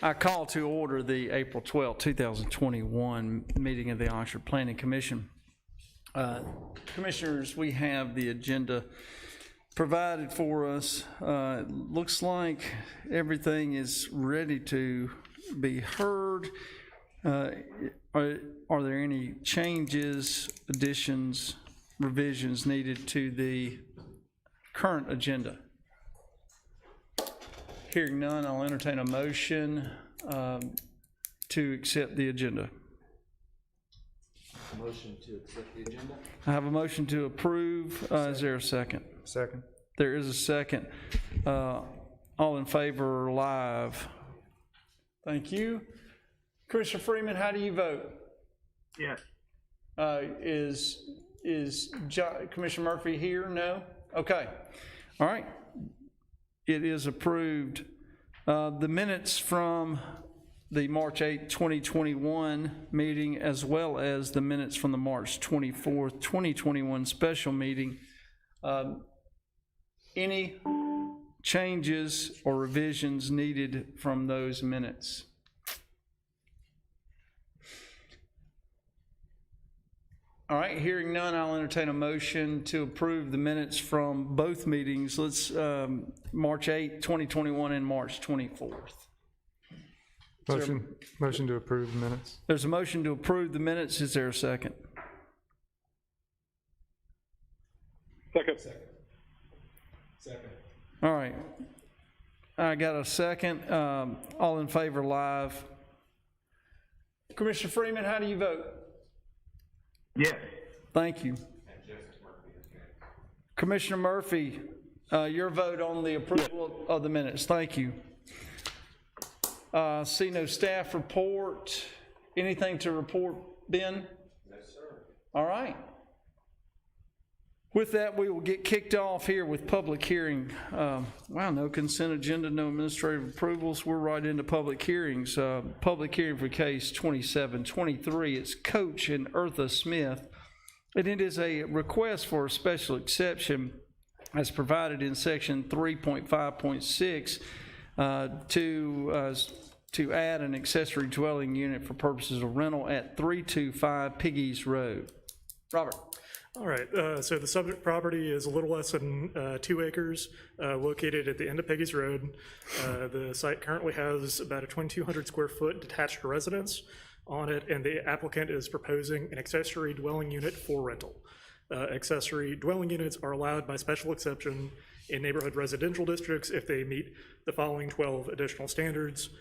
I call to order the April 12, 2021 meeting of the Oxford Planning Commission. Commissioners, we have the agenda provided for us. Looks like everything is ready to be heard. Are there any changes, additions, revisions needed to the current agenda? Hearing none, I'll entertain a motion to accept the agenda. Motion to accept the agenda. I have a motion to approve. Is there a second? Second. There is a second. All in favor live? Thank you. Commissioner Freeman, how do you vote? Yes. Is Commissioner Murphy here? No? Okay. All right. It is approved. The minutes from the March 8, 2021 meeting, as well as the minutes from the March 24th, 2021 special meeting. Any changes or revisions needed from those minutes? All right, hearing none, I'll entertain a motion to approve the minutes from both meetings. Let's March 8, 2021 and March 24th. Motion to approve the minutes. There's a motion to approve the minutes. Is there a second? Second. Second. All right. I got a second. All in favor live? Commissioner Freeman, how do you vote? Yes. Thank you. Commissioner Murphy, your vote on the approval of the minutes. Thank you. See no staff report. Anything to report, Ben? No, sir. All right. With that, we will get kicked off here with public hearing. Wow, no consent agenda, no administrative approvals. We're right into public hearings. Public hearing for case 2723. It's Coach and Eartha Smith. And it is a request for a special exception as provided in section 3.5.6 to add an accessory dwelling unit for purposes of rental at 325 Piggies Road. Robert. All right, so the subject property is a little less than 2 acres, located at the end of Peggy's Road. The site currently has about a 2,200 square foot detached residence on it, and the applicant is proposing an accessory dwelling unit for rental. Accessory dwelling units are allowed by special exception in neighborhood residential districts if they meet the following 12 additional standards,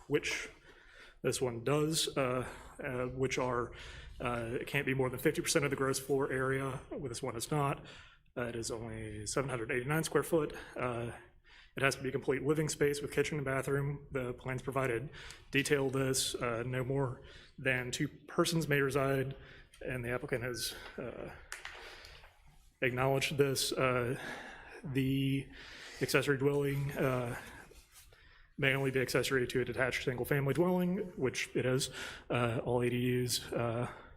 which this one does, which are it can't be more than 50% of the gross floor area. With this one, it's not. It is only 789 square foot. It has to be a complete living space with kitchen and bathroom. The plans provided detail this. No more than 2 persons may reside, and the applicant has acknowledged this. The accessory dwelling may only be accessory to a detached single-family dwelling, which it is. All ADUs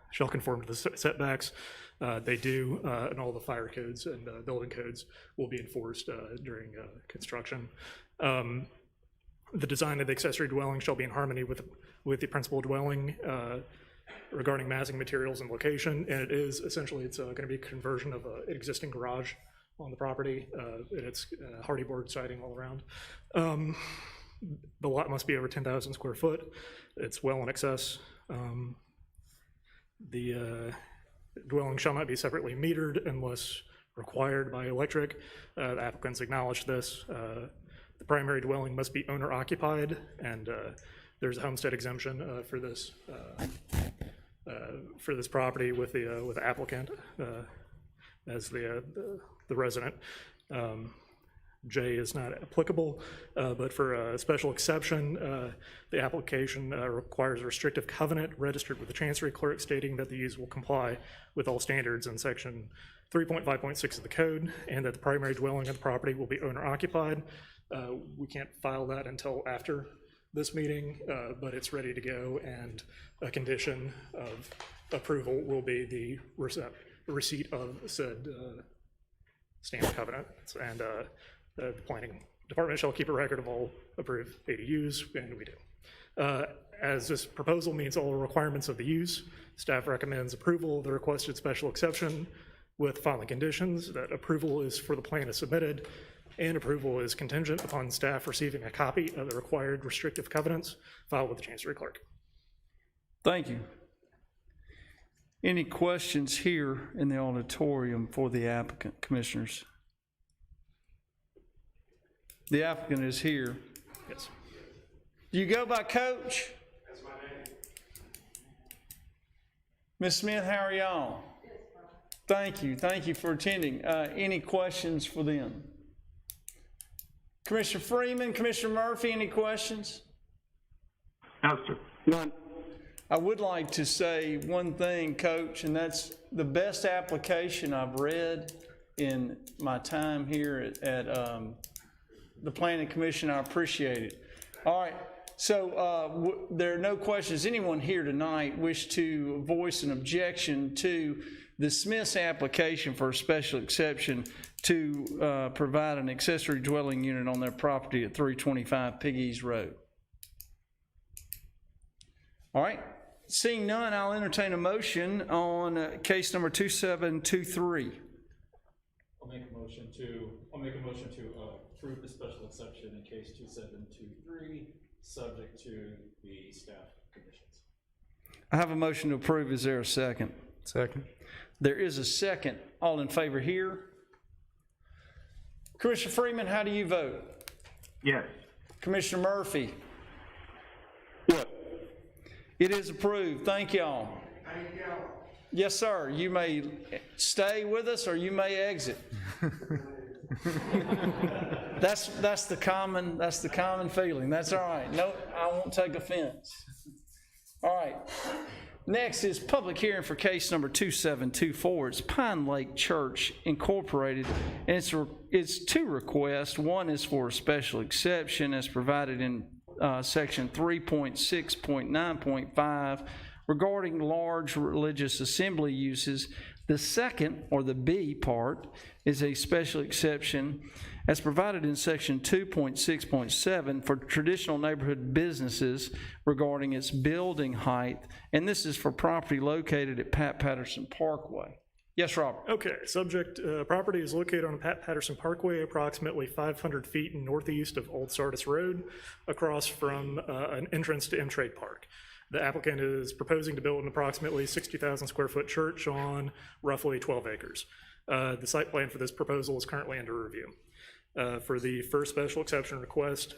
shall conform to the setbacks. They do, and all the fire codes and building codes will be enforced during construction. The design of the accessory dwelling shall be in harmony with the principal dwelling regarding massing, materials, and location. And it is essentially, it's going to be a conversion of an existing garage on the property, and it's hardy board siding all around. The lot must be over 10,000 square foot. It's well in excess. The dwelling shall not be separately metered unless required by electric. The applicants acknowledged this. The primary dwelling must be owner occupied, and there's a homestead exemption for this property with the applicant as the resident. J is not applicable, but for a special exception, the application requires a restrictive covenant registered with the Chancery Clerk stating that the use will comply with all standards in section 3.5.6 of the code, and that the primary dwelling of the property will be owner occupied. We can't file that until after this meeting, but it's ready to go, and a condition of approval will be the receipt of said stamped covenant, and the planning Department shall keep a record of all approved ADUs, and we do. As this proposal meets all the requirements of the use, staff recommends approval of the requested special exception with following conditions: that approval is for the plan as submitted, and approval is contingent upon staff receiving a copy of the required restrictive covenants filed with the Chancery Clerk. Thank you. Any questions here in the auditorium for the applicant, commissioners? The applicant is here. Yes. You go by Coach? That's my name. Ms. Smith, how are y'all? Thank you. Thank you for attending. Any questions for them? Commissioner Freeman, Commissioner Murphy, any questions? No, sir. None. I would like to say one thing, Coach, and that's the best application I've read in my time here at the Planning Commission. I appreciate it. All right, so there are no questions. Anyone here tonight wish to voice an objection to the Smith's application for a special exception to provide an accessory dwelling unit on their property at 325 Piggies Road? All right, seeing none, I'll entertain a motion on case number 2723. I'll make a motion to approve the special exception in case 2723, subject to the staff conditions. I have a motion to approve. Is there a second? Second. There is a second. All in favor here? Commissioner Freeman, how do you vote? Yes. Commissioner Murphy? Yes. It is approved. Thank y'all. Thank you. Yes, sir. You may stay with us or you may exit. That's the common feeling. That's all right. No, I won't take offense. All right. Next is public hearing for case number 2724. It's Pine Lake Church Incorporated, and it's two requests. One is for a special exception as provided in section 3.6.9.5 regarding large religious assembly uses. The second, or the B part, is a special exception as provided in section 2.6.7 for traditional neighborhood businesses regarding its building height, and this is for property located at Pat Patterson Parkway. Yes, Robert. Okay, subject property is located on Pat Patterson Parkway, approximately 500 feet northeast of Old Sardis Road, across from an entrance to M-Trade Park. The applicant is proposing to build an approximately 60,000 square foot church on roughly 12 acres. The site plan for this proposal is currently under review. For the first special exception request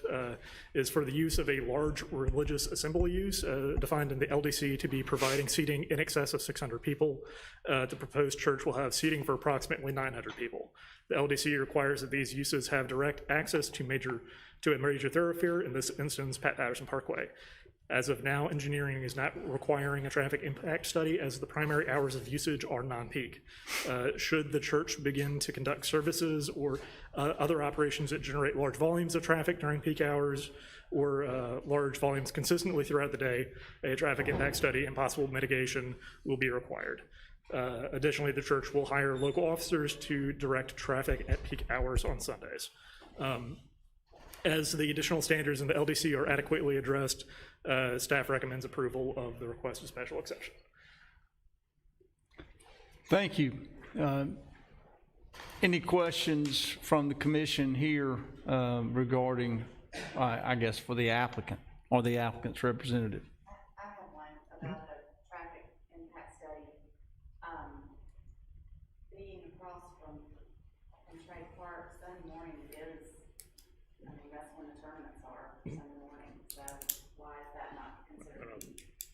is for the use of a large religious assembly use, defined in the LDC to be providing seating in excess of 600 people. The proposed church will have seating for approximately 900 people. The LDC requires that these uses have direct access to a major thoroughfare, in this instance, Pat Patterson Parkway. As of now, engineering is not requiring a traffic impact study as the primary hours of usage are non-peak. Should the church begin to conduct services or other operations that generate large volumes of traffic during peak hours or large volumes consistently throughout the day, a traffic impact study and possible mitigation will be required. Additionally, the church will hire local officers to direct traffic at peak hours on Sundays. As the additional standards in the LDC are adequately addressed, staff recommends approval of the requested special exception. Thank you. Any questions from the commission here regarding, I guess, for the applicant or the applicant's representative? I have one about the traffic impact study. Being across from Trade Park, Sunday morning is, that's when the tournaments are, Sunday morning, so why is that not considered?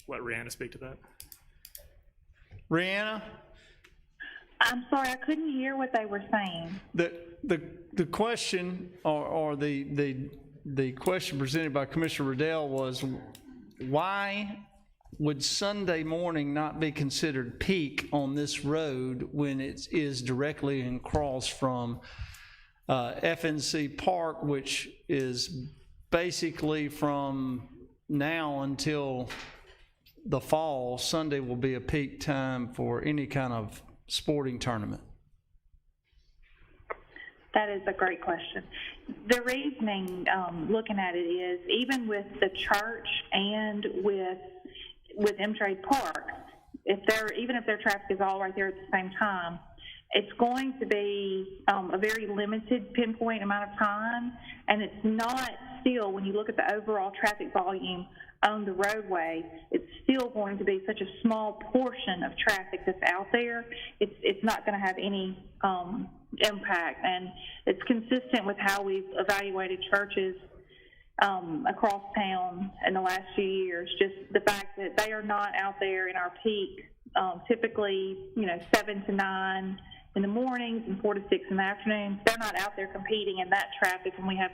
Let Rihanna speak to that. Rihanna? I'm sorry, I couldn't hear what they were saying. The question or the question presented by Commissioner Riddell was, why would Sunday morning not be considered peak on this road when it is directly across from FNC Park, which is basically from now until the fall? Sunday will be a peak time for any kind of sporting tournament. That is a great question. The reasoning, looking at it is, even with the church and with M-Trade Park, even if their traffic is all right there at the same time, it's going to be a very limited pinpoint amount of time, and it's not still, when you look at the overall traffic volume on the roadway, it's still going to be such a small portion of traffic that's out there, it's not going to have any impact. And it's consistent with how we've evaluated churches across town in the last few years, just the fact that they are not out there in our peak, typically, 7 to 9 in the mornings and 4 to 6 in the afternoons. They're not out there competing in that traffic, and we have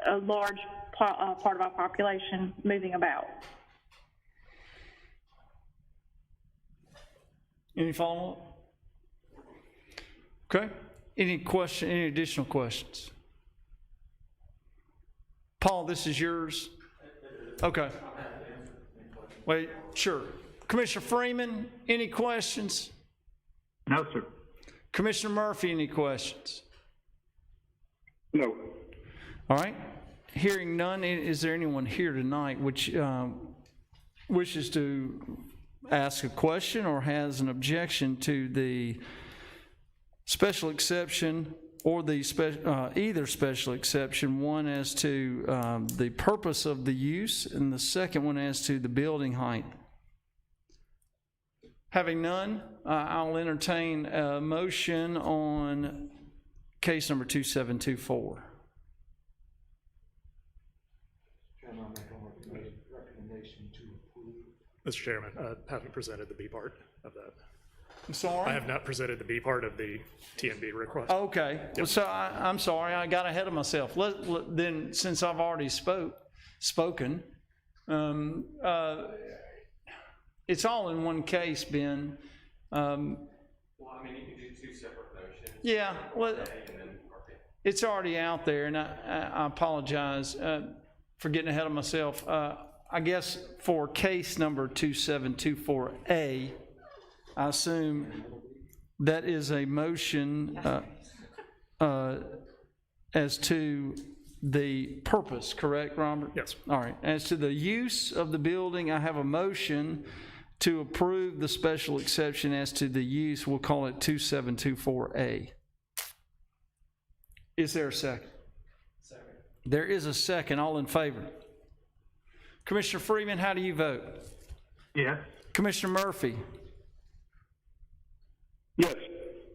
a large part of our population moving about. Any follow-up? Okay. Any additional questions? Paul, this is yours. Okay. Wait, sure. Commissioner Freeman, any questions? No, sir. Commissioner Murphy, any questions? No. All right. Hearing none, is there anyone here tonight which wishes to ask a question or has an objection to the special exception or the either special exception, one as to the purpose of the use and the second one as to the building height? Having none, I'll entertain a motion on case number 2724. Mr. Chairman, I haven't presented the B part of that. I'm sorry? I have not presented the B part of the TNB request. Okay, well, so I'm sorry, I got ahead of myself. Then, since I've already spoken, it's all in one case, Ben. Well, I mean, you could do two separate motions. Yeah, well, it's already out there, and I apologize for getting ahead of myself. I guess for case number 2724A, I assume that is a motion as to the purpose, correct, Robert? Yes. All right. As to the use of the building, I have a motion to approve the special exception as to the use. We'll call it 2724A. Is there a second? Second. There is a second. All in favor? Commissioner Freeman, how do you vote? Yes. Commissioner Murphy? Yes.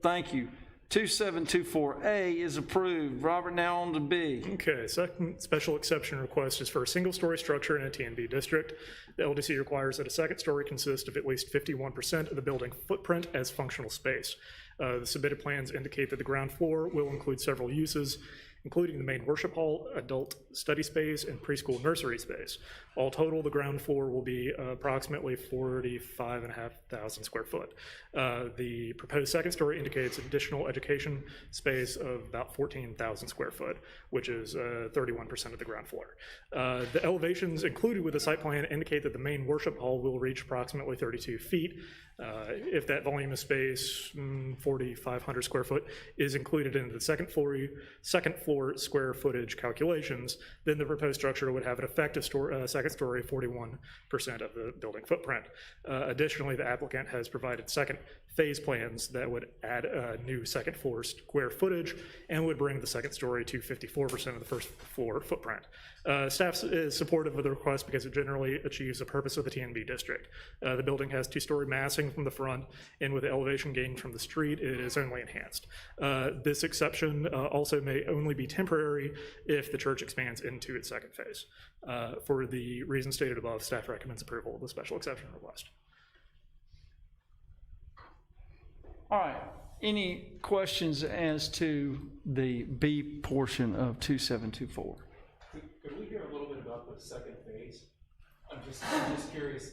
Thank you. 2724A is approved. Robert, now on to B. Okay, second special exception request is for a single-story structure in a TNB district. The LDC requires that a second story consist of at least 51% of the building footprint as functional space. The submitted plans indicate that the ground floor will include several uses, including the main worship hall, adult study space, and preschool nursery space. All total, the ground floor will be approximately 45,500 square foot. The proposed second story indicates additional education space of about 14,000 square foot, which is 31% of the ground floor. The elevations included with the site plan indicate that the main worship hall will reach approximately 32 feet. If that volume of space, 4,500 square foot, is included in the second floor square footage calculations, then the proposed structure would have an effective second story 41% of the building footprint. Additionally, the applicant has provided second phase plans that would add a new second floor square footage and would bring the second story to 54% of the first floor footprint. Staff is supportive of the request because it generally achieves the purpose of the TNB district. The building has two-story massing from the front, and with the elevation gain from the street, it is only enhanced. This exception also may only be temporary if the church expands into its second phase. For the reasons stated above, staff recommends approval of the special exception request. All right. Any questions as to the B portion of 2724? Could we hear a little bit about the second phase? I'm just curious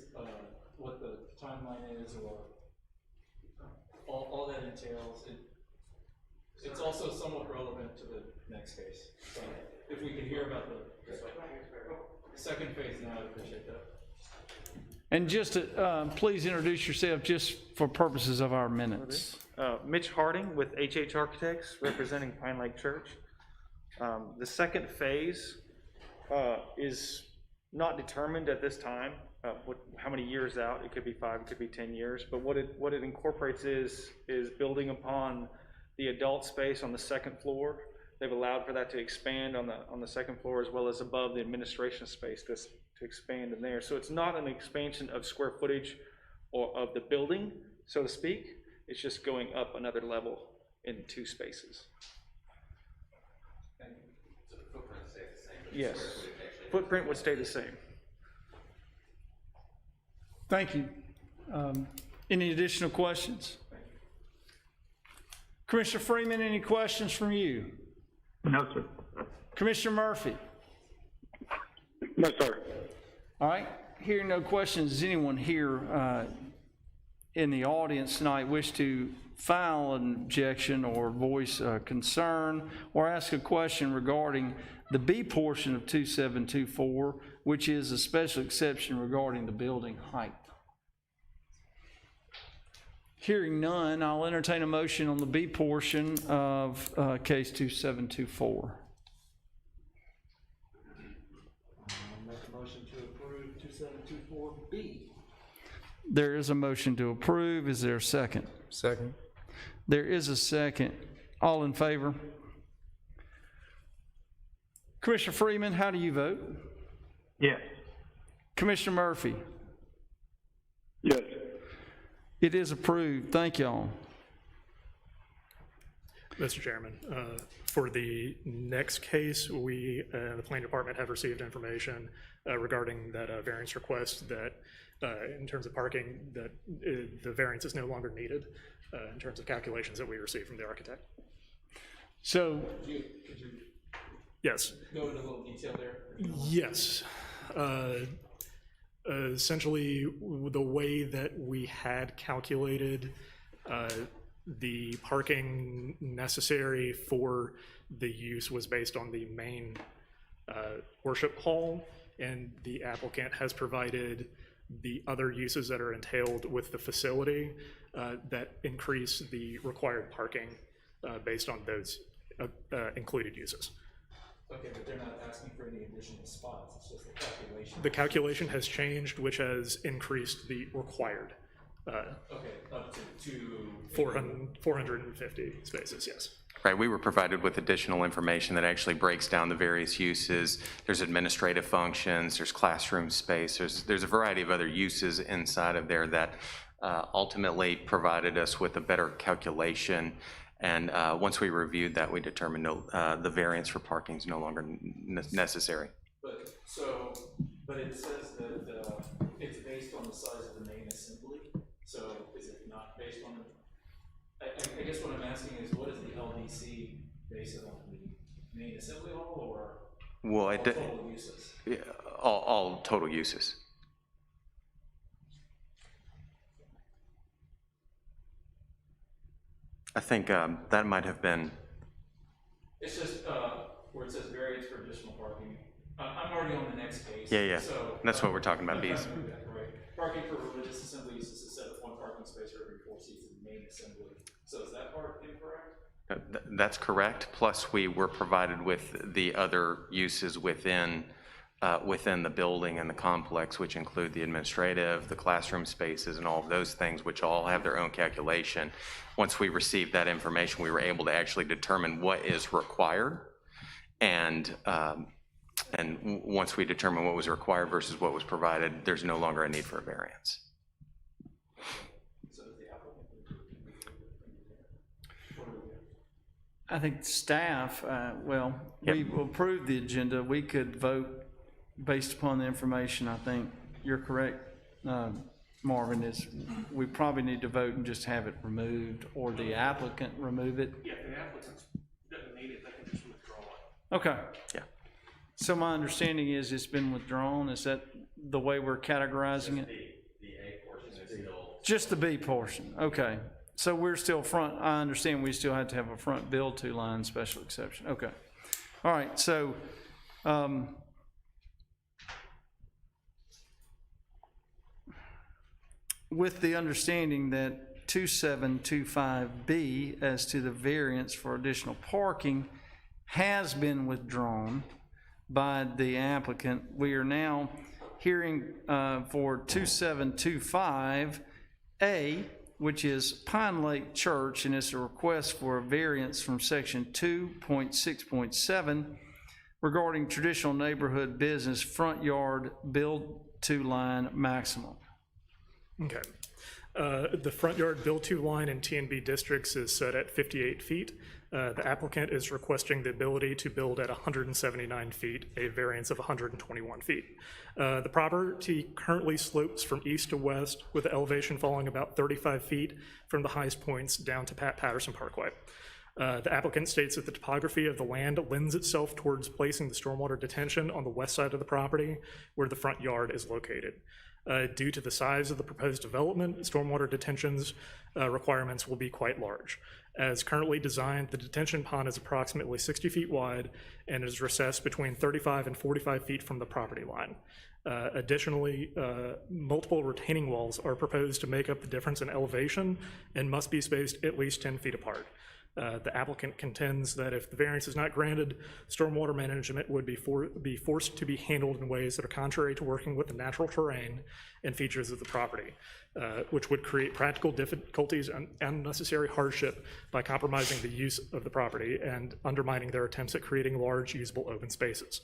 what the timeline is, or all that entails. It's also somewhat relevant to the next phase. So if we could hear about the second phase now, I'd appreciate that. And just to, please introduce yourself just for purposes of our minutes. Mitch Harding with HH Architects, representing Pine Lake Church. The second phase is not determined at this time, how many years out. It could be 5, it could be 10 years, but what it incorporates is building upon the adult space on the second floor. They've allowed for that to expand on the second floor, as well as above the administration space to expand in there. So it's not an expansion of square footage or of the building, so to speak. It's just going up another level in 2 spaces. So the footprint stays the same, but the Yes, square footage actually. footprint would stay the same. Thank you. Any additional questions? Commissioner Freeman, any questions from you? No, sir. Commissioner Murphy? No, sir. All right, hearing no questions, does anyone here in the audience tonight wish to file an objection or voice a concern or ask a question regarding the B portion of 2724, which is a special exception regarding the building height? Hearing none, I'll entertain a motion on the B portion of case 2724. Make a motion to approve 2724B. There is a motion to approve. Is there a second? Second. There is a second. All in favor? Commissioner Freeman, how do you vote? Yes. Commissioner Murphy? Yes. It is approved. Thank y'all. Mr. Chairman, for the next case, we, the planning department, have received information regarding that variance request that, in terms of parking, that the variance is no longer needed in terms of calculations that we received from the architect. So, Could you Yes. go into a little detail there? Yes. Essentially, the way that we had calculated the parking necessary for the use was based on the main worship hall, and the applicant has provided the other uses that are entailed with the facility that increase the required parking based on those included uses. Okay, but they're not asking for any additional spots, it's just the calculation. The calculation has changed, which has increased the required Okay, up to 450 spaces, yes. Right, we were provided with additional information that actually breaks down the various uses. There's administrative functions, there's classroom space, there's a variety of other uses inside of there that ultimately provided us with a better calculation. And once we reviewed that, we determined the variance for parking is no longer necessary. But it says that it's based on the size of the main assembly, so is it not based on the, I guess what I'm asking is, what is the LDC based on, the main assembly hall or Well, all total uses? Yeah, all total uses. I think that might have been. It's just where it says variance for additional parking. I'm already on the next case. Yeah. So That's what we're talking about, B's. Right. Parking for religious assembly uses is set at 1 parking space for every 4 seats in the main assembly. So is that part incorrect? That's correct. Plus, we were provided with the other uses within the building and the complex, which include the administrative, the classroom spaces, and all of those things, which all have their own calculation. Once we received that information, we were able to actually determine what is required, and once we determined what was required versus what was provided, there's no longer a need for a variance. I think staff, we approved the agenda. We could vote based upon the information. I think you're correct, Marvin, is we probably need to vote and just have it removed, or the applicant remove it. Yeah, if the applicant doesn't need it, they can just withdraw it. Okay. Yeah. So my understanding is it's been withdrawn. Is that the way we're categorizing it? The A portion is still. Just the B portion, okay. So we're still front, I understand we still have to have a front build to line special exception, okay. All right, so, with the understanding that 2725B as to the variance for additional parking has been withdrawn by the applicant. We are now hearing for 2725A, which is Pine Lake Church, and it's a request for a variance from section 2.6.7 regarding traditional neighborhood business front yard build-to-line maximum. Okay. The front yard build-to line in TNB districts is set at 58 feet. The applicant is requesting the ability to build at 179 feet, a variance of 121 feet. The property currently slopes from east to west, with the elevation falling about 35 feet from the highest points down to Pat Patterson Parkway. The applicant states that the topography of the land lends itself towards placing the stormwater detention on the west side of the property where the front yard is located. Due to the size of the proposed development, stormwater detention's requirements will be quite large. As currently designed, the detention pond is approximately 60 feet wide and is recessed between 35 and 45 feet from the property line. Additionally, multiple retaining walls are proposed to make up the difference in elevation and must be spaced at least 10 feet apart. The applicant contends that if the variance is not granted, stormwater management would be forced to be handled in ways that are contrary to working with the natural terrain and features of the property, which would create practical difficulties and unnecessary hardship by compromising the use of the property and undermining their attempts at creating large, usable open spaces.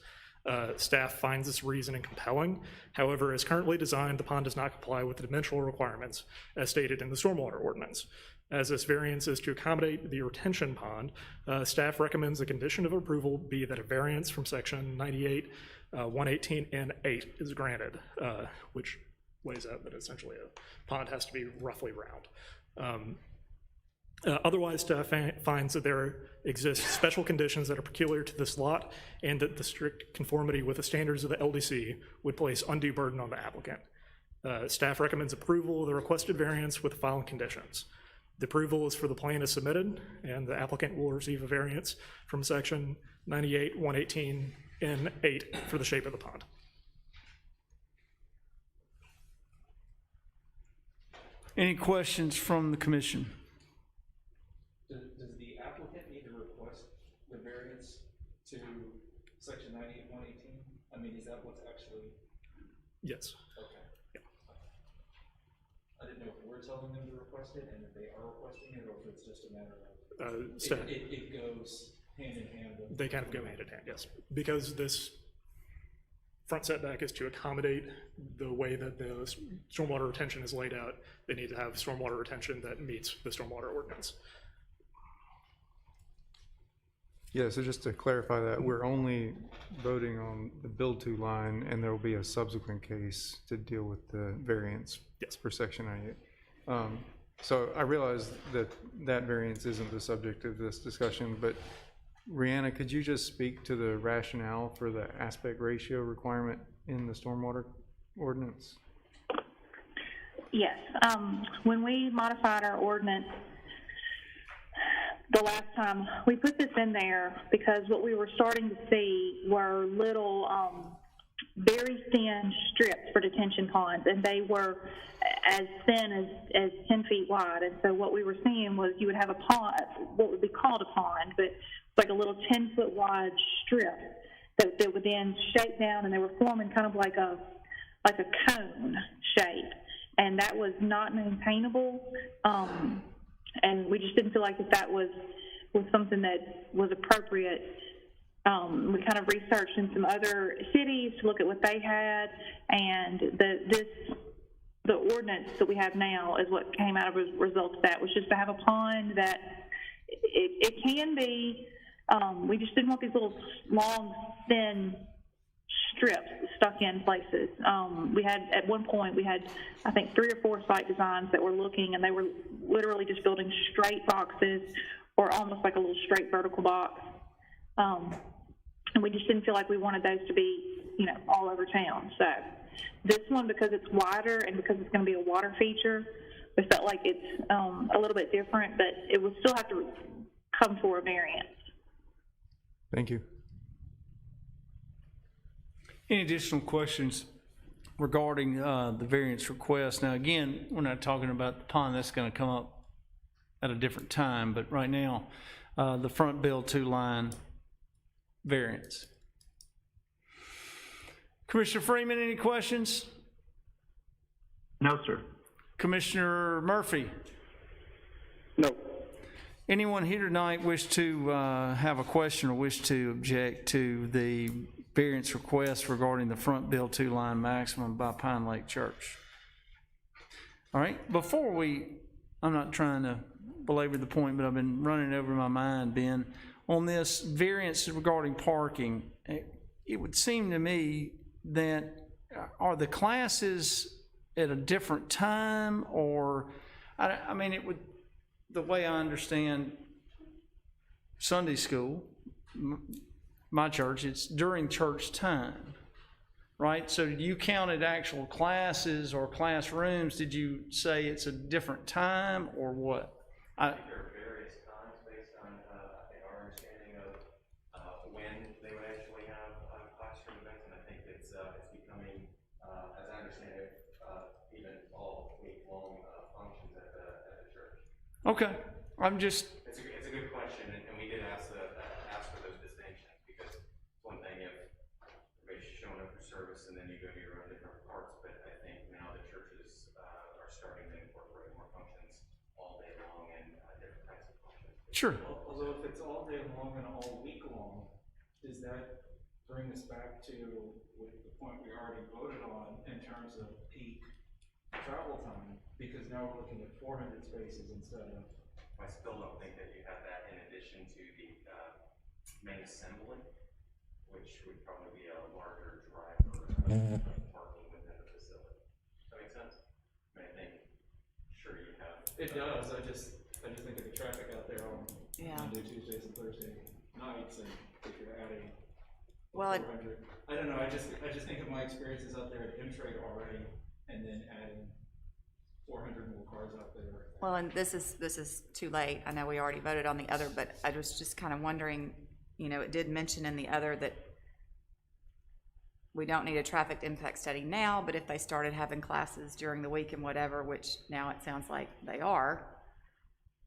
Staff finds this reasoning compelling. However, as currently designed, the pond does not comply with the dimensional requirements as stated in the Stormwater Ordinance. As this variance is to accommodate the retention pond, staff recommends the condition of approval be that a variance from section 98, 118N8 is granted, which lays out that essentially a pond has to be roughly round. Otherwise, staff finds that there exist special conditions that are peculiar to this lot and that the strict conformity with the standards of the LDC would place undue burden on the applicant. Staff recommends approval of the requested variance with the following conditions. The approval is for the plan as submitted, and the applicant will receive a variance from section 98, 118N8 for the shape of the pond. Any questions from the commission? Does the applicant need to request the variance to section 98, 118? I mean, is that what's actually? Yes. Okay. Yeah. I didn't know if we're telling them to request it and if they are requesting it, or if it's just a matter of it goes hand in hand with. They kind of go hand in hand, yes. Because this front setback is to accommodate the way that the stormwater retention is laid out. They need to have stormwater retention that meets the stormwater ordinance. Yeah, so just to clarify that, we're only voting on the build-to line, and there will be a subsequent case to deal with the variance. Yes. For section 98. So I realize that that variance isn't the subject of this discussion, but Rihanna, could you just speak to the rationale for the aspect ratio requirement in the stormwater ordinance? Yes. When we modified our ordinance the last time, we put this in there because what we were starting to see were little very thin strips for detention ponds, and they were as thin as 10 feet wide. And so what we were seeing was you would have a pond, what would be called a pond, but like a little 10-foot wide strip that would then shape down, and they were forming kind of like a cone shape, and that was not maintainable. And we just didn't feel like that was something that was appropriate. We kind of researched in some other cities to look at what they had, and the ordinance that we have now is what came out of a result of that, was just to have a pond that it can be, we just didn't want these little long, thin strips stuck in places. We had, at one point, we had, I think, 3 or 4 site designs that were looking, and they were literally just building straight boxes or almost like a little straight vertical box. And we just didn't feel like we wanted those to be, all over town. So this one, because it's wider and because it's going to be a water feature, we felt like it's a little bit different, but it would still have to come for a variance. Thank you. Any additional questions regarding the variance request? Now, again, we're not talking about the pond. That's going to come up at a different time, but right now, the front build to line variance. Commissioner Freeman, any questions? No, sir. Commissioner Murphy? No. Anyone here tonight wish to have a question or wish to object to the variance request regarding the front build to line maximum by Pine Lake Church? All right, I'm not trying to belabor the point, but I've been running over my mind, Ben. On this variance regarding parking, it would seem to me that are the classes at a different time, or, I mean, it would, the way I understand Sunday school, my church, it's during church time, right? So you counted actual classes or classrooms. Did you say it's a different time or what? I think there are various times based on, I think, our understanding of when they would actually have classroom events, and I think it's becoming, as I understand it, even all week-long functions at the church. Okay, I'm just. It's a good question, and we did ask for those distinctions, because it's one thing if everybody's showing up for service and then you go to your own different parts, but I think now the churches are starting to incorporate more functions all day long and different types of functions. Sure. Although if it's all day long and all week long, does that bring us back to the point we already voted on in terms of peak travel time? Because now we're looking at 400 spaces instead of. I still don't think that you have that in addition to the main assembly, which would probably be a larger driver of parking within the facility. Does that make sense? I mean, I think, sure you have. It does. I just think of the traffic out there on Yeah. Monday, Tuesdays, and Thursday nights, and if you're adding Well, 400, I don't know. I just think of my experiences out there at M-Trade already, and then adding 400 more cars out there. well, and this is too late. I know we already voted on the other, but I was just kind of wondering, you know, it did mention in the other that we don't need a traffic impact study now, but if they started having classes during the week and whatever, which now it sounds like they are,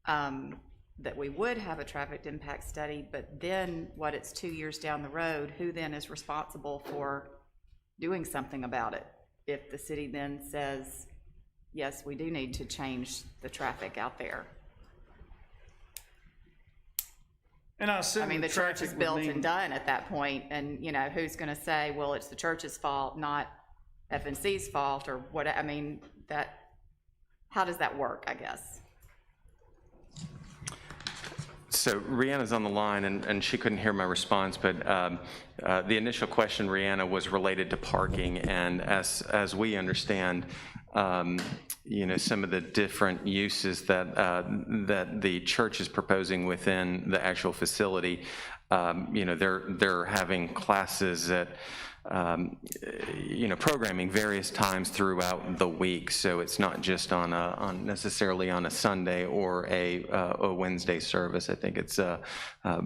that we would have a traffic impact study, but then what, it's 2 years down the road, who then is responsible for doing something about it? If the city then says, yes, we do need to change the traffic out there. And I assume I mean, the church is built and done at that point, and, you know, who's gonna say, well, it's the church's fault, not F&C's fault, or what, I mean, how does that work, I guess? So Rihanna's on the line, and she couldn't hear my response, but the initial question, Rihanna, was related to parking, and as we understand, you know, some of the different uses that that the church is proposing within the actual facility, you know, they're having classes that, you know, programming various times throughout the week, so it's not just on necessarily on a Sunday or a Wednesday service. I think it's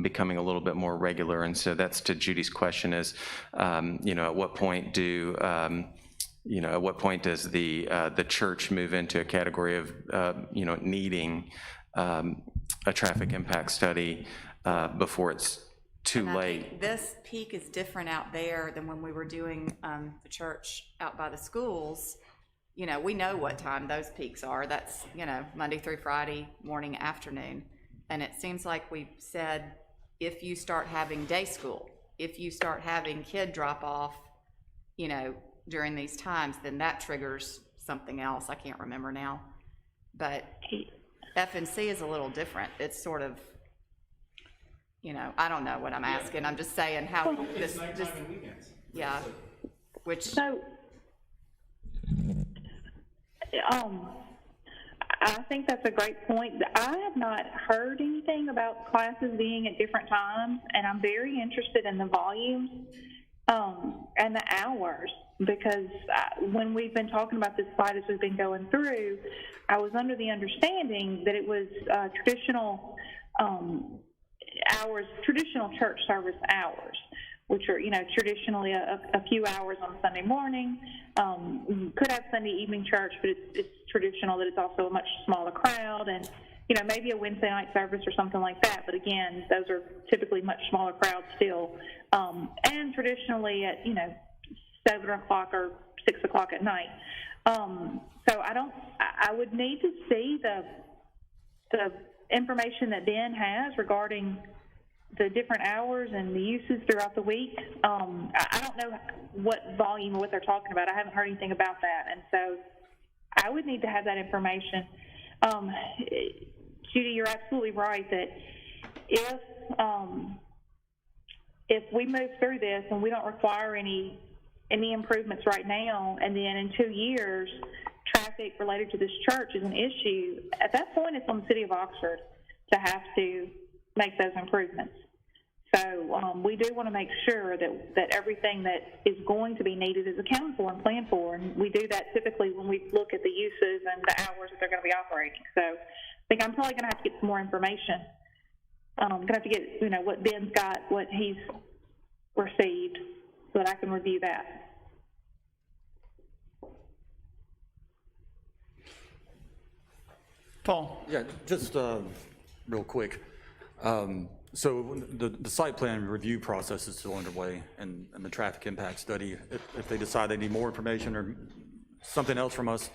becoming a little bit more regular, and so that's to Judy's question: is, you know, at what point do you know, at what point does the church move into a category of you know, needing a traffic impact study before it's too And late? I think this peak is different out there than when we were doing the church out by the schools. You know, we know what time those peaks are. That's, you know, Monday through Friday, morning, afternoon. And it seems like we've said, if you start having day school, if you start having kid drop off, you know, during these times, then that triggers something else. I can't remember now. But F&C is a little different. It's sort of, you know, I don't know what I'm asking. I'm just saying how It's this, nighttime and weekends. yeah, which, So, I think that's a great point. I have not heard anything about classes being at different times, and I'm very interested in the volumes and the hours, because when we've been talking about this slide as we've been going through, I was under the understanding that it was traditional hours, traditional church service hours, which are, you know, traditionally a few hours on Sunday morning. Could have Sunday evening church, but it's traditional that it's also a much smaller crowd, and you know, maybe a Wednesday night service or something like that, but again, those are typically much smaller crowds still. And traditionally at, you know, 7 o'clock or 6 o'clock at night. So I would need to see the information that Ben has regarding the different hours and the uses throughout the week. I don't know what volume or what they're talking about. I haven't heard anything about that, and so I would need to have that information. Judy, you're absolutely right that if we move through this and we don't require any improvements right now, and then in 2 years, traffic related to this church is an issue, at that point it's on the city of Oxford to have to make those improvements. So we do want to make sure that everything that is going to be needed is accounted for and planned for, and we do that typically when we look at the uses and the hours that they're going to be operating. So I think I'm probably going to have to get some more information. I'm going to have to get, you know, what Ben's got, what he's received, so that I can review that. Paul? Yeah, just real quick. So the site plan review process is still underway, and the traffic impact study, if they decide they need more information or something else from us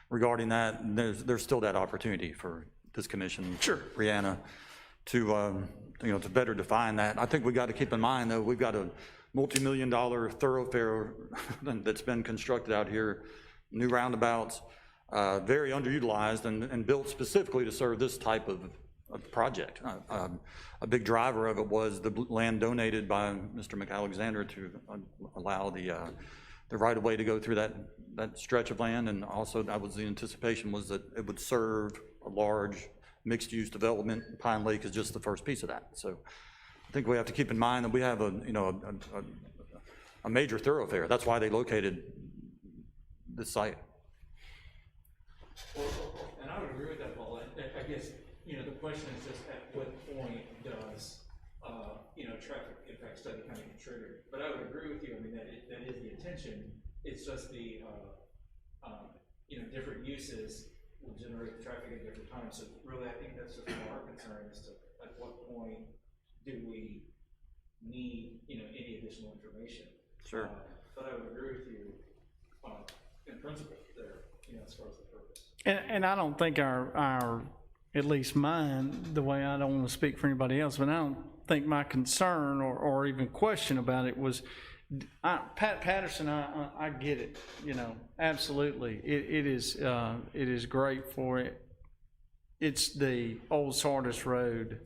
regarding that, there's still that opportunity for this commission, Sure, Rihanna, to you know, to better define that. I think we got to keep in mind, though, we've got a multi-million-dollar thoroughfare that's been constructed out here, new roundabouts, very underutilized and built specifically to serve this type of project. A big driver of it was the land donated by Mr. McAlexander to allow the right-of-way to go through that stretch of land, and also that was the anticipation was that it would serve a large mixed-use development. Pine Lake is just the first piece of that. So I think we have to keep in mind that we have a major thoroughfare. That's why they located this site. Well, and I would agree with that, Paul. I guess, you know, the question is just at what point does, you know, traffic impact study kind of get triggered? But I would agree with you. I mean, that is the intention. It's just the, you know, different uses will generate the traffic at different times. So really, I think that's just our concern as to at what point do we need, you know, any additional information. Sure. But I would agree with you in principle there, you know, as far as the purpose. And I don't think our, at least mine, the way I don't want to speak for anybody else, but I don't think my concern or even question about it was, Pat Patterson, I get it, you know, absolutely. It is great for it. It's the Old Sardis Road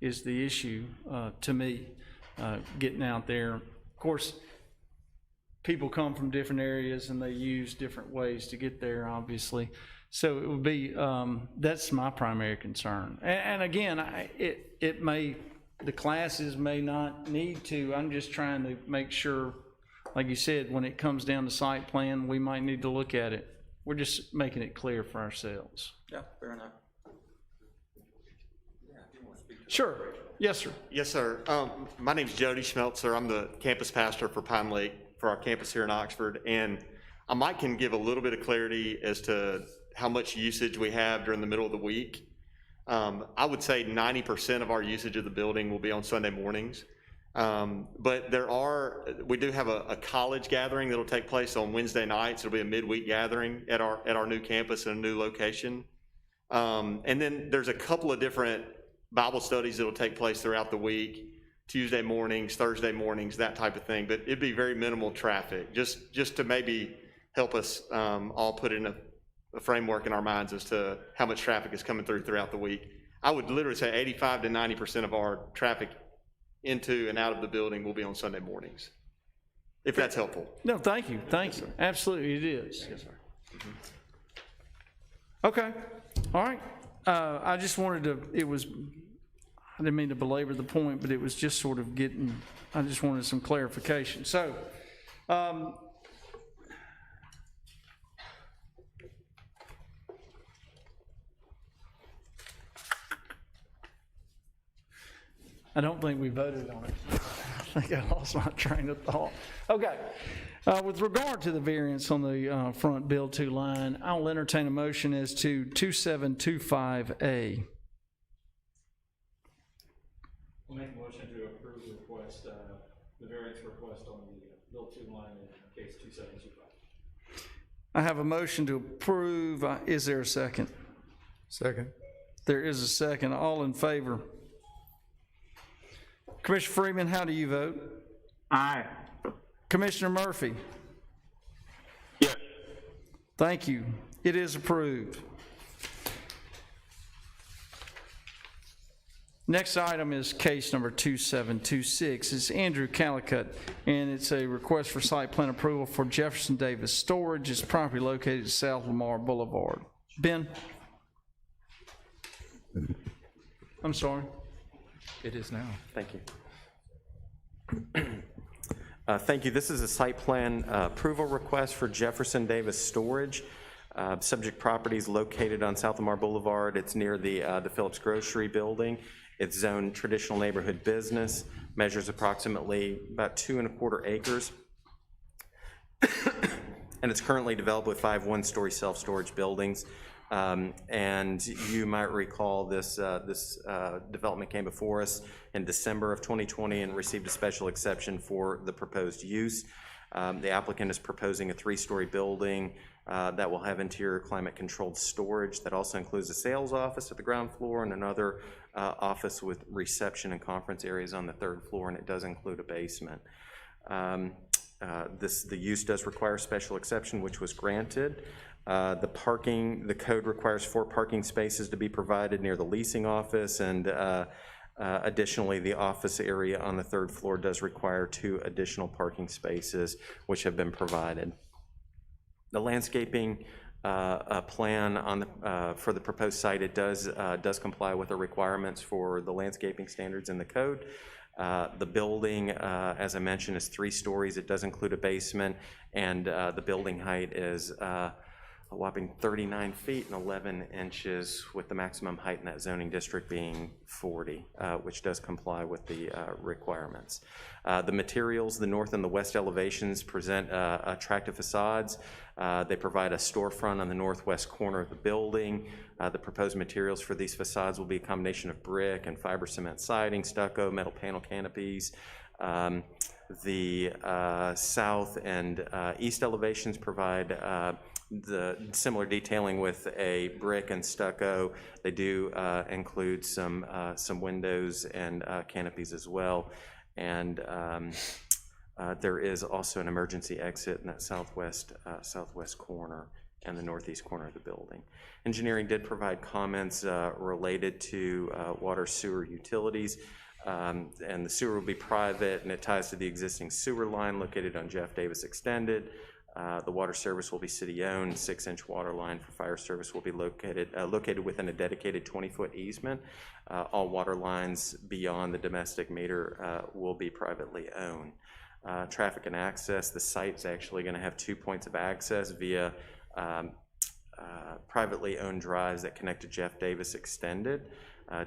is the issue to me, getting out there. Of course, people come from different areas and they use different ways to get there, obviously. So it would be, that's my primary concern. And again, the classes may not need to. I'm just trying to make sure, like you said, when it comes down to site plan, we might need to look at it. We're just making it clear for ourselves. Yeah, fair enough. Sure. Yes, sir. Yes, sir. My name's Jody Schmeltzer. I'm the campus pastor for Pine Lake for our campus here in Oxford. And I might can give a little bit of clarity as to how much usage we have during the middle of the week. I would say 90% of our usage of the building will be on Sunday mornings. But we do have a college gathering that'll take place on Wednesday nights. It'll be a midweek gathering at our new campus in a new location. And then there's a couple of different Bible studies that'll take place throughout the week, Tuesday mornings, Thursday mornings, that type of thing. But it'd be very minimal traffic, just to maybe help us all put in a framework in our minds as to how much traffic is coming throughout the week. I would literally say 85 to 90% of our traffic into and out of the building will be on Sunday mornings, if that's helpful. No, thank you. Thank you. Absolutely, it is. Yes, sir. Mm-hmm. Okay. All right. I just wanted to, I didn't mean to belabor the point, but it was just sort of I just wanted some clarification. So, I don't think we voted on it. think I lost my train of thought. Okay. With regard to the variance on the front Bill 2 line, I'll entertain a motion as to 2725A. I'll make a motion to approve the request, the variance request on the Bill 2 line in case 2725. I have a motion to approve. Is there a second? Second. There is a second. All in favor? Commissioner Freeman, how do you vote? Aye. Commissioner Murphy? Yes. Thank you. It is approved. Next item is case number 2726. It's Andrew Calicut, and it's a request for site plan approval for Jefferson Davis Storage. It's property located at South Lamar Boulevard. Ben? I'm sorry. It is now. Thank you. Thank you. This is a site plan approval request for Jefferson Davis Storage. Subject property is located on South Lamar Boulevard. It's near the Phillips Grocery Building. It's zoned traditional neighborhood business, measures approximately about 2¼ acres. And it's currently developed with 5 one-story self-storage buildings. And you might recall this development came before us in December of 2020 and received a special exception for the proposed use. The applicant is proposing a 3-story building that will have interior climate-controlled storage that also includes a sales office at the ground floor and another office with reception and conference areas on the 3rd floor, and it does include a basement. The use does require a special exception, which was granted. The code requires 4 parking spaces to be provided near the leasing office, and additionally, the office area on the 3rd floor does require 2 additional parking spaces, which have been provided. The landscaping plan on for the proposed site, it does comply with the requirements for the landscaping standards in the code. The building, as I mentioned, is 3 stories. It does include a basement, and the building height is a whopping 39 feet and 11 inches, with the maximum height in that zoning district being 40, which does comply with the requirements. The materials, the north and the west elevations present attractive facades. They provide a storefront on the northwest corner of the building. The proposed materials for these facades will be a combination of brick and fiber cement siding, stucco, metal panel canopies. The south and east elevations provide the similar detailing with a brick and stucco. They do include some windows and canopies as well, and there is also an emergency exit in that southwest corner and the northeast corner of the building. Engineering did provide comments related to water, sewer, utilities. And the sewer will be private, and it ties to the existing sewer line located on Jeff Davis Extended. The water service will be city-owned. 6-inch water line for fire service will be located within a dedicated 20-foot easement. All water lines beyond the domestic meter will be privately owned. Traffic and access, the site's actually going to have 2 points of access via privately owned drives that connect to Jeff Davis Extended.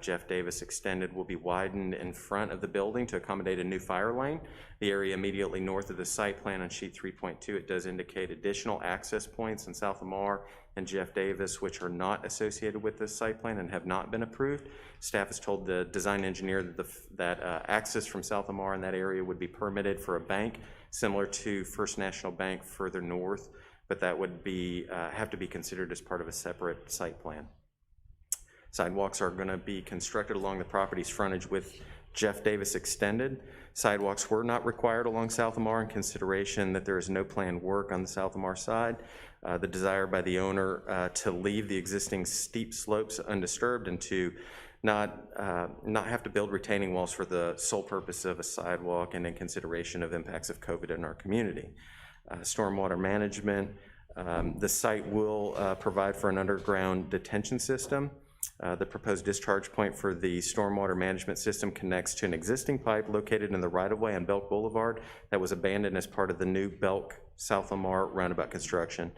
Jeff Davis Extended will be widened in front of the building to accommodate a new fire lane. The area immediately north of the site plan on sheet 3.2, it does indicate additional access points in South Lamar and Jeff Davis, which are not associated with this site plan and have not been approved. Staff has told the design engineer that access from South Lamar in that area would be permitted for a bank similar to First National Bank further north, but that would be have to be considered as part of a separate site plan. Sidewalks are going to be constructed along the property's frontage with Jeff Davis Extended. Sidewalks were not required along South Lamar in consideration that there is no planned work on the South Lamar side. The desire by the owner to leave the existing steep slopes undisturbed and to not have to build retaining walls for the sole purpose of a sidewalk, and in consideration of impacts of COVID in our community. Stormwater Management, the site will provide for an underground detention system. The proposed discharge point for the stormwater management system connects to an existing pipe located in the right-of-way on Belk Boulevard that was abandoned as part of the new Belk South Lamar roundabout construction.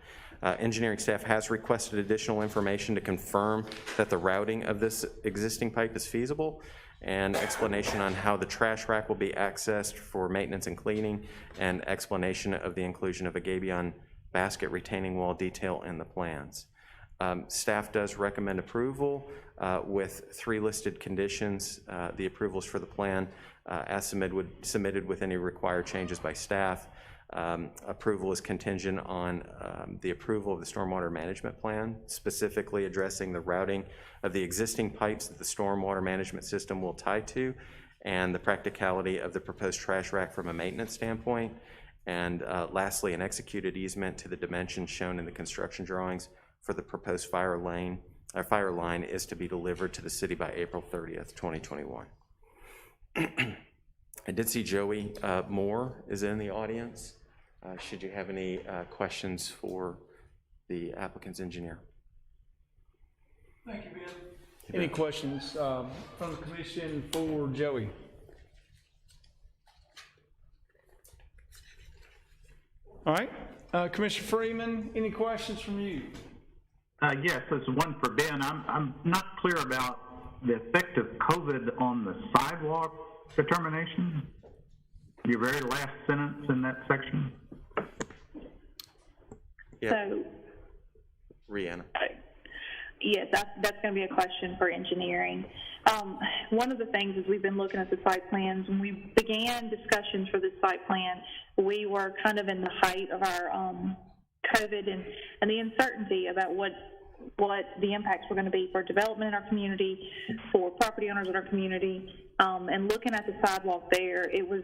Engineering staff has requested additional information to confirm that the routing of this existing pipe is feasible, and explanation on how the trash rack will be accessed for maintenance and cleaning, and explanation of the inclusion of a gabion basket retaining wall detail in the plans. Staff does recommend approval with 3 listed conditions. The approvals for the plan as submitted with any required changes by staff. Approval is contingent on the approval of the stormwater management plan, specifically addressing the routing of the existing pipes that the stormwater management system will tie to, and the practicality of the proposed trash rack from a maintenance standpoint. And lastly, an executed easement to the dimensions shown in the construction drawings for the proposed fire line is to be delivered to the city by April 30th, 2021. I did see Joey Moore is in the audience. Should you have any questions for the applicant's engineer? Thank you, Ben. Any questions from the commission for Joey? All right, Commissioner Freeman, any questions from you? Yes, this is one for Ben. I'm not clear about the effect of COVID on the sidewalk determination. Your very last sentence in that section. Yeah. So, Rihanna. yes, that's going to be a question for engineering. One of the things is we've been looking at the site plans. When we began discussions for this site plan, we were kind of in the height of our COVID and the uncertainty about what the impacts were going to be for development in our community, for property owners in our community, and looking at the sidewalk there, it was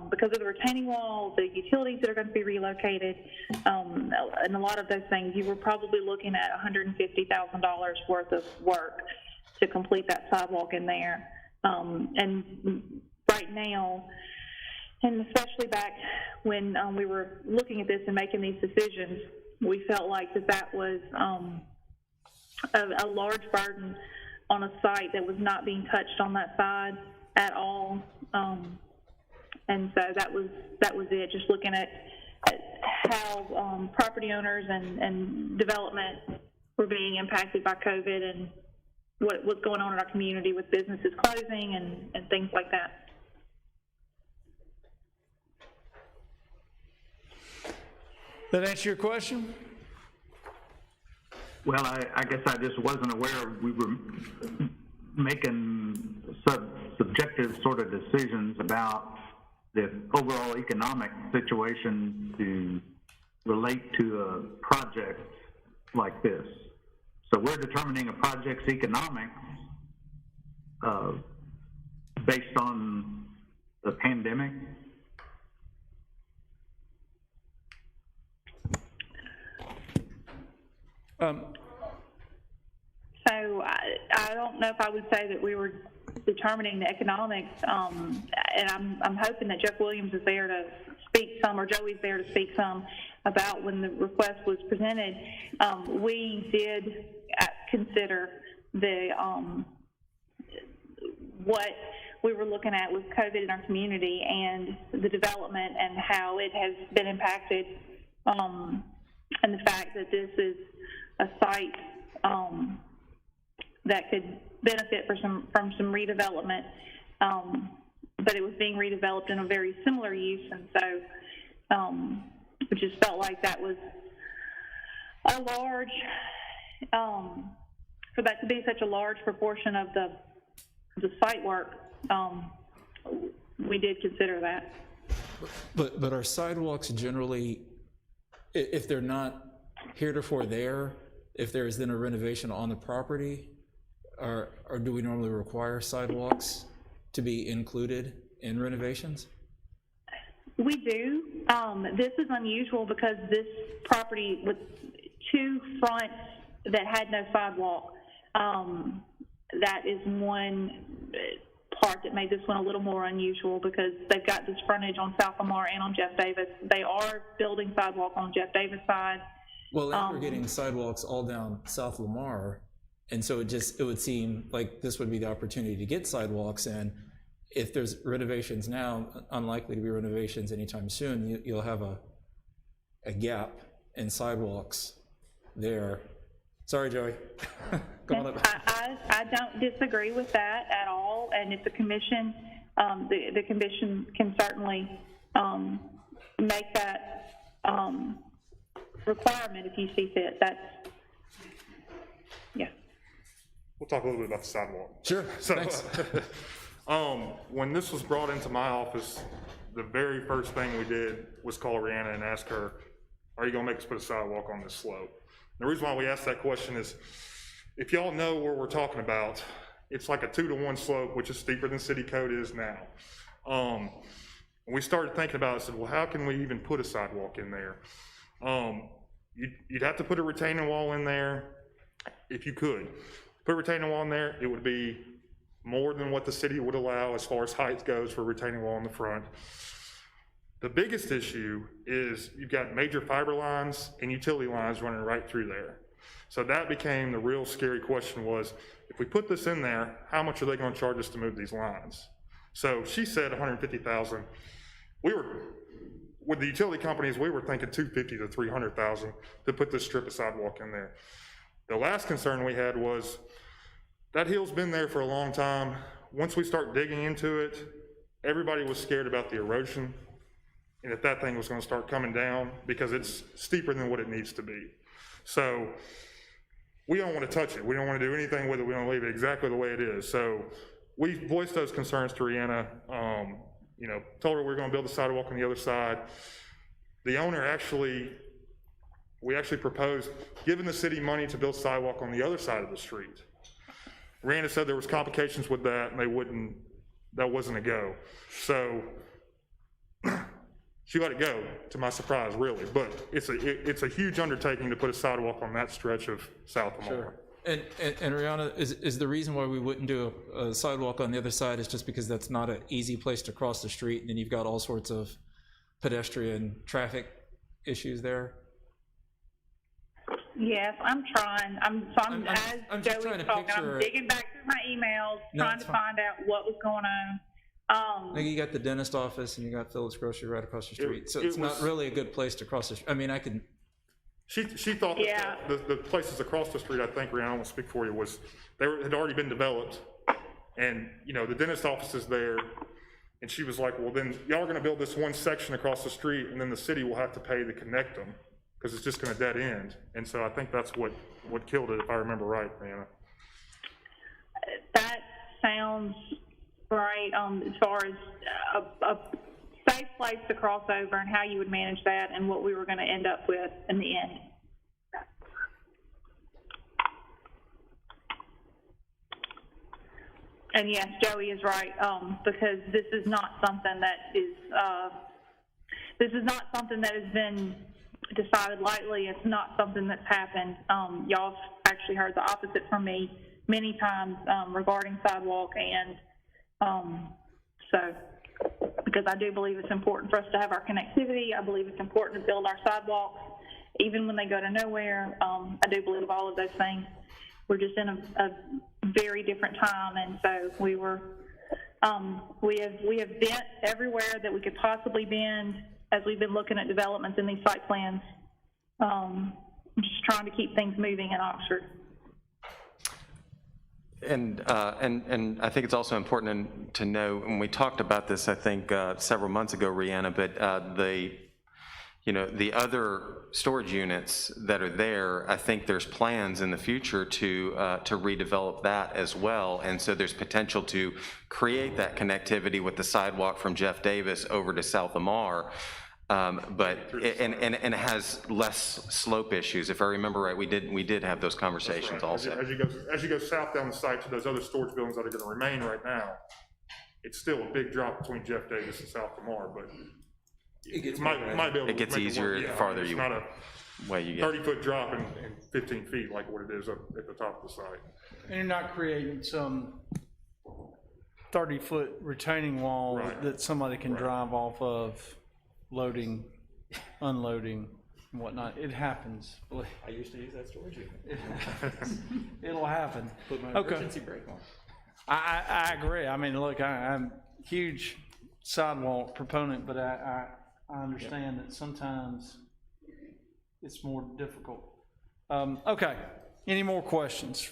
because of the retaining wall, the utilities that are going to be relocated, and a lot of those things, you were probably looking at $150,000 worth of work to complete that sidewalk in there. And right now, and especially back when we were looking at this and making these decisions, we felt like that was a large burden on a site that was not being touched on that side at all. And so that was it, just looking at how property owners and development were being impacted by COVID and what was going on in our community with businesses closing and things like that. That answer your question? Well, I guess I just wasn't aware we were making subjective sort of decisions about the overall economic situation to relate to a project like this. So we're determining a project's economics based on the pandemic. So I don't know if I would say that we were determining the economics, and I'm hoping that Jeff Williams is there to speak some, or Joey's there to speak some about when the request was presented. We did consider the what we were looking at with COVID in our community and the development and how it has been impacted, and the fact that this is a site that could benefit from some redevelopment, but it was being redeveloped in a very similar use, and so we just felt like that was a large, for that to be such a large proportion of the site work, we did consider that. But our sidewalks generally, if they're not heretofore there, if there is then a renovation on the property, or do we normally require sidewalks to be included in renovations? We do. This is unusual because this property with two fronts that had no sidewalk, that is one part that made this one a little more unusual because they've got this frontage on South Lamar and on Jeff Davis. They are building sidewalk on Jeff Davis side. Well, and we're getting sidewalks all down South Lamar, and so it would seem like this would be the opportunity to get sidewalks in. If there's renovations now, unlikely to be renovations anytime soon, you'll have a gap in sidewalks there. Sorry, Joey. caught up. I don't disagree with that at all, and if the commission, the commission can certainly make that requirement if you see fit. That's, yeah. We'll talk a little bit about the sidewalk. Sure, So, thanks. when this was brought into my office, the very first thing we did was call Rihanna and ask her, are you gonna make us put a sidewalk on this slope? The reason why we asked that question is, if y'all know where we're talking about, it's like a 2-to-1 slope, which is steeper than city code is now. When we started thinking about it, I said, well, how can we even put a sidewalk in there? You'd have to put a retaining wall in there, if you could. Put a retaining wall in there, it would be more than what the city would allow as far as height goes for a retaining wall in the front. The biggest issue is you've got major fiber lines and utility lines running right through there. So that became the real scary question was, if we put this in there, how much are they gonna charge us to move these lines? So she said $150,000. We were, with the utility companies, we were thinking $250,000 to $300,000 to put this strip of sidewalk in there. The last concern we had was, that hill's been there for a long time. Once we start digging into it, everybody was scared about the erosion and if that thing was gonna start coming down because it's steeper than what it needs to be. So we don't wanna touch it. We don't wanna do anything with it. We wanna leave it exactly the way it is. So we voiced those concerns to Rihanna, told her we were gonna build a sidewalk on the other side. The owner we actually proposed giving the city money to build sidewalk on the other side of the street. Rihanna said there was complications with that and that wasn't a go. So she let it go, to my surprise, really. But it's a huge undertaking to put a sidewalk on that stretch of South Lamar. Sure. And Rihanna, is the reason why we wouldn't do a sidewalk on the other side is just because that's not an easy place to cross the street, and then you've got all sorts of pedestrian traffic issues there? Yes, I'm trying. I'm I'm just trying Joey's to talking, picture I'm digging back through my emails, No, trying it's to fine. find out what was going on. Like you got the dentist office and you got Phillips Grocery right across the street, so it it's not was- really a good place to cross the street. I mean, I can, She thought Yeah. that the places across the street, I think, Rihanna, I won't speak for you, had already been developed. And, the dentist office is there. And she was like, well, then y'all are gonna build this one section across the street and then the city will have to pay to connect them because it's just gonna dead end. And so I think that's what killed it, if I remember right, Rihanna. That sounds right, as far as a safe place to cross over and how you would manage that and what we were gonna end up with in the end. And yes, Joey is right, because this is not something that has been decided lightly. It's not something that's happened. Y'all have actually heard the opposite from me many times, regarding sidewalk, and, because I do believe it's important for us to have our connectivity. I believe it's important to build our sidewalks, even when they go to nowhere. I do believe all of those things. We're just in a very different time, and so we have bent everywhere that we could possibly bend as we've been looking at developments in these site plans. Just trying to keep things moving in Oxford. And I think it's also important to know, and we talked about this, I think, several months ago, Rihanna, but the other storage units that are there, I think there's plans in the future to redevelop that as well. And so there's potential to create that connectivity with the sidewalk from Jeff Davis over to South Lamar. But it has less slope issues. If I remember right, we did have those conversations also. As you go south down the site to those other storage buildings that are gonna remain right now, it's still a big drop between Jeff Davis and South Lamar, but it gets might be able to It gets make easier work. the Yeah, farther it's you not a way you get. 30-foot drop in 15 feet like what it is up at the top of the site. And you're not creating some 30-foot retaining wall Right. that somebody can drive off of, loading, unloading, and whatnot. It happens. I used to use that storage unit. It'll happen. Put my Okay. emergency brake on. I agree. I mean, look, I'm a huge sidewalk proponent, but I understand that sometimes it's more difficult. Okay, any more questions?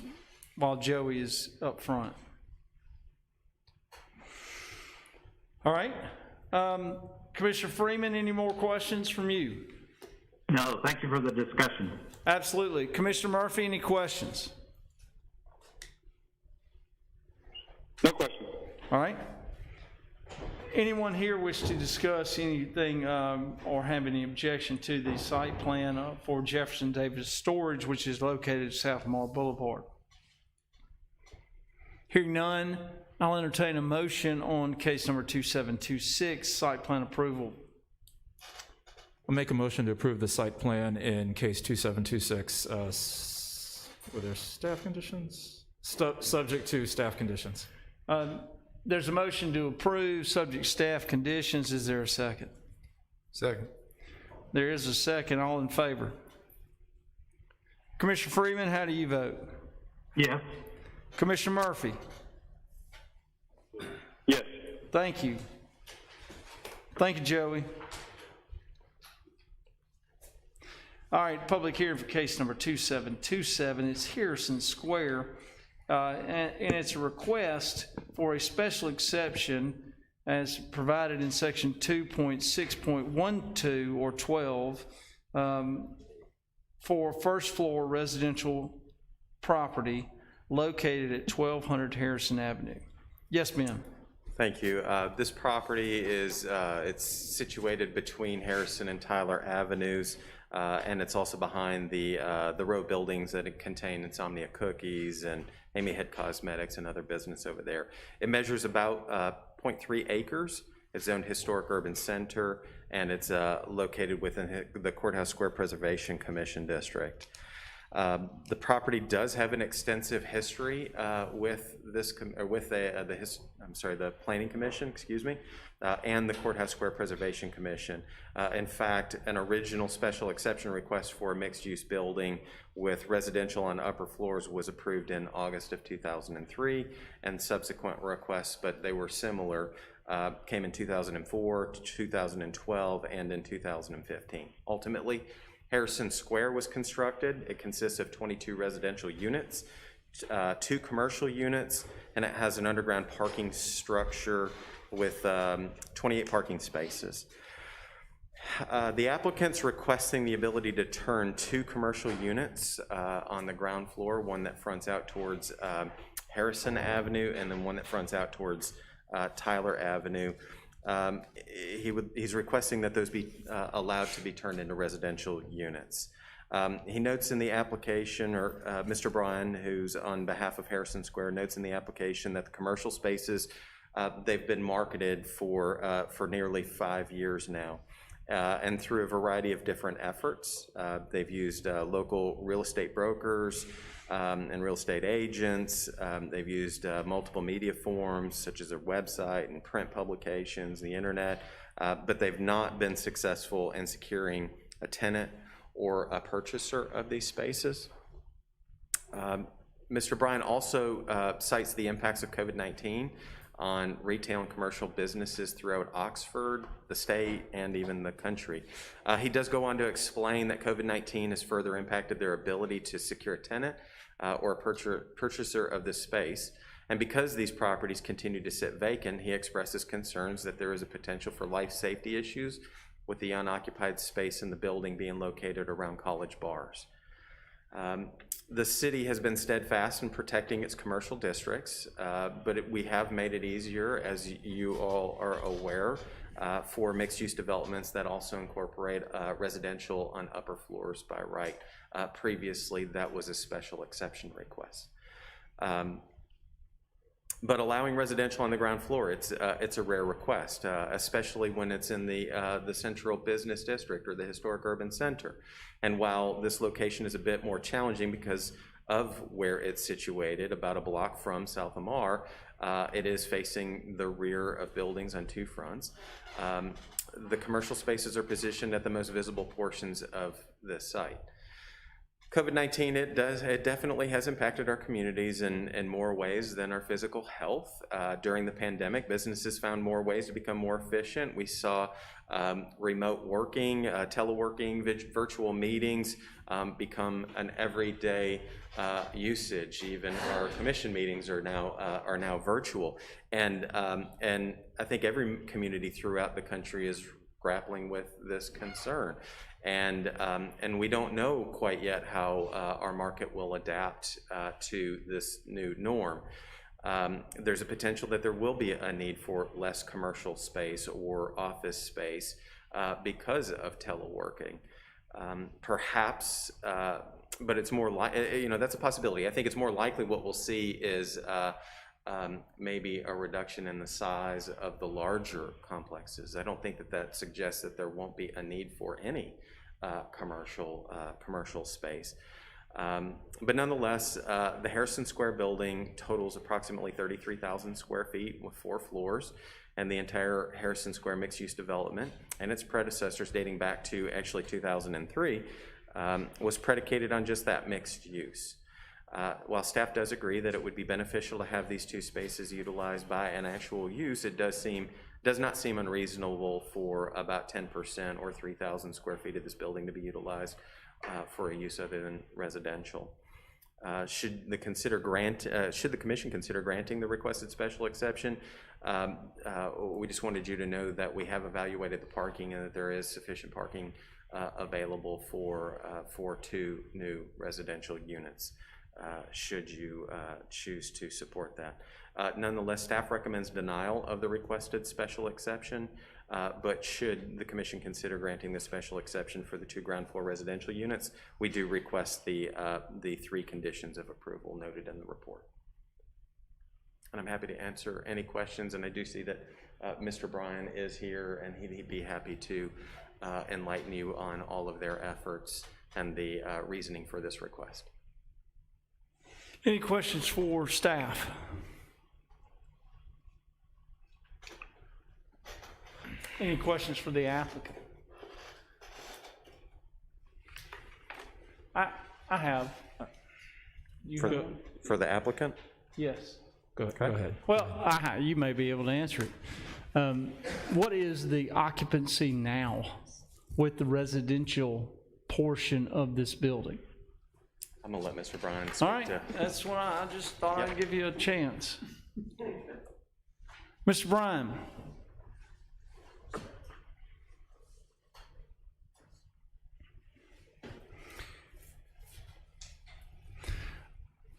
while Joey is up front. All right. Commissioner Freeman, any more questions from you? No, thank you for the discussion. Absolutely. Commissioner Murphy, any questions? No questions. All right. Anyone here wish to discuss anything or have any objection to the site plan for Jefferson Davis Storage, which is located at South Lamar Boulevard? Hearing none, I'll entertain a motion on case number 2726, site plan approval. I'll make a motion to approve the site plan in case 2726. Were there staff conditions? Subject to staff conditions. There's a motion to approve, subject staff conditions. Is there a second? Second. There is a second. All in favor? Commissioner Freeman, how do you vote? Yes. Commissioner Murphy? Yes. Thank you. Thank you, Joey. All right, public hearing for case number 2727. It's Harrison Square, and it's a request for a special exception as provided in section 2.6.12 or 12 for first floor residential property located at 1200 Harrison Avenue. Yes, ma'am. Thank you. This property is it's situated between Harrison and Tyler Avenues, and it's also behind the row buildings that contain Insomnia Cookies and Amy Head Cosmetics and other business over there. It measures about 0.3 acres. It's zoned historic urban center, and it's located within the Courthouse Square Preservation Commission district. The property does have an extensive history with this, the Planning Commission, and the Courthouse Square Preservation Commission. In fact, an original special exception request for a mixed-use building with residential on upper floors was approved in August of 2003, and subsequent requests, but they were similar, came in 2004, 2012, and in 2015. Ultimately, Harrison Square was constructed. It consists of 22 residential units, 2 commercial units, and it has an underground parking structure with 28 parking spaces. The applicant's requesting the ability to turn 2 commercial units on the ground floor, one that fronts out towards Harrison Avenue and then one that fronts out towards Tyler Avenue. He's requesting that those be allowed to be turned into residential units. He notes in the application, or Mr. Bryan, who's on behalf of Harrison Square, notes in the application that the commercial spaces, they've been marketed for nearly 5 years now. And through a variety of different efforts. They've used local real estate brokers and real estate agents. They've used multiple media forms, such as their website and print publications, the internet, but they've not been successful in securing a tenant or a purchaser of these spaces. Mr. Bryan also cites the impacts of COVID-19 on retail and commercial businesses throughout Oxford, the state, and even the country. He does go on to explain that COVID-19 has further impacted their ability to secure a tenant or a purchaser of this space. And because these properties continue to sit vacant, he expresses concerns that there is a potential for life safety issues with the unoccupied space in the building being located around college bars. The city has been steadfast in protecting its commercial districts, but we have made it easier, as you all are aware, for mixed-use developments that also incorporate residential on upper floors by right. Previously, that was a special exception request. But allowing residential on the ground floor, it's a rare request, especially when it's in the central business district or the historic urban center. And while this location is a bit more challenging because of where it's situated, about a block from South Lamar, it is facing the rear of buildings on 2 fronts. The commercial spaces are positioned at the most visible portions of this site. COVID-19, it definitely has impacted our communities in more ways than our physical health. During the pandemic, businesses found more ways to become more efficient. We saw remote working, teleworking, virtual meetings become an everyday usage. Even our commission meetings are now virtual. And I think every community throughout the country is grappling with this concern. And we don't know quite yet how our market will adapt to this new norm. There's a potential that there will be a need for less commercial space or office space because of teleworking. Perhaps, but it's more that's a possibility. I think it's more likely what we'll see is maybe a reduction in the size of the larger complexes. I don't think that suggests that there won't be a need for any commercial space. But nonetheless, the Harrison Square building totals approximately 33,000 square feet with 4 floors, and the entire Harrison Square mixed-use development and its predecessors dating back to actually 2003 was predicated on just that mixed use. While staff does agree that it would be beneficial to have these 2 spaces utilized by an actual use, it does not seem unreasonable for about 10% or 3,000 square feet of this building to be utilized for a use other than residential. Should the commission consider granting the requested special exception? We just wanted you to know that we have evaluated the parking and that there is sufficient parking available for 2 new residential units. Should you choose to support that. Nonetheless, staff recommends denial of the requested special exception, but should the commission consider granting the special exception for the 2 ground floor residential units, we do request the 3 conditions of approval noted in the report. And I'm happy to answer any questions, and I do see that Mr. Bryan is here, and he'd be happy to enlighten you on all of their efforts and the reasoning for this request. Any questions for staff? Any questions for the applicant? I have. For the applicant? Yes. Go ahead. Well, you may be able to answer it. What is the occupancy now with the residential portion of this building? I'm gonna let Mr. Bryan speak. All right, that's why I just thought I'd give you a chance. Mr. Bryan.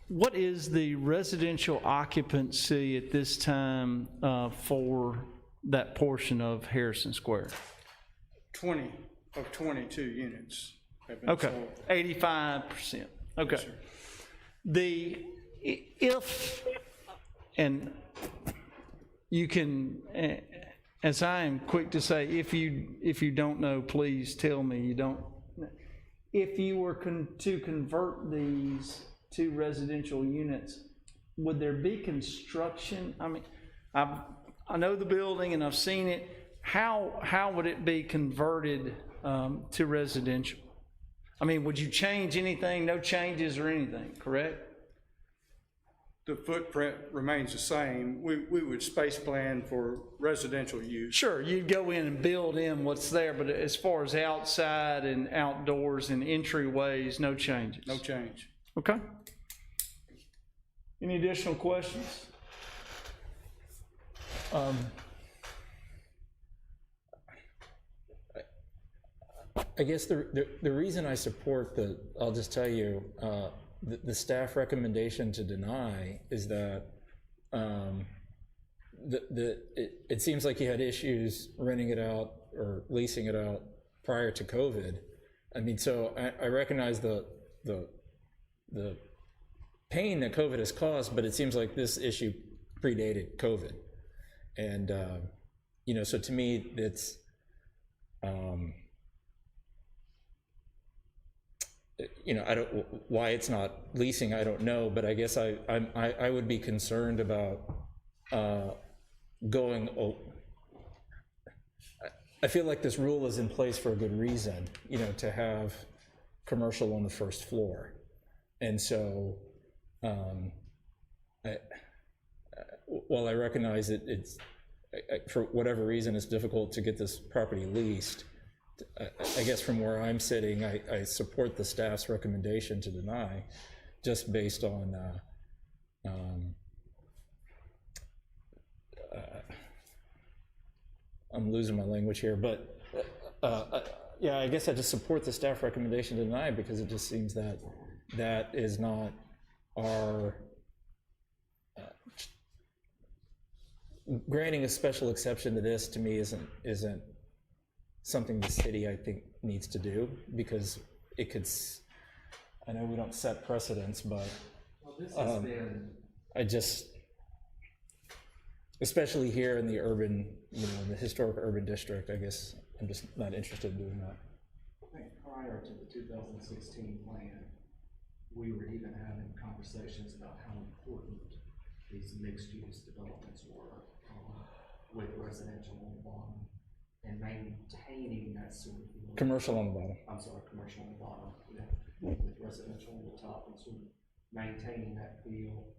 What is the residential occupancy at this time for that portion of Harrison Square? 20 of 22 units have been sold. 85%. Okay. And you can, as I am quick to say, if you don't know, please tell me you don't. If you were to convert these 2 residential units, would there be construction? I mean, I know the building and I've seen it. How would it be converted to residential? I mean, would you change anything? No changes or anything, correct? The footprint remains the same. We would space plan for residential use. Sure, you'd go in and build in what's there, but as far as outside and outdoors and entryways, no changes? No change. Okay. Any additional questions? I guess the reason I support I'll just tell you, the staff recommendation to deny is that it seems like you had issues renting it out or leasing it out prior to COVID. I mean, so I recognize the pain that COVID has caused, but it seems like this issue predated COVID. And, so to me, it's, why it's not leasing, I don't know, but I guess I would be concerned about I feel like this rule is in place for a good reason, to have commercial on the first floor. And so, while I recognize for whatever reason, it's difficult to get this property leased, I guess from where I'm sitting, I support the staff's recommendation to deny, just based on, I'm losing my language here, but yeah, I guess I just support the staff recommendation to deny, because it just seems that that is not our, granting a special exception to this, to me, isn't something the city, I think, needs to do, because it could, I know we don't set precedents, but I just, especially here in the urban, in the historic urban district, I guess I'm just not interested in doing that. I think prior to the 2016 plan, we were even having conversations about how important these mixed-use developments were with residential on the bottom and maintaining that sort of commercial on the bottom. I'm sorry, commercial on the bottom, with residential on the top, and sort of maintaining that feel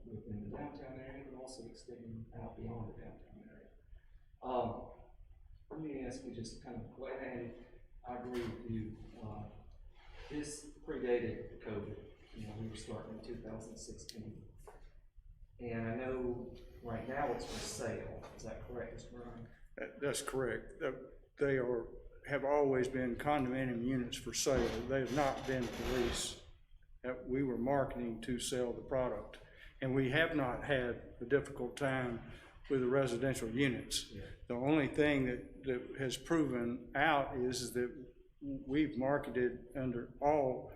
within the downtown area, but also extending out beyond the downtown area. Let me ask you just kind of, and I agree with you. This predated COVID. We were starting in 2016. And I know right now it's for sale. Is that correct, Mr. Brown? That's correct. They have always been condominium units for sale. They have not been for lease. We were marketing to sell the product. And we have not had a difficult time with the residential units. Yeah. The only thing that has proven out is that we've marketed under all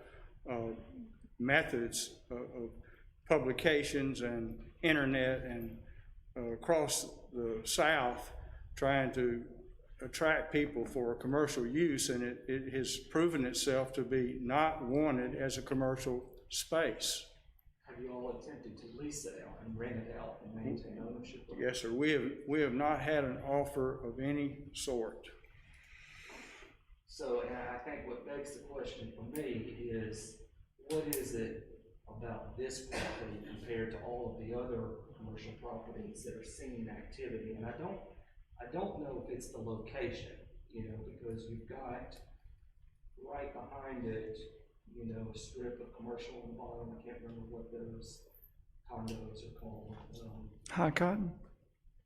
methods of publications and internet and across the South, trying to attract people for commercial use, and it has proven itself to be not wanted as a commercial space. Have you all attempted to lease it out and rent it out and maintain ownership of it? Yes, sir. We have not had an offer of any sort. So, and I think what begs the question for me is, what is it about this property compared to all of the other commercial properties that are seeing activity? And I don't know if it's the location, because you've got right behind it, a strip of commercial on the bottom. I can't remember what those condos are called. High Cotton?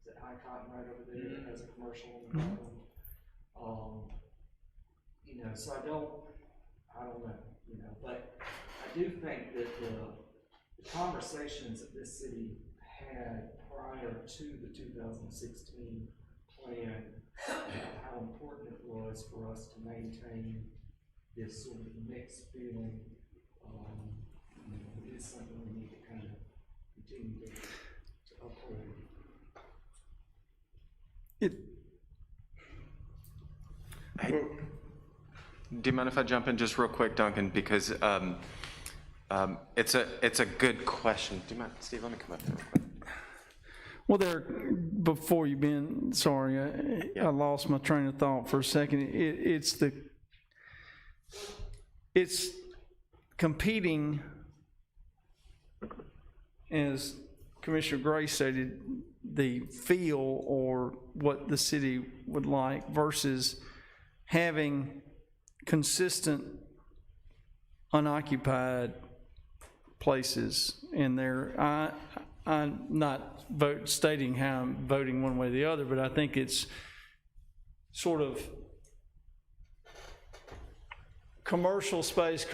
Is it High Cotton right over there that has a commercial on the bottom? So I don't know, but I do think that the conversations that this city had prior to the 2016 plan about how important it was for us to maintain this sort of mixed feeling is something we need to kind of continue to uphold. Do you mind if I jump in just real quick, Duncan? Because it's a good question. Do you mind, Steve? Let me come up there real quick. Well, before you been, sorry, I lost my train of thought for a second. It's competing, as Commissioner Gray stated, the feel or what the city would like versus having consistent unoccupied places in there. I'm not stating how I'm voting one way or the other, but I think it's sort of commercial space,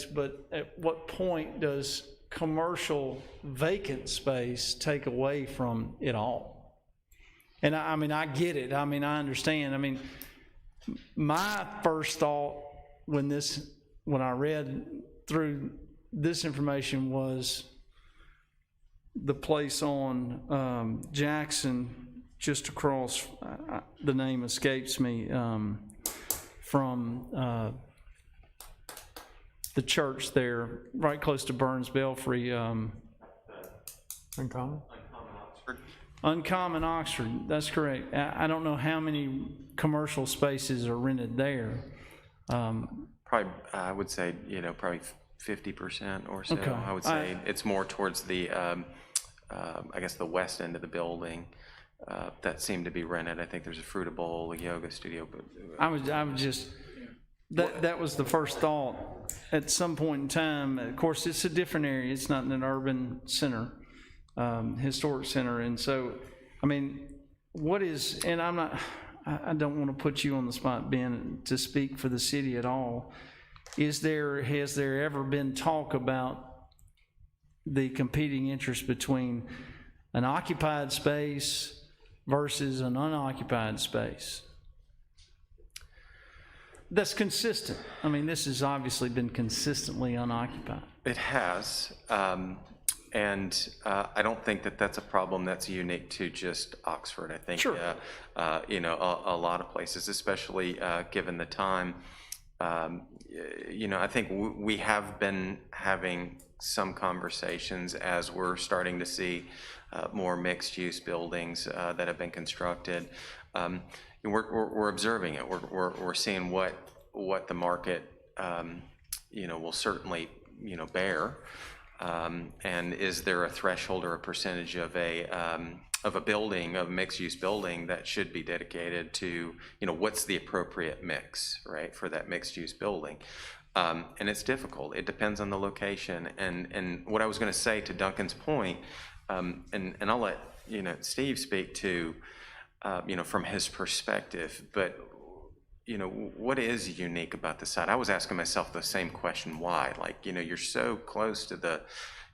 but at what point does commercial vacant space take away from it all? And I get it. I understand. My first thought when I read through this information was the place on Jackson, just across, the name escapes me, from the church there, right close to Burns Belfry. Uncommon? Uncommon Oxford, that's correct. I don't know how many commercial spaces are rented there. Probably, I would say, probably 50% or so. Okay. I would say it's more towards the, I guess, the west end of the building that seemed to be rented. I think there's a Fruita Bowl, a yoga studio, but I was just, that was the first thought. At some point in time, of course, it's a different area. It's not in an urban center, historic center. And so, I mean, what is, and I don't want to put you on the spot, Ben, to speak for the city at all. Has there ever been talk about the competing interest between an occupied space versus an unoccupied space? That's consistent. I mean, this has obviously been consistently unoccupied. it has. And I don't think that that's a problem that's unique to just Oxford. I think, Sure. A lot of places, especially given the time, I think we have been having some conversations as we're starting to see more mixed-use buildings that have been constructed. We're observing it. We're seeing what the market, will certainly, bear. And is there a threshold or a percentage of a building, of a mixed-use building that should be dedicated to, what's the appropriate mix, right, for that mixed-use building? And it's difficult. It depends on the location. And what I was going to say to Duncan's point, and I'll let, Steve speak to, from his perspective, but what is unique about the site? I was asking myself the same question, why? Like, you're so close to the,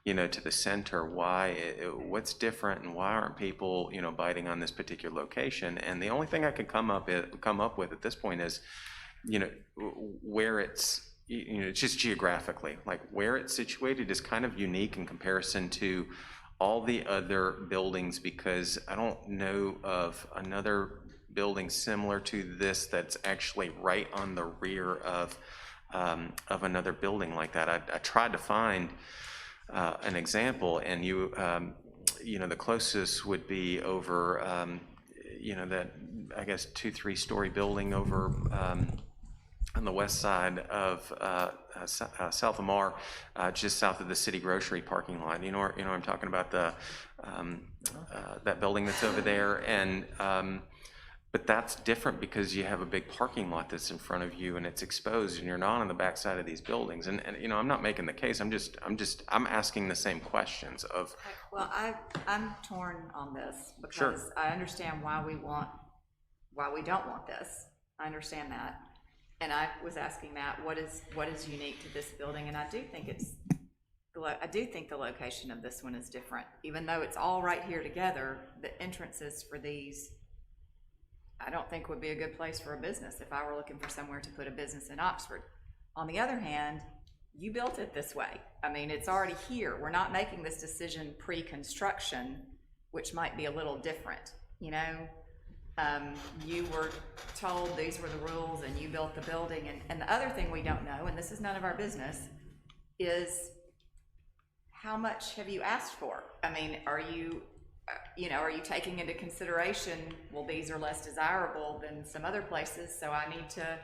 to the center, why, what's different, and why aren't people, biting on this particular location? And the only thing I could come up with at this point is, where it's, it's just geographically, like where it's situated is kind of unique in comparison to all the other buildings, because I don't know of another building similar to this that's actually right on the rear of another building like that. I tried to find an example, and the closest would be over, that, I guess, 2-3 story building over on the west side of South Lamar, just south of the city grocery parking lot. I'm talking about the that building that's over there, and but that's different because you have a big parking lot that's in front of you and it's exposed, and you're not on the backside of these buildings. And I'm not making the case. I'm asking the same questions of. Well, I'm torn on this because Sure. I understand why we don't want this. I understand that. And I was asking Matt, what is unique to this building? And I do think the location of this one is different. Even though it's all right here together, the entrances for these, I don't think would be a good place for a business if I were looking for somewhere to put a business in Oxford. On the other hand, you built it this way. I mean, it's already here. We're not making this decision pre-construction, which might be a little different, You were told these were the rules and you built the building. And the other thing we don't know, and this is none of our business, is how much have you asked for? I mean, are you taking into consideration, well, these are less desirable than some other places, so I need to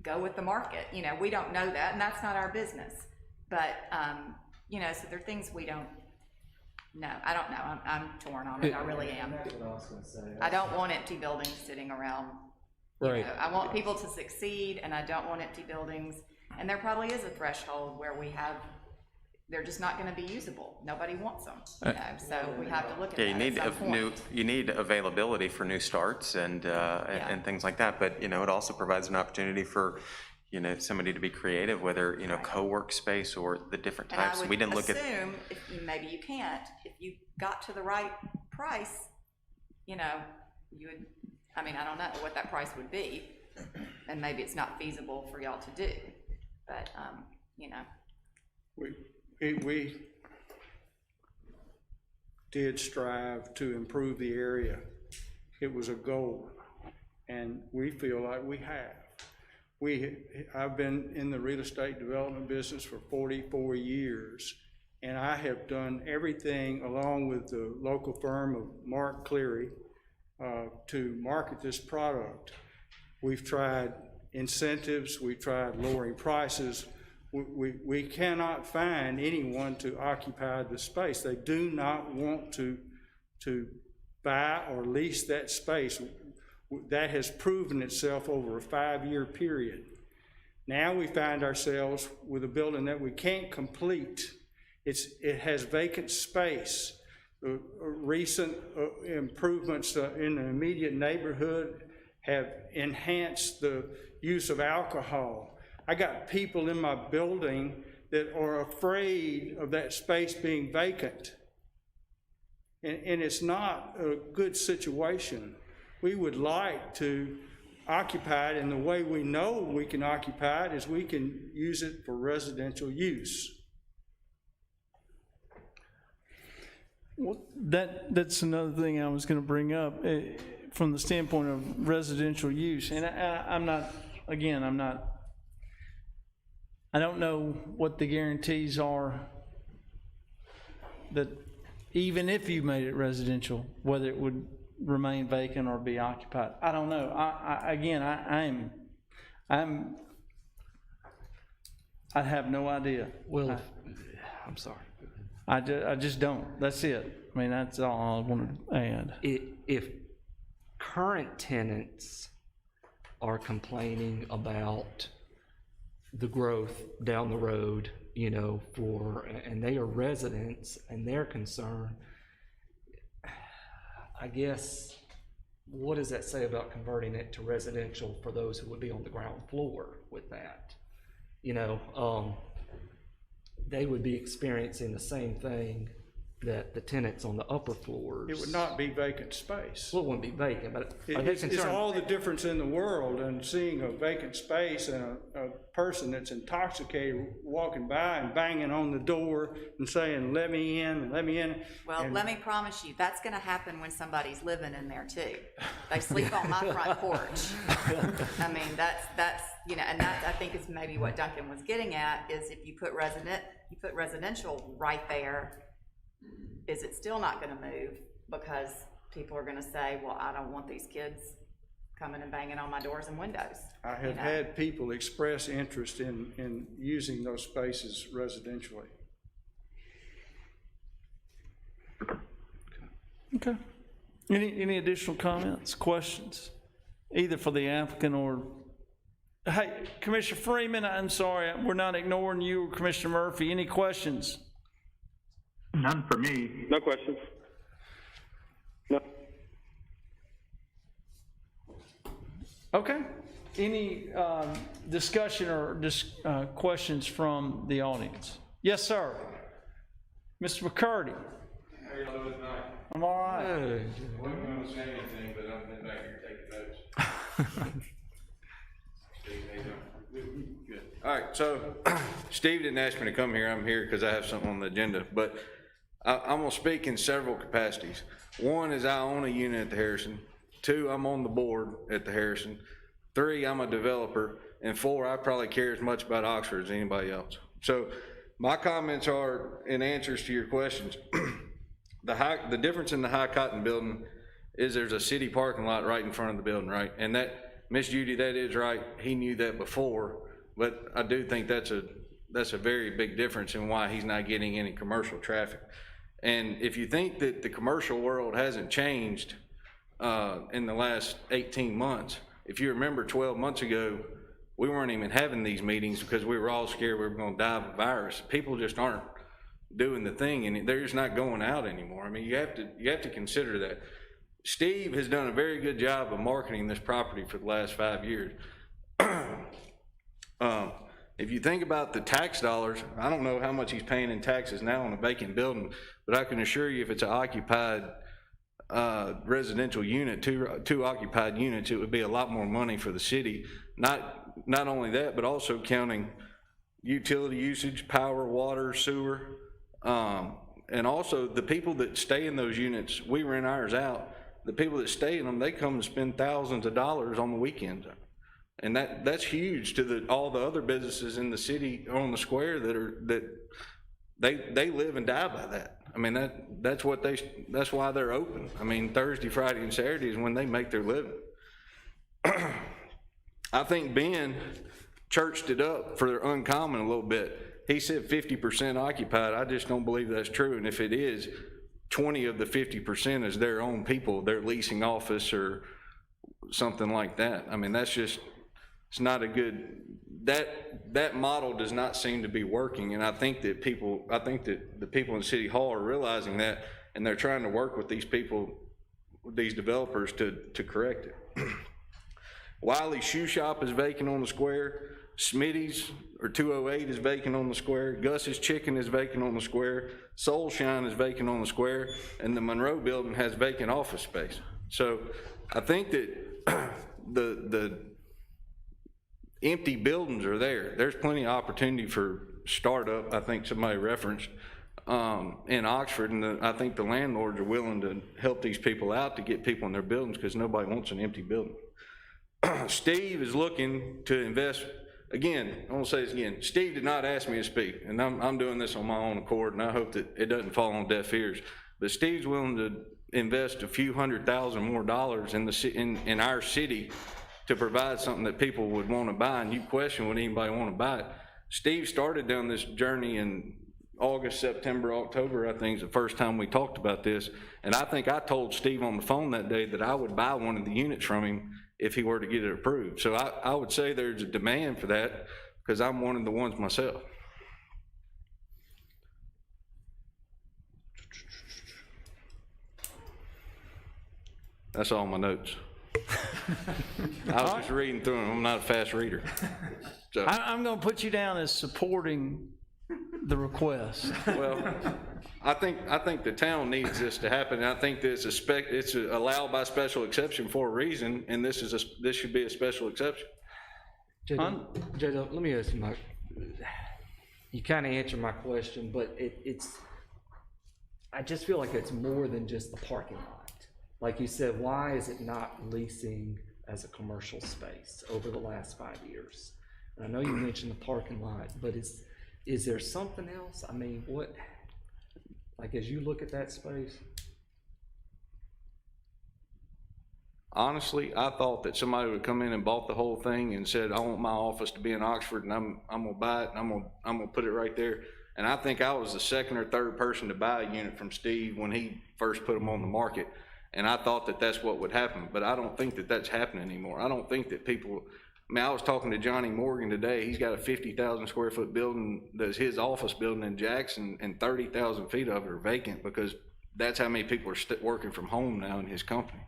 go with the market? We don't know that, and that's not our business. But, so there are things we don't know. I don't know. I'm torn on it. I really am. That's what I was gonna say. I don't want empty buildings sitting around. Right. I want people to succeed, and I don't want empty buildings. And there probably is a threshold where they're just not going to be usable. Nobody wants them, so we have to look at that. You need availability for new starts and things like that. But it also provides an opportunity for somebody to be creative, whether co-work space or the different types. And I would we didn't look assume, maybe you can't, if you got to the right price, you would. I mean, I don't know what that price would be, and maybe it's not feasible for y'all to do, but We did strive to improve the area. It was a goal, and we feel like we have. I've been in the real estate development business for 44 years, and I have done everything along with the local firm of Mark Cleary to market this product. We've tried incentives, we tried lowering prices. We cannot find anyone to occupy the space. They do not want to buy or lease that space. That has proven itself over a 5-year period. Now we find ourselves with a building that we can't complete. It has vacant space. Recent improvements in the immediate neighborhood have enhanced the use of alcohol. I got people in my building that are afraid of that space being vacant. And it's not a good situation. We would like to occupy it, and the way we know we can occupy it is we can use it for residential use. Well, that's another thing I was going to bring up from the standpoint of residential use. And I'm not, again, I don't know what the guarantees are that even if you made it residential, whether it would remain vacant or be occupied. I don't know. I have no idea. Well, I'm sorry. I just don't. That's it. I mean, that's all I wanted to add. If current tenants are complaining about the growth down the road, you know, and they are residents and they're concerned, I guess, what does that say about converting it to residential for those who would be on the ground floor with that? You know, they would be experiencing the same thing that the tenants on the upper floors. It would not be vacant space. Well, it wouldn't be vacant, but it's all the difference in the world, and seeing a vacant space and a person that's intoxicated walking by and banging on the door and saying, let me in, let me in. Well, let me promise you, that's gonna happen when somebody's living in there too. They sleep on my front porch. I mean, that's, you know, and that, I think is maybe what Duncan was getting at, is if you put residential right there, is it still not gonna move? Because people are gonna say, well, I don't want these kids coming and banging on my doors and windows. I have had people express interest in using those spaces residentially. Okay. Any additional comments, questions, either for the applicant or, hey, Commissioner Freeman, I'm sorry, we're not ignoring you, or Commissioner Murphy. Any questions? None for me. No questions. No. Okay. Any discussion or questions from the audience? Yes, sir. Mr. McCurdy. How y'all doing tonight? I'm all right. I wasn't going to say anything, but I've been back here taking notes. Steve, how you doing? Good. All right, so Steve didn't ask me to come here. I'm here because I have something on the agenda, but I'm going to speak in several capacities. One is I own a unit at the Harrison. 2, I'm on the board at the Harrison. 3, I'm a developer. And 4, I probably care as much about Oxford as anybody else. So my comments are in answers to your questions. The difference in the High Cotton building is there's a city parking lot right in front of the building, right? And that, Miss Judy, that is right. He knew that before, but I do think that's a very big difference in why he's not getting any commercial traffic. And if you think that the commercial world hasn't changed in the last 18 months, if you remember 12 months ago, we weren't even having these meetings because we were all scared we were going to die of a virus. People just aren't doing the thing, and they're just not going out anymore. I mean, you have to consider that. Steve has done a very good job of marketing this property for the last 5 years. If you think about the tax dollars, I don't know how much he's paying in taxes now on a vacant building, but I can assure you if it's an occupied residential unit, two occupied units, it would be a lot more money for the city. Not only that, but also counting utility usage, power, water, sewer, and also the people that stay in those units. We rent ours out. The people that stay in them, they come and spend thousands of dollars on the weekends. And that's huge to all the other businesses in the city on the square that they live and die by that. I mean, that's why they're open. I mean, Thursday, Friday, and Saturday is when they make their living. I think Ben churched it up for Uncommon a little bit. He said 50% occupied. I just don't believe that's true. And if it is, 20 of the 50% is their own people, their leasing office or something like that. I mean, that's just, it's not a good, that model does not seem to be working. And I think that the people in City Hall are realizing that, and they're trying to work with these people, these developers to correct it. Wiley's Shoe Shop is vacant on the square. Smitty's or 208 is vacant on the square. Gus's Chicken is vacant on the square. Soul Shine is vacant on the square. And the Monroe Building has vacant office space. So I think that the empty buildings are there. There's plenty of opportunity for startup, I think somebody referenced, in Oxford, and I think the landlords are willing to help these people out to get people in their buildings because nobody wants an empty building. Steve is looking to invest. Again, I want to say this again. Steve did not ask me to speak, and I'm doing this on my own accord, and I hope that it doesn't fall on deaf ears. But Steve's willing to invest a few $100,000 more in our city to provide something that people would want to buy. And you question, would anybody want to buy it? Steve started down this journey in August, September, October, I think is the first time we talked about this. And I think I told Steve on the phone that day that I would buy one of the units from him if he were to get it approved. So I would say there's a demand for that because I'm one of the ones myself. That's all my notes. I was just reading through them. I'm not a fast reader. So. I'm going to put you down as supporting the request. Well, I think the town needs this to happen, and I think that it's allowed by special exception for a reason, and this should be a special exception. Joe, let me ask you you kind of answered my question, but I just feel like it's more than just the parking lot. Like you said, why is it not leasing as a commercial space over the last 5 years? And I know you mentioned the parking lot, but is there something else? I mean, what, like as you look at that space? Honestly, I thought that somebody would come in and bought the whole thing and said, I want my office to be in Oxford, and I'm gonna buy it, and I'm gonna put it right there. And I think I was the second or third person to buy a unit from Steve when he first put them on the market. And I thought that that's what would happen, but I don't think that that's happening anymore. I don't think that people, I mean, I was talking to Johnny Morgan today. He's got a 50,000 square foot building that's his office building in Jackson, and 30,000 feet of it are vacant because that's how many people are working from home now in his company.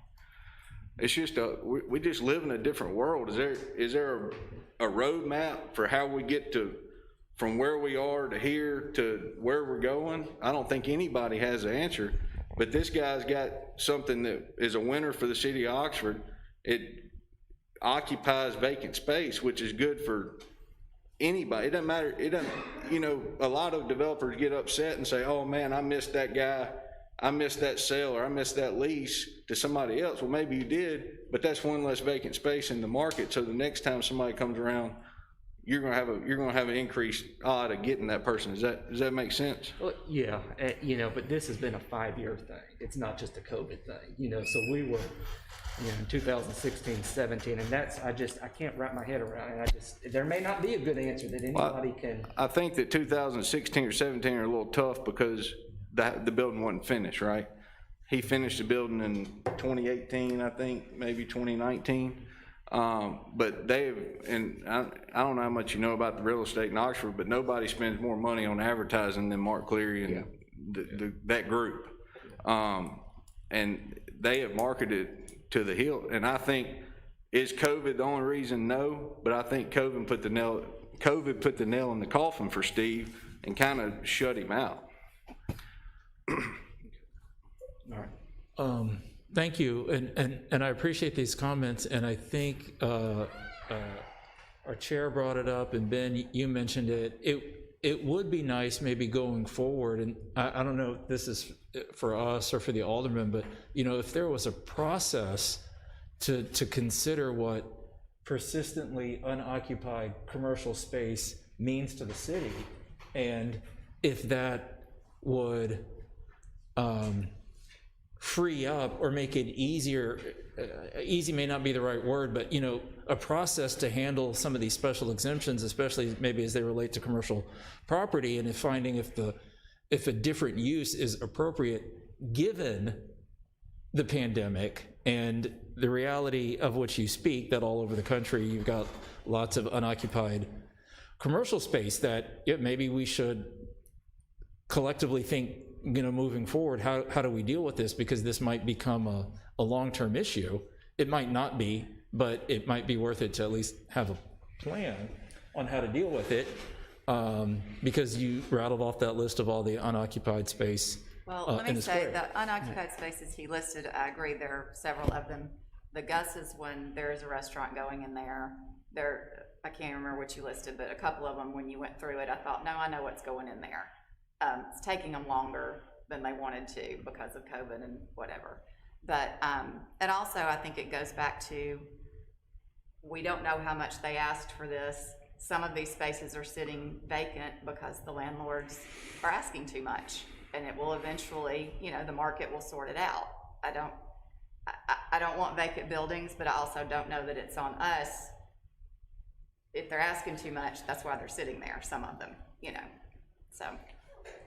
It's just we just live in a different world. Is there a roadmap for how we get from where we are to here to where we're going? I don't think anybody has the answer. But this guy's got something that is a winner for the city of Oxford. It occupies vacant space, which is good for anybody. It doesn't matter. It doesn't, a lot of developers get upset and say, oh man, I missed that guy. I missed that sale, or I missed that lease to somebody else. Well, maybe you did, but that's one less vacant space in the market. So the next time somebody comes around, you're gonna have an increased odd of getting that person. Does that make sense? Well, yeah, but this has been a 5-year thing. It's not just a COVID thing, so we were, in 2016, 17, and I can't wrap my head around it. There may not be a good answer that anybody can. I think that 2016 or 17 are a little tough because the building wasn't finished, right? He finished the building in 2018, I think, maybe 2019. But and I don't know how much you know about the real estate in Oxford, but nobody spends more money on advertising than Mark Cleary and that group. And they have marketed to the hill. And I think, is COVID the only reason? No, but I think COVID put the nail in the coffin for Steve and kind of shut him out. All right. Thank you, and I appreciate these comments, and I think our chair brought it up, and Ben, you mentioned it. It would be nice maybe going forward, and I don't know if this is for us or for the aldermen, but if there was a process to consider what persistently unoccupied commercial space means to the city, and if that would free up or make it easier, easy may not be the right word, but, you know, a process to handle some of these special exemptions, especially maybe as they relate to commercial property, and finding if a different use is appropriate given the pandemic and the reality of which you speak, that all over the country you've got lots of unoccupied commercial space that maybe we should collectively think, you know, moving forward, how do we deal with this? Because this might become a long-term issue. It might not be, but it might be worth it to at least have a plan on how to deal with it, because you rattled off that list of all the unoccupied space. Well, let me say, the unoccupied spaces he listed, I agree, there are several of them. The Gus is when there is a restaurant going in there. I can't remember what you listed, but a couple of them, when you went through it, I thought, no, I know what's going in there. It's taking them longer than they wanted to because of COVID and whatever. But, and also I think it goes back to, we don't know how much they asked for this. Some of these spaces are sitting vacant because the landlords are asking too much, and it will eventually, you know, the market will sort it out. I don't want vacant buildings, but I also don't know that it's on us. If they're asking too much, that's why they're sitting there, some of them, you know, so.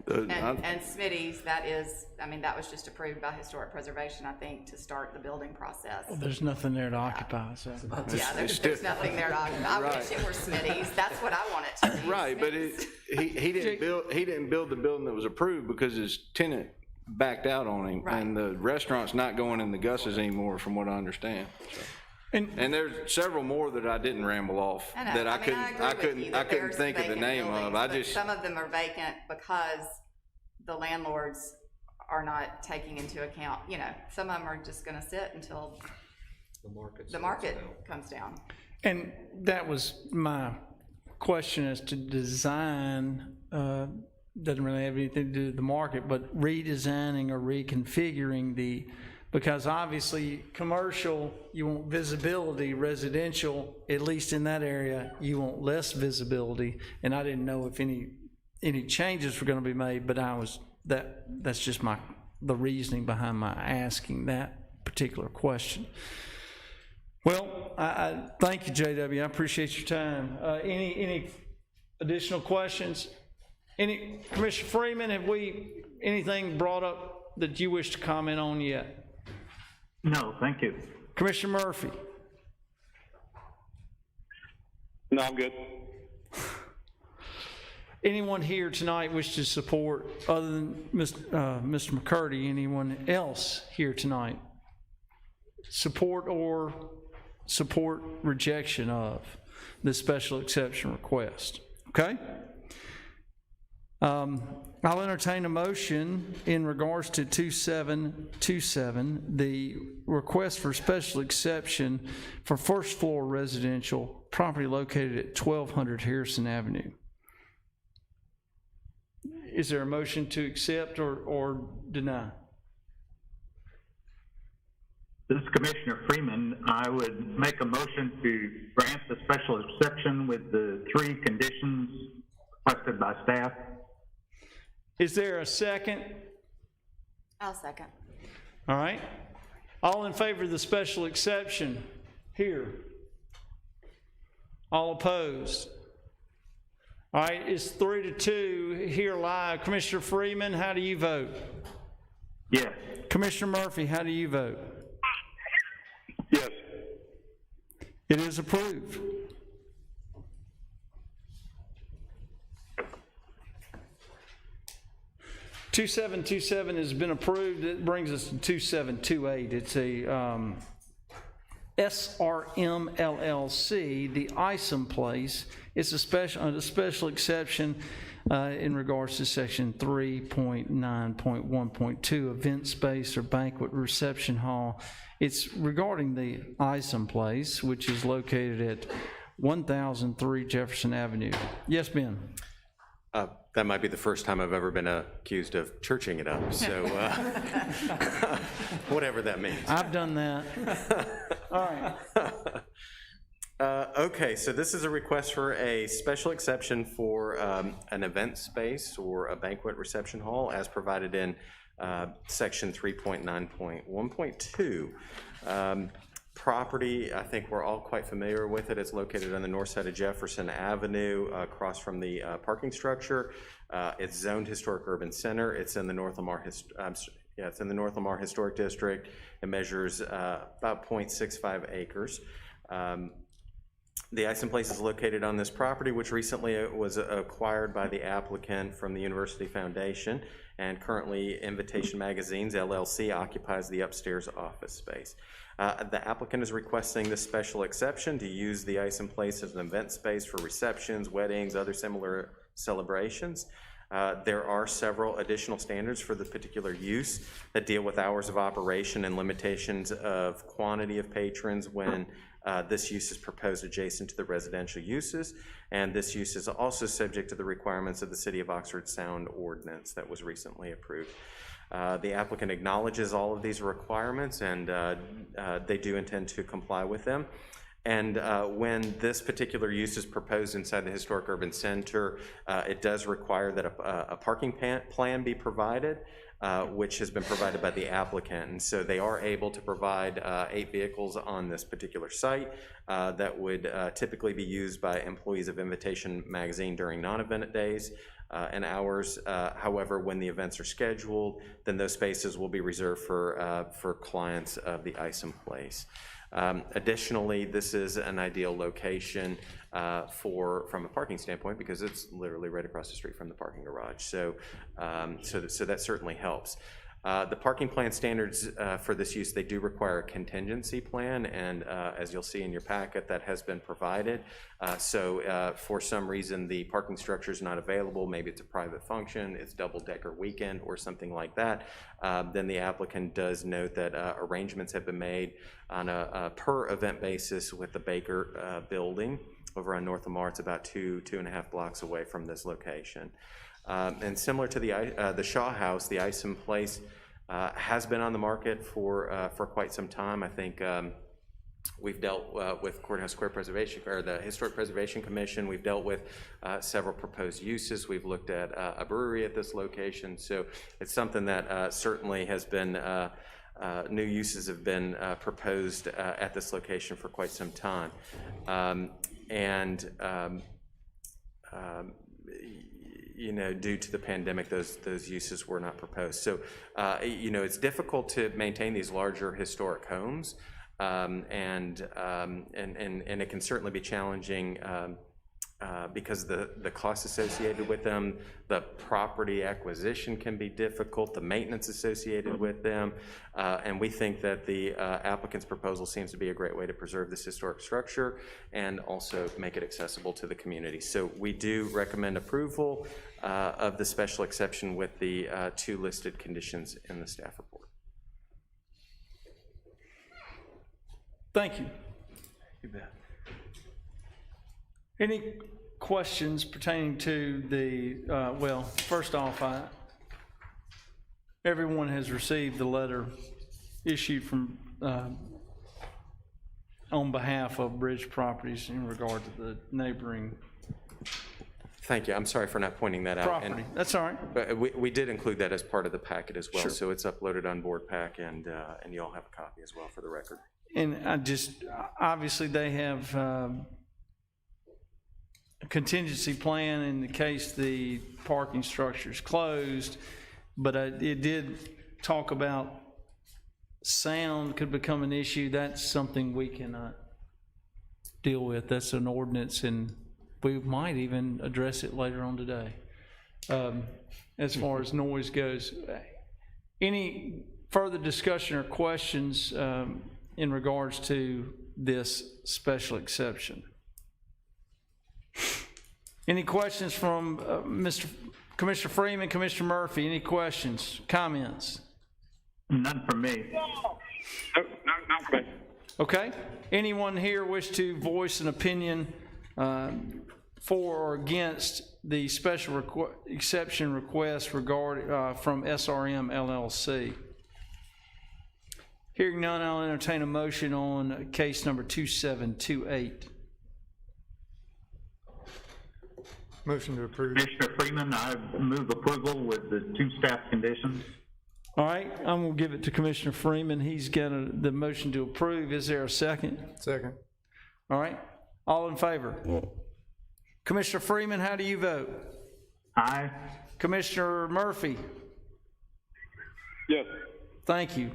And Smitty's, that is, I mean, that was just approved by Historic Preservation, I think, to start the building process. Well, there's nothing there to occupy, so. Yeah, there's nothing there to occupy. I wish it were Smitty's, that's what I want it to be. Right, but he didn't build the building that was approved because his tenant backed out on him. Right. And the restaurant's not going in the Gus's anymore, from what I understand. So. And there's several more that I didn't ramble off I know. that I couldn't there's think of the vacant name of. buildings, but some of them are vacant because the landlords are not taking into account, you know, some of them are just gonna sit until the market comes down. And that was my question as to design, doesn't really have anything to do with the market, but redesigning or reconfiguring because obviously commercial, you want visibility, residential, at least in that area, you want less visibility. And I didn't know if any changes were gonna be made, but that's just the reasoning behind my asking that particular question. Well, I thank you, JW, I appreciate your time. Any additional questions? Commissioner Freeman, have we, anything brought up that you wish to comment on yet? No, thank you. Commissioner Murphy? No, I'm good. Anyone here tonight wish to support, other than Mr. McCurdy, anyone else here tonight? Support rejection of the special exception request, okay? I'll entertain a motion in regards to 2727, the request for special exception for first floor residential property located at 1200 Harrison Avenue. Is there a motion to accept or deny? This is Commissioner Freeman. I would make a motion to grant the special exception with the 3 conditions requested by staff. Is there a second? I'll second. All right. All in favor of the special exception here? All opposed? All right, it's 3-2 here live. Commissioner Freeman, how do you vote? Yes. Commissioner Murphy, how do you vote? Yes. It is approved. (2727) has been approved. It brings us to 2728. It's a SRM LLC, the Isom Place. It's a special exception in regards to section 3.9.1.2, event space or banquet reception hall. It's regarding the Isom Place, which is located at 1003 Jefferson Avenue. Yes, Ben? That might be the first time I've ever been accused of churching it up, so whatever that means. I've done that. All right. Okay, so this is a request for a special exception for an event space or a banquet reception hall as provided in Section 3.9.1.2. Property, I think we're all quite familiar with it. It's located on the north side of Jefferson Avenue, across from the parking structure. It's zoned historic urban center. It's in the North Lamar it's in the North Lamar Historic District. It measures about 0.65 acres. The Easement Place is located on this property, which recently was acquired by the applicant from the University Foundation, and currently Invitation Magazines LLC occupies the upstairs office space. The applicant is requesting this special exception to use the Easement Place as an event space for receptions, weddings, other similar celebrations. There are several additional standards for the particular use that deal with hours of operation and limitations of quantity of patrons when this use is proposed adjacent to the residential uses, and this use is also subject to the requirements of the City of Oxford Sound Ordinance that was recently approved. The applicant acknowledges all of these requirements, and they do intend to comply with them. And when this particular use is proposed inside the Historic Urban Center, it does require that a parking plan be provided, which has been provided by the applicant. And so they are able to provide 8 vehicles on this particular site that would typically be used by employees of Invitation Magazine during non-event days and hours. However, when the events are scheduled, then those spaces will be reserved for clients of the Easement Place. Additionally, this is an ideal location from a parking standpoint because it's literally right across the street from the parking garage. So that certainly helps. The parking plan standards for this use, they do require a contingency plan, and as you'll see in your packet, that has been provided. So for some reason the parking structure is not available, maybe it's a private function, it's double-decker weekend or something like that, then the applicant does note that arrangements have been made on a per event basis with the Baker building over on North Lamar. It's about 2.5 blocks away from this location. And similar to the Shaw House, the Easement Place has been on the market for quite some time. I think we've dealt with Courthouse Square Preservation, or the Historic Preservation Commission. We've dealt with several proposed uses. We've looked at a brewery at this location. So it's something that certainly has been, new uses have been proposed at this location for quite some time. You know, due to the pandemic, those uses were not proposed. So, you know, it's difficult to maintain these larger historic homes, and it can certainly be challenging because the costs associated with them, the property acquisition can be difficult, the maintenance associated with them, and we think that the applicant's proposal seems to be a great way to preserve this historic structure and also make it accessible to the community. So we do recommend approval of the special exception with the 2 listed conditions in the staff report. Thank you. You bet. Any questions pertaining to the, well, first off, everyone has received the letter issued from, on behalf of Bridge Properties in regard to the neighboring Thank you. I'm sorry for not pointing that out. property. That's all right. But we did include that as part of the packet as well. Sure. So it's uploaded on board pack, and you all have a copy as well for the record. And I just, obviously, they have a contingency plan in the case the parking structure is closed, but it did talk about sound could become an issue. That's something we cannot deal with. That's an ordinance, and we might even address it later on today. As far as noise goes, any further discussion or questions in regards to this special exception? Any questions from Commissioner Freeman, Commissioner Murphy? Any questions, comments? None from me. Nope, not for me. Okay. Anyone here wish to voice an opinion for or against the special exception request from SRM LLC? Hearing none, I'll entertain a motion on case number 2728. Motion to approve. Commissioner Freeman, I move approval with the 2 staff conditions. All right, I'm gonna give it to Commissioner Freeman. He's got the motion to approve. Is there a second? Second. All right, all in favor? Commissioner Freeman, how do you vote? Aye. Commissioner Murphy? Yes. Thank you.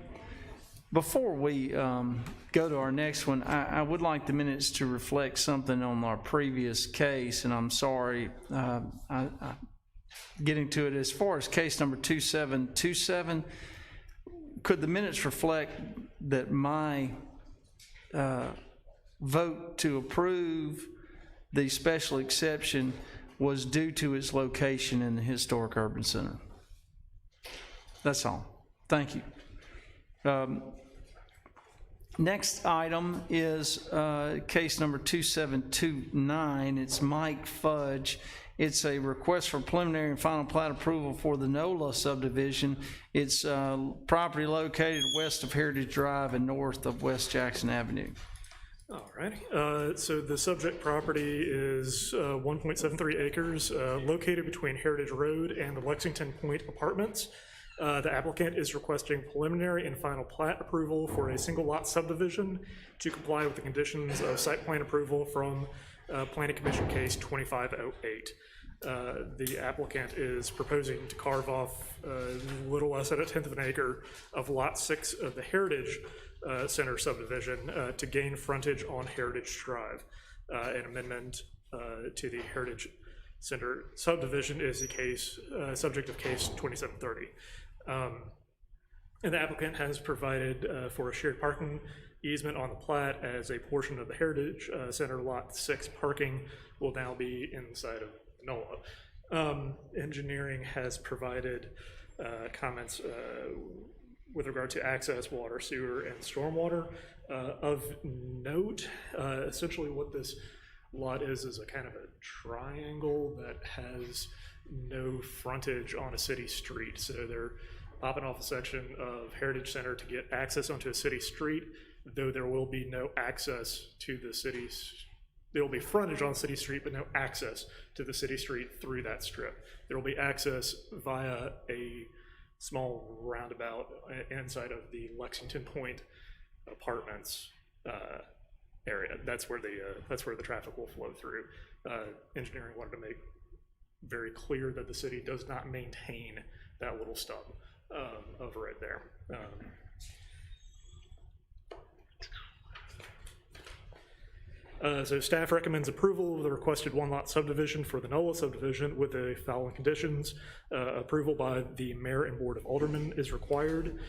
Before we go to our next one, I would like the minutes to reflect something on our previous case, and I'm sorry, getting to it, as far as case number 2727, could the minutes reflect that my vote to approve the special exception was due to its location in the historic urban center? That's all. Thank you. Next item is case number 2729. It's Mike Fudge. It's a request for preliminary and final plat approval for the NOLA subdivision. It's property located west of Heritage Drive and north of West Jackson Avenue. All righty. So the subject property is 1.73 acres located between Heritage Road and the Lexington Point Apartments. The applicant is requesting preliminary and final plat approval for a single lot subdivision to comply with the conditions of site plan approval from Planning Commission case 2508. The applicant is proposing to carve off a little less than 1/10 of an acre of lot 6 of the Heritage Center subdivision to gain frontage on Heritage Drive. An amendment to the Heritage Center subdivision is the case, subject of case 2730. And the applicant has provided for a shared parking easement on the plat, as a portion of the Heritage Center Lot 6 parking will now be inside of NOLA. Engineering has provided comments with regard to access, water, sewer, and stormwater. Of note, essentially what this lot is a kind of a triangle that has no frontage on a city street. So they're popping off a section of Heritage Center to get access onto a city street, though there will be no access to the city's, there will be frontage on city street, but no access to the city street through that strip. There will be access via a small roundabout inside of the Lexington Point Apartments area. That's where the traffic will flow through. Engineering wanted to make very clear that the city does not maintain that little stub over right there. So staff recommends approval of the requested one-lot subdivision for the NOLA subdivision with the following conditions. Approval by the mayor and board of aldermen is required.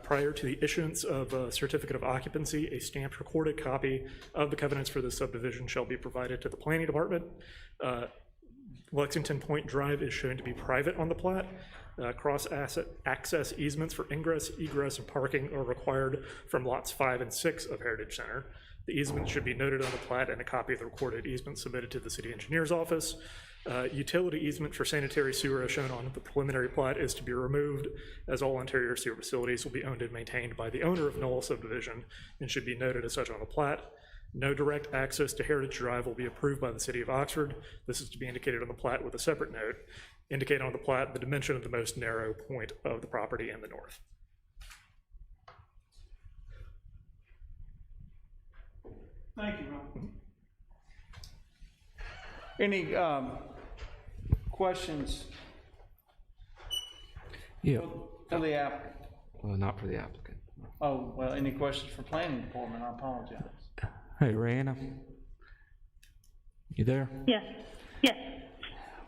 Prior to the issuance of a certificate of occupancy, a stamped recorded copy of the covenants for the subdivision shall be provided to the planning department. Lexington Point Drive is shown to be private on the plat. Cross-asset access easements for ingress, egress, and parking are required from lots 5 and 6 of Heritage Center. The easement should be noted on the plat, and a copy of the recorded easement submitted to the city engineer's office. Utility easement for sanitary sewer, as shown on the preliminary plat, is to be removed, as all interior sewer facilities will be owned and maintained by the owner of NOLA subdivision and should be noted as such on the plat. No direct access to Heritage Drive will be approved by the city of Oxford. This is to be indicated on the plat with a separate note. Indicate on the plat the dimension of the most narrow point of the property in the north. Thank you, Ron. Any questions? Yeah. For the applicant? Well, not for the applicant. Oh, well, any questions for planning department? I apologize. Hey, Rihanna, you there? Yes, yes.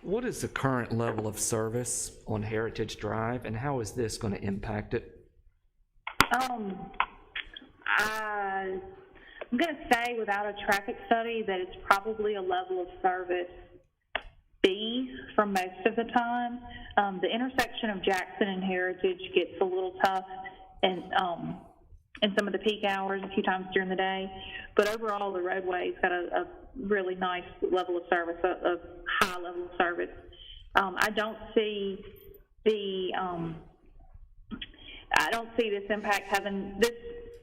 What is the current level of service on Heritage Drive, and how is this going to impact it? I'm going to say, without a traffic study, that it's probably a level of service B for most of the time. The intersection of Jackson and Heritage gets a little tough in some of the peak hours, a few times during the day. But overall, the roadway's got a really nice level of service, a high level of service. I don't see this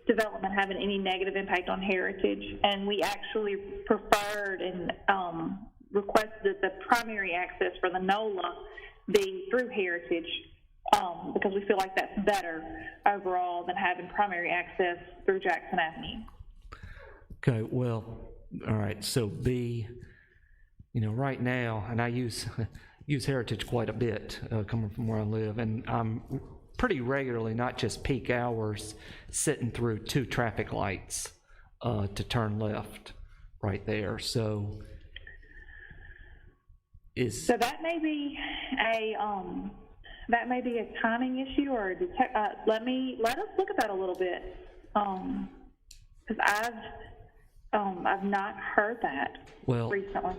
development having any negative impact on Heritage, and we actually preferred and requested that the primary access for the NOLA be through Heritage because we feel like that's better overall than having primary access through Jackson Avenue. Okay, well, all right, so B, right now, and I use Heritage quite a bit, coming from where I live, and I'm pretty regularly, not just peak hours, sitting through 2 traffic lights to turn left right there, so So that may be a timing issue, or let us look at that a little bit, because I've not heard that recently.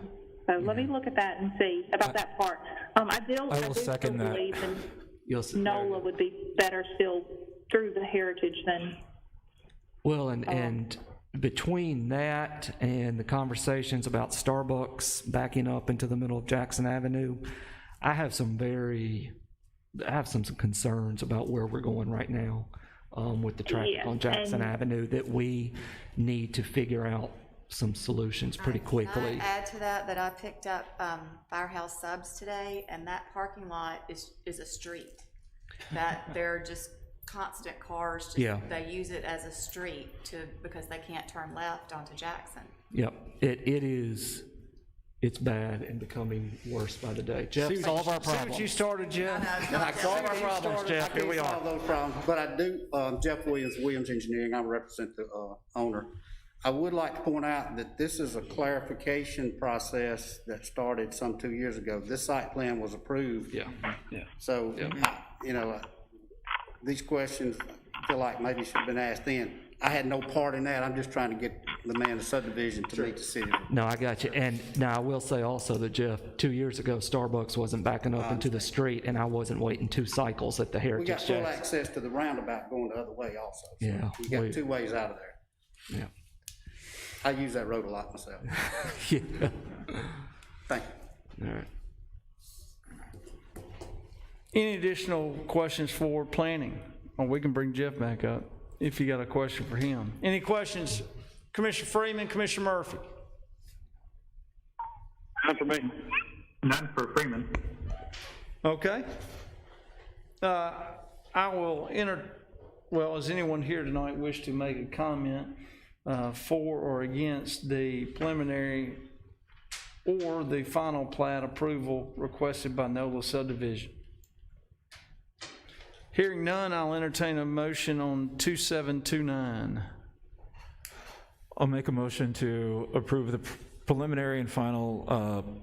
So let me look at that and see about that part. I do second still that. believe NOLA would be better still through the Heritage than. Well, and between that and the conversations about Starbucks backing up into the middle of Jackson Avenue, I have some concerns about where we're going right now with the traffic on Jackson Avenue, that we need to figure out some solutions pretty quickly. Can I add to that I picked up Firehouse Subs today, and that parking lot is a street. That they're just constant cars, they use it as a street because they can't turn left onto Jackson. Yep, it's bad and becoming worse by the day. Jeff, solve our problems. See what you started, Jeff? Solve our problems, Jeff, here we are. Solve those problems, but I do, Jeff Williams Engineering, I represent the owner. I would like to point out that this is a clarification process that started some 2 years ago. This site plan was approved. So, these questions, I feel like maybe should have been asked then. I had no part in that. I'm just trying to get the man of subdivision to meet the city. No, I got you. And now I will say also that, Jeff, 2 years ago, Starbucks wasn't backing up into the street, and I wasn't waiting 2 cycles at the Heritage. We got full access to the roundabout going the other way also. So we got 2 ways out of there. Yeah. I use that road a lot myself. Yeah. Thank you. All right. Any additional questions for planning? Or we can bring Jeff back up if you got a question for him. Any questions? Commissioner Freeman, Commissioner Murphy? None for me. None for Freeman. Okay. I will does anyone here tonight wish to make a comment for or against the preliminary or the final plat approval requested by NOLA Subdivision? Hearing none, I'll entertain a motion on 2729. I'll make a motion to approve the preliminary and final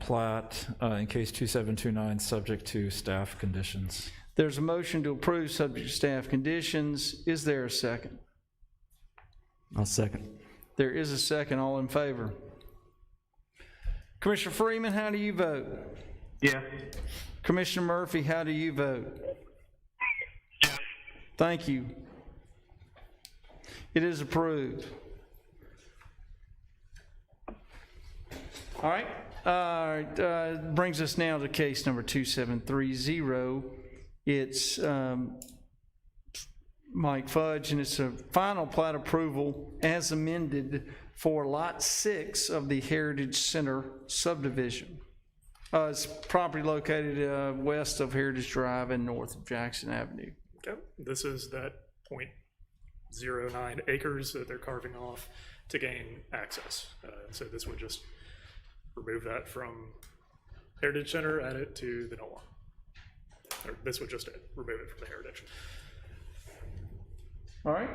plat in case 2729, subject to staff conditions. There's a motion to approve subject to staff conditions. Is there a second? I'll second. There is a second. All in favor? Commissioner Freeman, how do you vote? Yes. Commissioner Murphy, how do you vote? Yes. Thank you. It is approved. All right. Brings us now to case number 2730. It's Mike Fudge, and it's a final plat approval as amended for Lot 6 of the Heritage Center subdivision. It's property located west of Heritage Drive and north of Jackson Avenue. Okay, this is that 0.09 acres that they're carving off to gain access. So this would just remove that from Heritage Center, add it to the NOLA. Or this would just remove it from the Heritage. All right.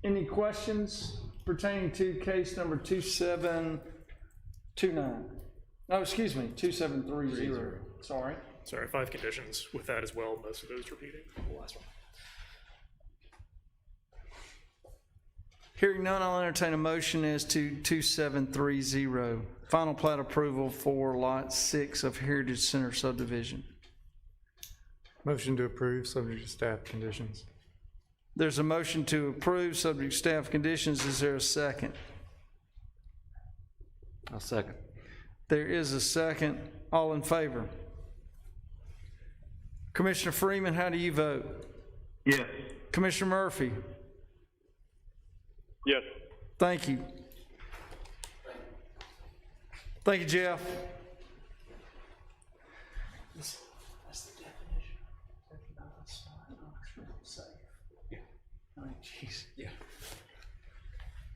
Any questions pertaining to case number 2729? Oh, excuse me, 2730. Sorry. Sorry, 5 conditions with that as well, most of those repeating from the last one. Hearing none, I'll entertain a motion as to 2730. Final plat approval for Lot 6 of Heritage Center subdivision. Motion to approve, subject to staff conditions. There's a motion to approve, subject to staff conditions. Is there a second? I'll second. There is a second. All in favor? Commissioner Freeman, how do you vote? Yes. Commissioner Murphy? Yes. Thank you. Thank you, Jeff. Safe. Yeah. I mean, jeez. Yeah.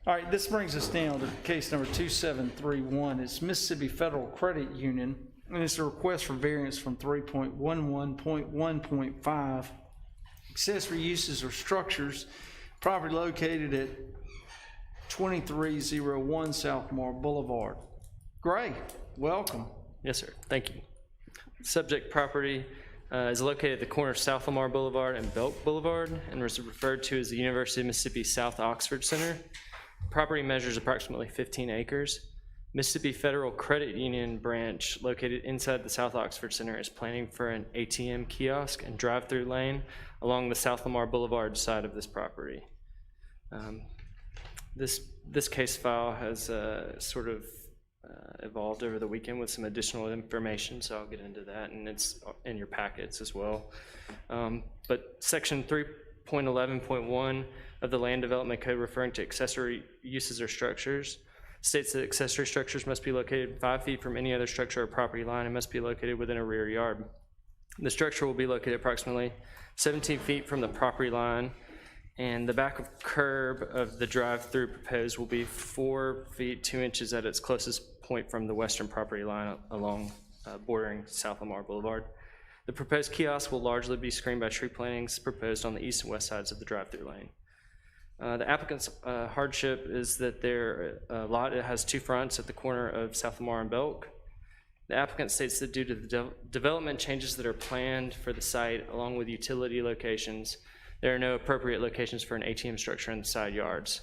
All right, this brings us down to case number 2731. It's Mississippi Federal Credit Union, and it's a request for variance from 3.11.1.5. Accessory uses or structures, property located at 2301 South Lamar Boulevard. Gray, welcome. Yes, sir. Thank you. Subject property is located at the corner of South Lamar Boulevard and Belk Boulevard and was referred to as the University of Mississippi South Oxford Center. Property measures approximately 15 acres. Mississippi Federal Credit Union branch located inside the South Oxford Center is planning for an ATM kiosk and drive-through lane along the South Lamar Boulevard side of this property. This case file has sort of evolved over the weekend with some additional information, so I'll get into that, and it's in your packets as well. But section 3.11.1 of the Land Development Code, referring to accessory uses or structures, states that accessory structures must be located 5 feet from any other structure or property line and must be located within a rear yard. The structure will be located approximately 17 feet from the property line, and the back of curb of the drive-through proposed will be 4 feet 2 inches at its closest point from the western property line along bordering South Lamar Boulevard. The proposed kiosk will largely be screened by tree plantings proposed on the east and west sides of the drive-through lane. The applicant's hardship is that their lot has 2 fronts at the corner of South Lamar and Belk. The applicant states that due to the development changes that are planned for the site, along with utility locations, there are no appropriate locations for an ATM structure in the side yards.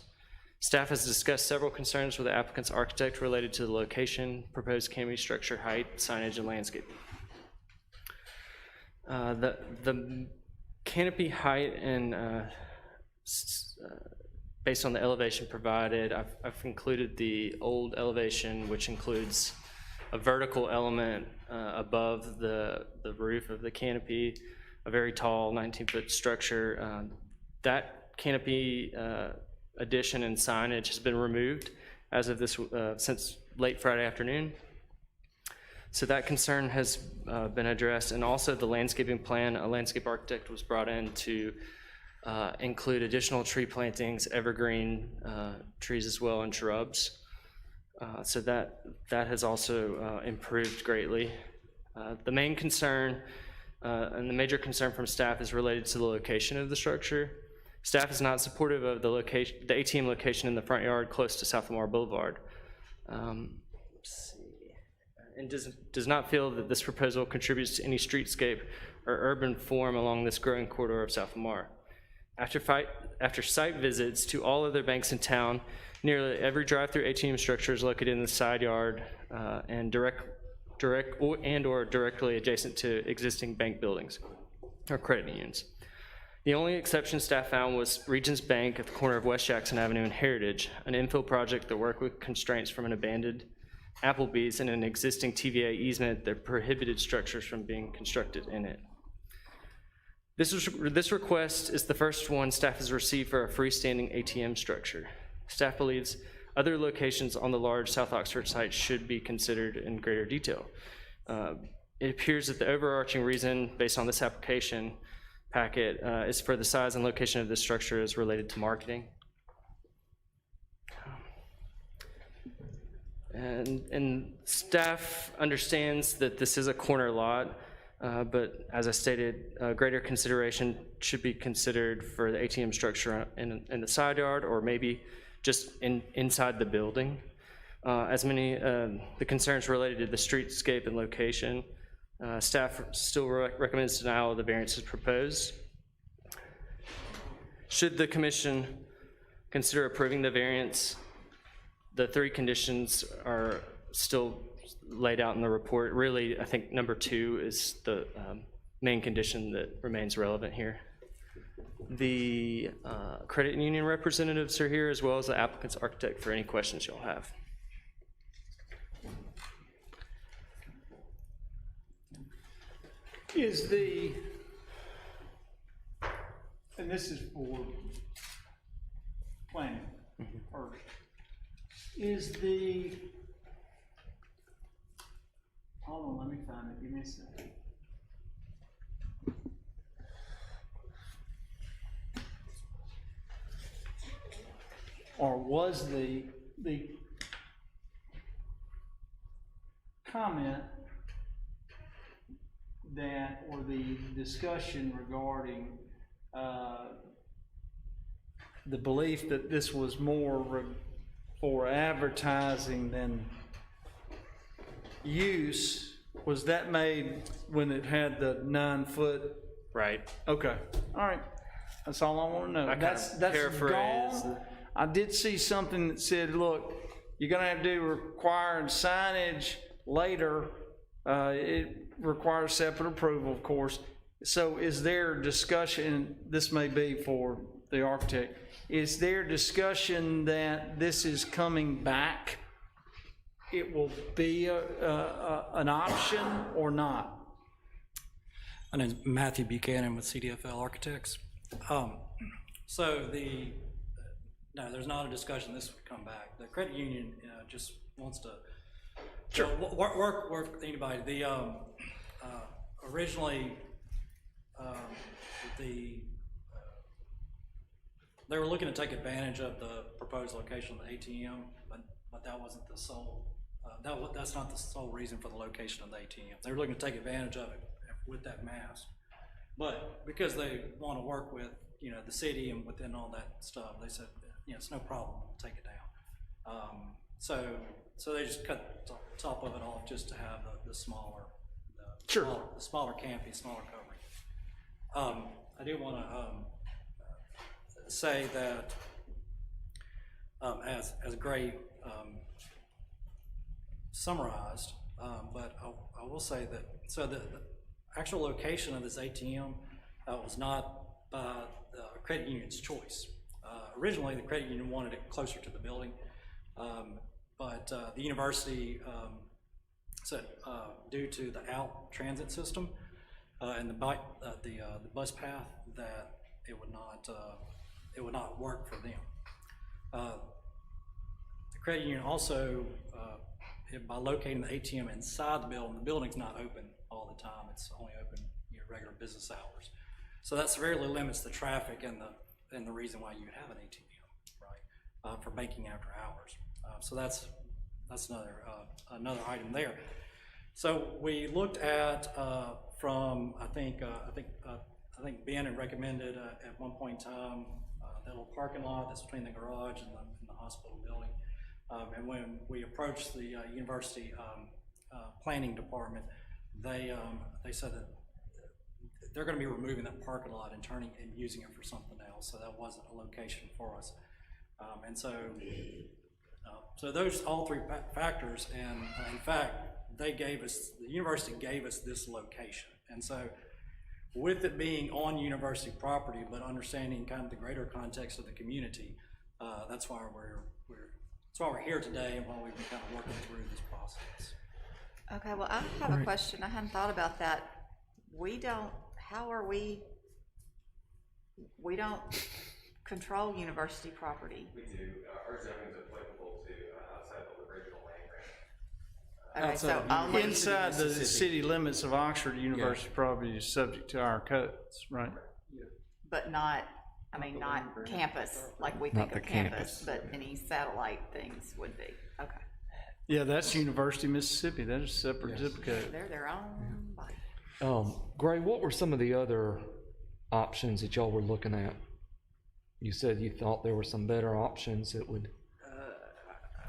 Staff has discussed several concerns with the applicant's architect related to the location, proposed canopy structure height, signage, and landscaping. The canopy height and based on the elevation provided, I've included the old elevation, which includes a vertical element above the roof of the canopy, a very tall 19-foot structure. That canopy addition and signage has been removed as of this since late Friday afternoon. So that concern has been addressed, and also the landscaping plan, a landscape architect was brought in to include additional tree plantings, evergreen trees as well, and shrubs. So that has also improved greatly. The main concern and the major concern from staff is related to the location of the structure. Staff is not supportive of the ATM location in the front yard close to South Lamar Boulevard. And does not feel that this proposal contributes to any streetscape or urban form along this growing corridor of South Lamar. After site visits to all other banks in town, nearly every drive-through ATM structure is located in the side yard and or directly adjacent to existing bank buildings or credit unions. The only exception staff found was Regions Bank at the corner of West Jackson Avenue and Heritage, an infill project that worked with constraints from an abandoned Applebee's and an existing TVA easement that prohibited structures from being constructed in it. This request is the first one staff has received for a freestanding ATM structure. Staff believes other locations on the large South Oxford site should be considered in greater detail. It appears that the overarching reason, based on this application packet, is for the size and location of this structure is related to marketing. And staff understands that this is a corner lot, but as I stated, greater consideration should be considered for the ATM structure in the side yard or maybe just inside the building. As many, the concerns related to the streetscape and location, staff still recommends denial of the variances proposed. Should the commission consider approving the variance, the 3 conditions are still laid out in the report. Really, I think number 2 is the main condition that remains relevant here. The credit union representatives are here, as well as the applicant's architect, for any questions you'll have. Is the, and this is for planning first, is the, hold on, let me find it, give me a second. was the comment that, or the discussion regarding the belief that this was more for advertising than use, was that made when it had the 9-foot? Right. Okay, all right, that's all I want to know. That's gone. I did see something that said, look, you're gonna have to do required signage later. It requires separate approval, of course. So is there discussion, this may be for the architect, is there discussion that this is coming back? It will be an option or not? My name is Matthew Buchanan with CDFL Architects. No, there's not a discussion this would come back. The credit union just wants to work with anybody. Originally, they were looking to take advantage of the proposed location of the ATM, but that wasn't the sole. That's not the sole reason for the location of the ATM. They were looking to take advantage of it with that mass, but because they want to work with the city and within all that stuff, they said it's no problem, we'll take it down. So they just cut the top of it off just to have the smaller, the smaller canopy, smaller covering. I do want to say that as Gray summarized, but I will say that the actual location of this ATM was not by the credit union's choice. Originally, the credit union wanted it closer to the building, but the university said due to the out transit system and the bus path, that it would not work for them. The credit union also, by locating the ATM inside the building's not open all the time. It's only open regular business hours. So that severely limits the traffic and the reason why you would have an ATM, right, for banking after hours. So that's another item there. So we looked at from I think Ben had recommended at one point in time that little parking lot that's between the garage and the hospital building. And when we approached the university planning department, they said that they're going to be removing that parking lot and using it for something else. So that wasn't a location for us. And so those all three factors, and in fact, the university gave us this location. And so with it being on university property, but understanding kind of the greater context of the community, that's why we're here today and why we've been kind of working through this process. Okay, well, I have a question. I hadn't thought about that. We don't control university property. We do. Our zoning is applicable to outside of the original land grant. Okay, so only inside the city limits of Oxford, university property is subject to our codes, right? but not campus, like we think of campus, but any satellite things would be. Okay. Yeah, that's University of Mississippi. That is a separate zip code. They're their own body. Gray, what were some of the other options that y'all were looking at? You said you thought there were some better options that would.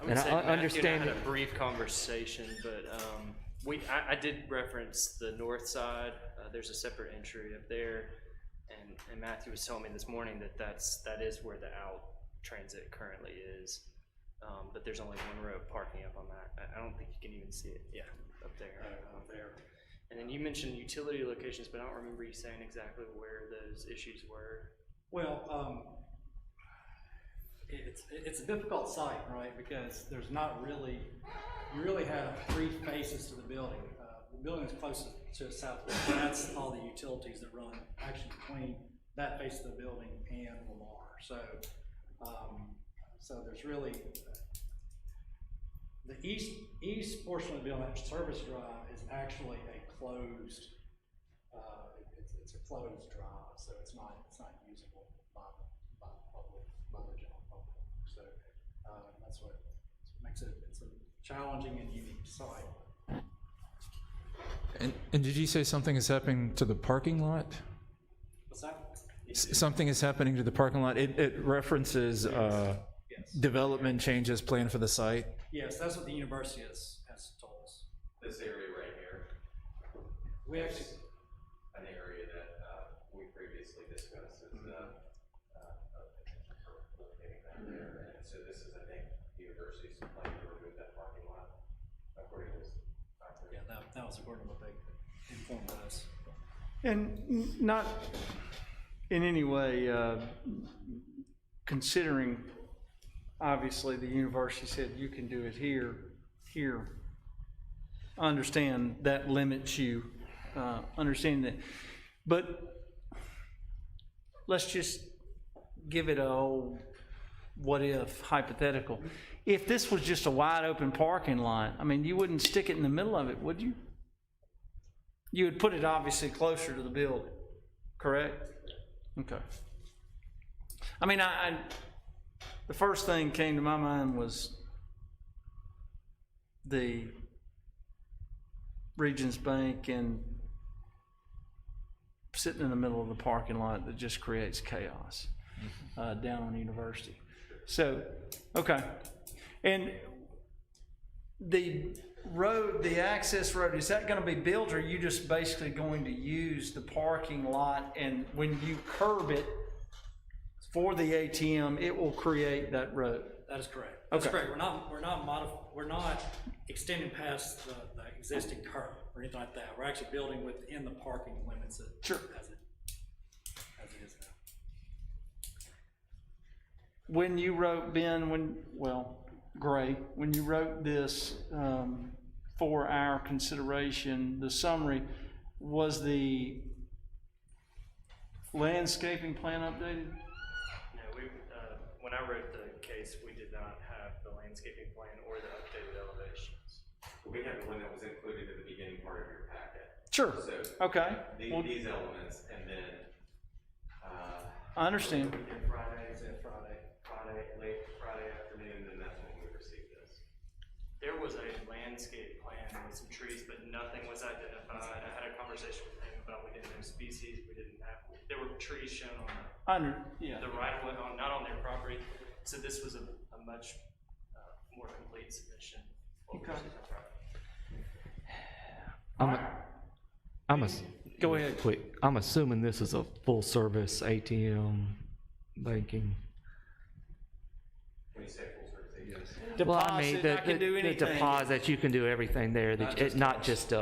I would say Matthew and I had a brief conversation, but I did reference the north side. There's a separate entry up there, and Matthew was telling me this morning that is where the out transit currently is. But there's only one row of parking up on that. I don't think you can even see it. Yeah, up there. And then you mentioned utility locations, but I don't remember you saying exactly where those issues were. Well, it's a difficult site, right? Because there's not really, you really have three faces to the building. The building is closest to the southwest. That's all the utilities that run actually between that face of the building and Lamar. So there's really the east portion of the building, Service Drive, is actually a closed. It's a closed drive, so it's not usable by the public, by the general public. So That's what makes it, it's a challenging and unique site. And did you say something is happening to the parking lot? What's that? Something is happening to the parking lot. It references development changes planned for the site. Yes, that's what the university has told us. This area right here. We actually, An area that we previously discussed is locating that there. And so this is, I think, the university's plan to remove that parking lot according to this. yeah, that was according to what they informed us. And not in any way considering, obviously, the university said you can do it here. I understand that limits you, understand that. But let's just give it a whole what if hypothetical. If this was just a wide open parking lot, I mean, you wouldn't stick it in the middle of it, would you? You would put it obviously closer to the building, correct? Okay. I mean, the first thing came to my mind was the Regions Bank and sitting in the middle of the parking lot that just creates chaos down on University. So, okay. And the road, the access road, is that going to be built, or are you just basically going to use the parking lot, and when you curb it for the ATM, it will create that road? That is correct. That's Okay. correct. We're not extending past the existing curb or anything like that. We're actually building within the parking limits as it is now. When you wrote, Ben, Gray, when you wrote this for our consideration, the summary, was the landscaping plan updated? No, when I wrote the case, we did not have the landscaping plan or the updated elevations. We have the one that was included in the beginning part of your packet. Sure. So, okay. These elements, and then. I understand. Late Friday afternoon, and that's when we received this. There was a landscape plan with some trees, but nothing was identified. I had a conversation with him about we didn't have species, there were trees shown on the right of way, not on their property. So this was a much more complete submission. Okay. Go ahead. Quick, I'm assuming this is a full-service ATM banking. When you say full service, yes. Well, I mean, I can do the anything. deposit, you can do everything there, not just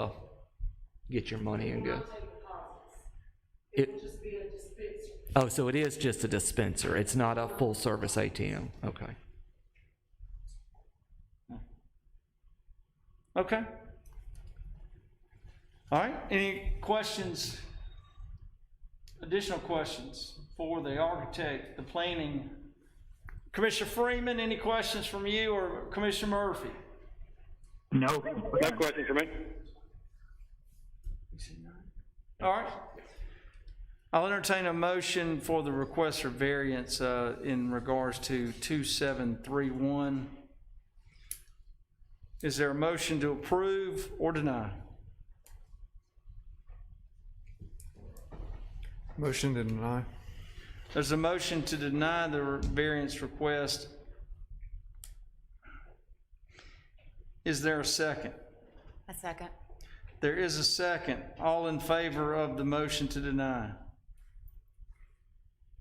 get your money and go. Oh, so it is just a dispenser, it's not a full-service ATM, okay. Okay. All right, any questions, additional questions for the architect, the planning? Commissioner Freeman, any questions from you, or Commissioner Murphy? No questions for me. All right. I'll entertain a motion for the request for variance in regards to 2731. Is there a motion to approve or deny? Motion to deny. There's a motion to deny the variance request. Is there a second? A second. There is a second. All in favor of the motion to deny?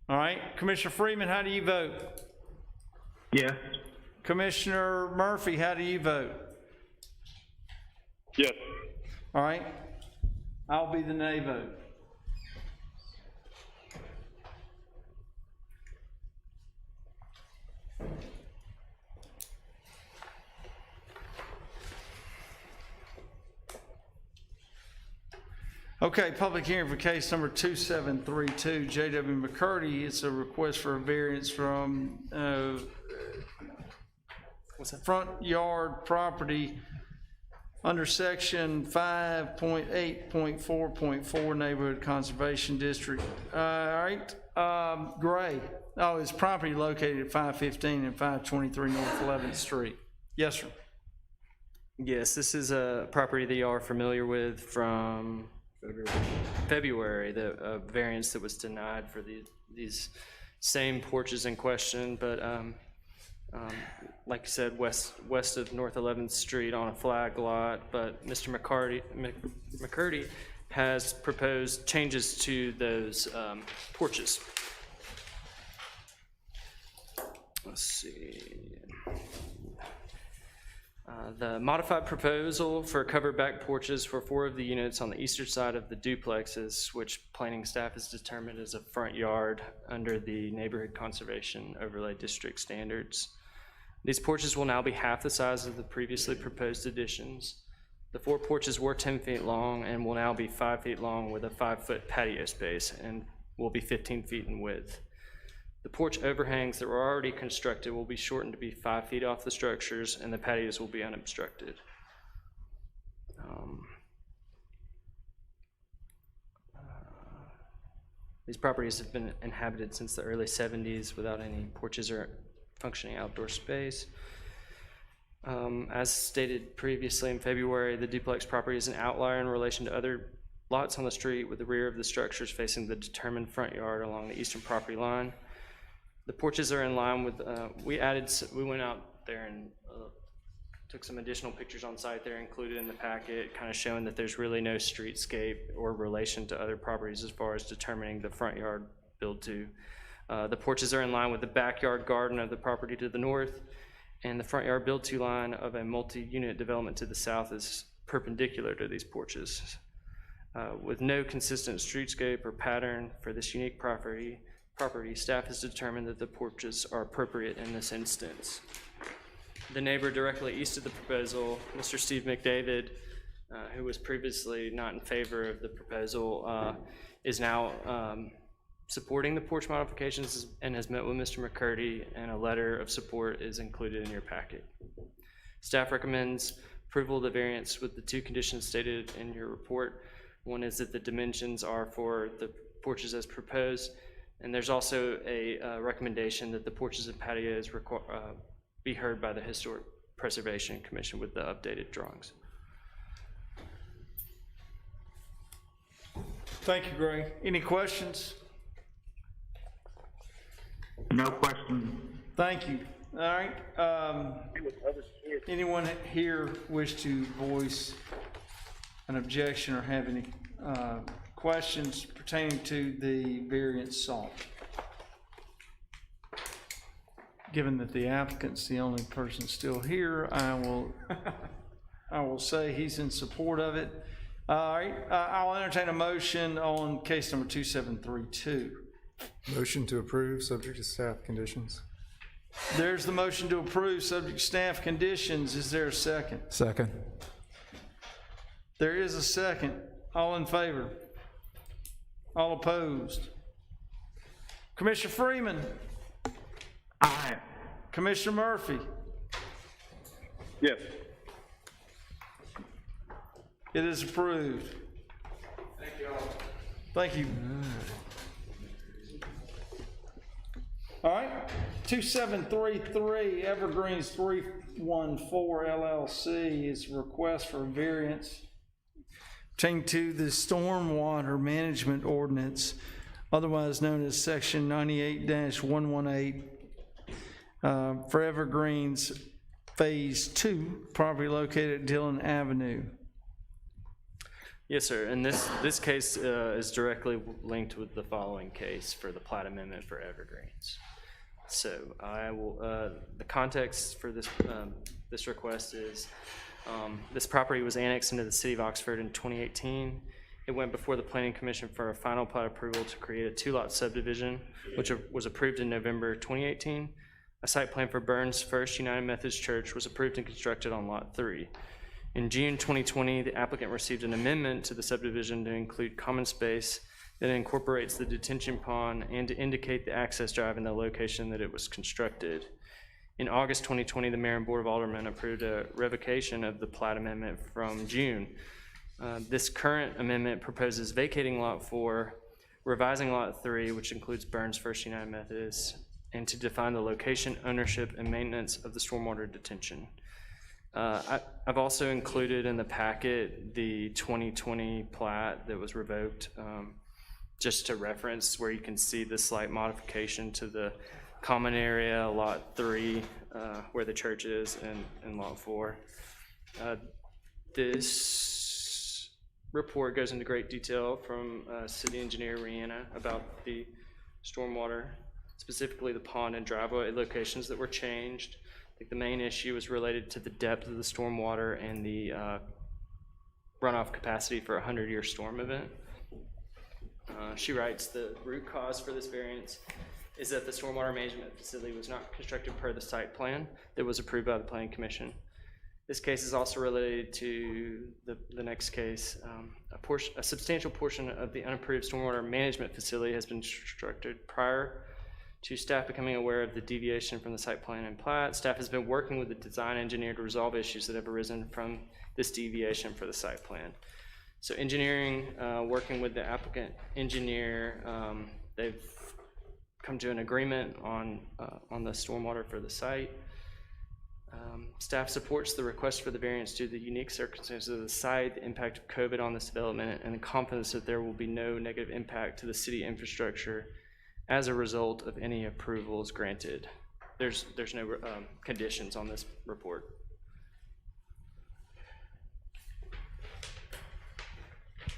All right, Commissioner Freeman, how do you vote? Yes. Commissioner Murphy, how do you vote? Yes. All right, I'll be the nay vote. Okay, public hearing for case number 2732, J.W. McCurdy. It's a request for a variance from front yard property under section 5.8.4.4 Neighborhood Conservation District. All right, Gray. Oh, it's property located at 515 and 523 North 11th Street. Yes, sir. Yes, this is a property that y'all are familiar with from February, the variance that was denied for these same porches in question, but like you said, west of North 11th Street on a flag lot, but Mr. McCurdy has proposed changes to those porches. Let's see. The modified proposal for covered back porches for 4 of the units on the eastern side of the duplexes, which planning staff has determined as a front yard under the Neighborhood Conservation Overlay District standards. These porches will now be half the size of the previously proposed additions. The 4 porches were 10 feet long and will now be 5 feet long with a 5-foot patio space and will be 15 feet in width. The porch overhangs that were already constructed will be shortened to be 5 feet off the structures, and the patios will be unobstructed. These properties have been inhabited since the early 70s without any porches or functioning outdoor space. As stated previously in February, the duplex property is an outlier in relation to other lots on the street, with the rear of the structures facing the determined front yard along the eastern property line. The porches are in line with, we went out there and took some additional pictures on site there included in the packet, kind of showing that there's really no streetscape or relation to other properties as far as determining the front yard build to. The porches are in line with the backyard garden of the property to the north, and the front yard build to line of a multi-unit development to the south is perpendicular to these porches. With no consistent streetscape or pattern for this unique property, staff has determined that the porches are appropriate in this instance. The neighbor directly east of the proposal, Mr. Steve McDavid, who was previously not in favor of the proposal, is now supporting the porch modifications and has met with Mr. McCurdy, and a letter of support is included in your packet. Staff recommends approval of the variance with the 2 conditions stated in your report. One is that the dimensions are for the porches as proposed, and there's also a recommendation that the porches and patios be heard by the Historic Preservation Commission with the updated drawings. Thank you, Greg. Any questions? No questions. Thank you. All right. Anyone here wish to voice an objection or have any questions pertaining to the variance sought? Given that the applicant's the only person still here, I will say he's in support of it. All right, I'll entertain a motion on case number 2732. Motion to approve, subject to staff conditions. There's the motion to approve, subject to staff conditions. Is there a second? Second. There is a second. All in favor? All opposed? Commissioner Freeman? Aye. Commissioner Murphy? Yes. It is approved. Thank you all. Thank you. All right, 2733 Evergreens 314 LLC is a request for variance pertaining to the Stormwater Management Ordinance, otherwise known as Section 98-118, for Evergreens Phase 2, property located at Dillon Avenue. Yes, sir, and this case is directly linked with the following case for the plat amendment for Evergreens. So I will, the context for this this request is this property was annexed into the city of Oxford in 2018. It went before the Planning Commission for a final plat approval to create a 2-lot subdivision, which was approved in November 2018. A site plan for Burns First United Methodist Church was approved and constructed on Lot 3. In June 2020, the applicant received an amendment to the subdivision to include common space that incorporates the detention pond and to indicate the access drive in the location that it was constructed. In August 2020, the Mayor and Board of Aldermen approved a revocation of the plat amendment from June. This current amendment proposes vacating Lot 4, revising Lot 3, which includes Burns First United Methodist, and to define the location, ownership, and maintenance of the stormwater detention. I've also included in the packet the 2020 plat that was revoked, just to reference, where you can see the slight modification to the common area, Lot 3, where the church is, and Lot 4. This report goes into great detail from City Engineer Rihanna about the stormwater, specifically the pond and driveway locations that were changed. I think the main issue was related to the depth of the stormwater and the runoff capacity for a 100-year storm event. She writes, the root cause for this variance is that the stormwater management facility was not constructed per the site plan that was approved by the Planning Commission. This case is also related to the next case. A substantial portion of the unapproved stormwater management facility has been constructed prior to staff becoming aware of the deviation from the site plan and plat. Staff has been working with the design engineer to resolve issues that have arisen from this deviation for the site plan. So engineering, working with the applicant engineer, they've come to an agreement on the stormwater for the site. Staff supports the request for the variance due to the unique circumstances of the site, the impact of COVID on this development, and the confidence that there will be no negative impact to the city infrastructure as a result of any approvals granted. There's no conditions on this report.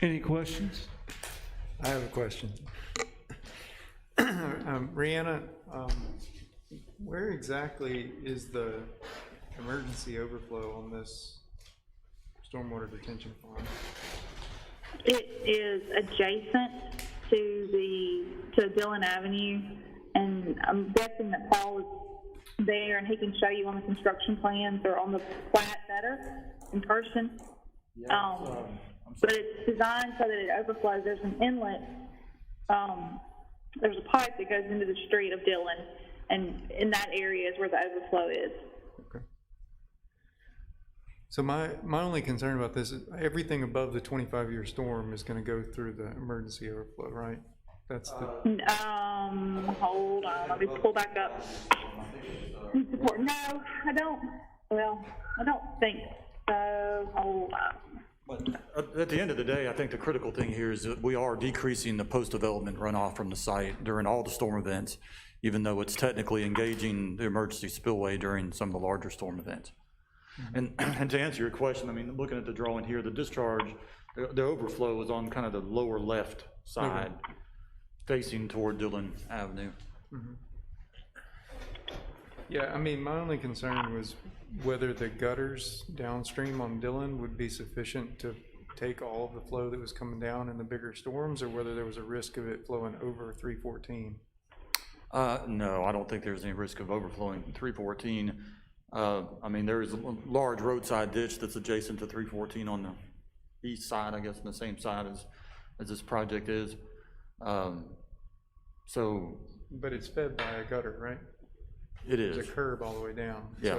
Any questions? I have a question. Rihanna, where exactly is the emergency overflow on this stormwater detention pond? It is adjacent to Dillon Avenue, and I'm guessing that Paul is there and he can show you on the construction plans or on the plat better in person. But it's designed so that it overflows. There's an inlet, there's a pipe that goes into the street of Dillon, and in that area is where the overflow is. Okay. So my only concern about this is everything above the 25-year storm is going to go through the emergency overflow, right? That's the... Hold on, let me pull back up. No, I don't. Well, I don't think so. Hold on. But at the end of the day, I think the critical thing here is that we are decreasing the post-development runoff from the site during all the storm events, even though it's technically engaging the emergency spillway during some of the larger storm events. And to answer your question, I mean, looking at the drawing here, the discharge, the overflow is on kind of the lower left side, facing toward Dillon Avenue. Mm-hmm. Yeah, I mean, my only concern was whether the gutters downstream on Dillon would be sufficient to take all of the flow that was coming down in the bigger storms, or whether there was a risk of it flowing over 314. No, I don't think there's any risk of overflowing 314. I mean, there is a large roadside ditch that's adjacent to 314 on the east side, I guess, on the same side as this project is. But it's fed by a gutter, right? It is. There's a curb all the way down. Yeah.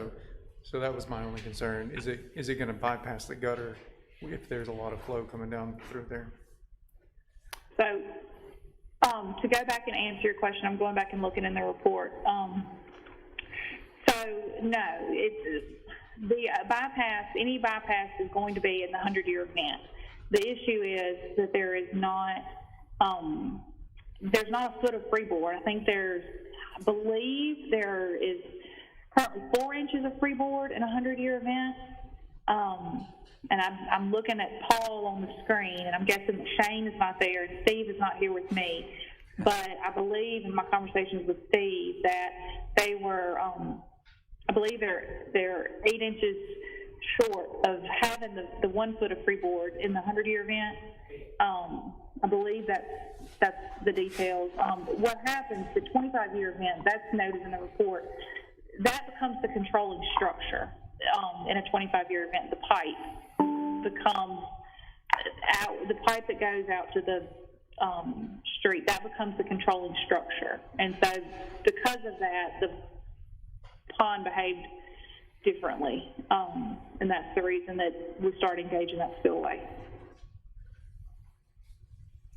So that was my only concern. Is it going to bypass the gutter if there's a lot of flow coming down through there? So, to go back and answer your question, I'm going back and looking in the report. So, no, it's the bypass, any bypass is going to be in the 100-year event. The issue is that there is not, there's not a foot of freeboard. I believe there is currently 4 inches of freeboard in a 100-year event. And I'm looking at Paul on the screen, and I'm guessing that Shane is not there, and Steve is not here with me. But I believe in my conversations with Steve that they were, I believe they're 8 inches short of having the 1 foot of freeboard in the 100-year event. I believe that's the details. What happens, the 25-year event, that's noted in the report, that becomes the controlling structure in a 25-year event. The pipe becomes the pipe that goes out to the street, that becomes the controlling structure. And so because of that, the pond behaved differently. And that's the reason that we started engaging that spillway.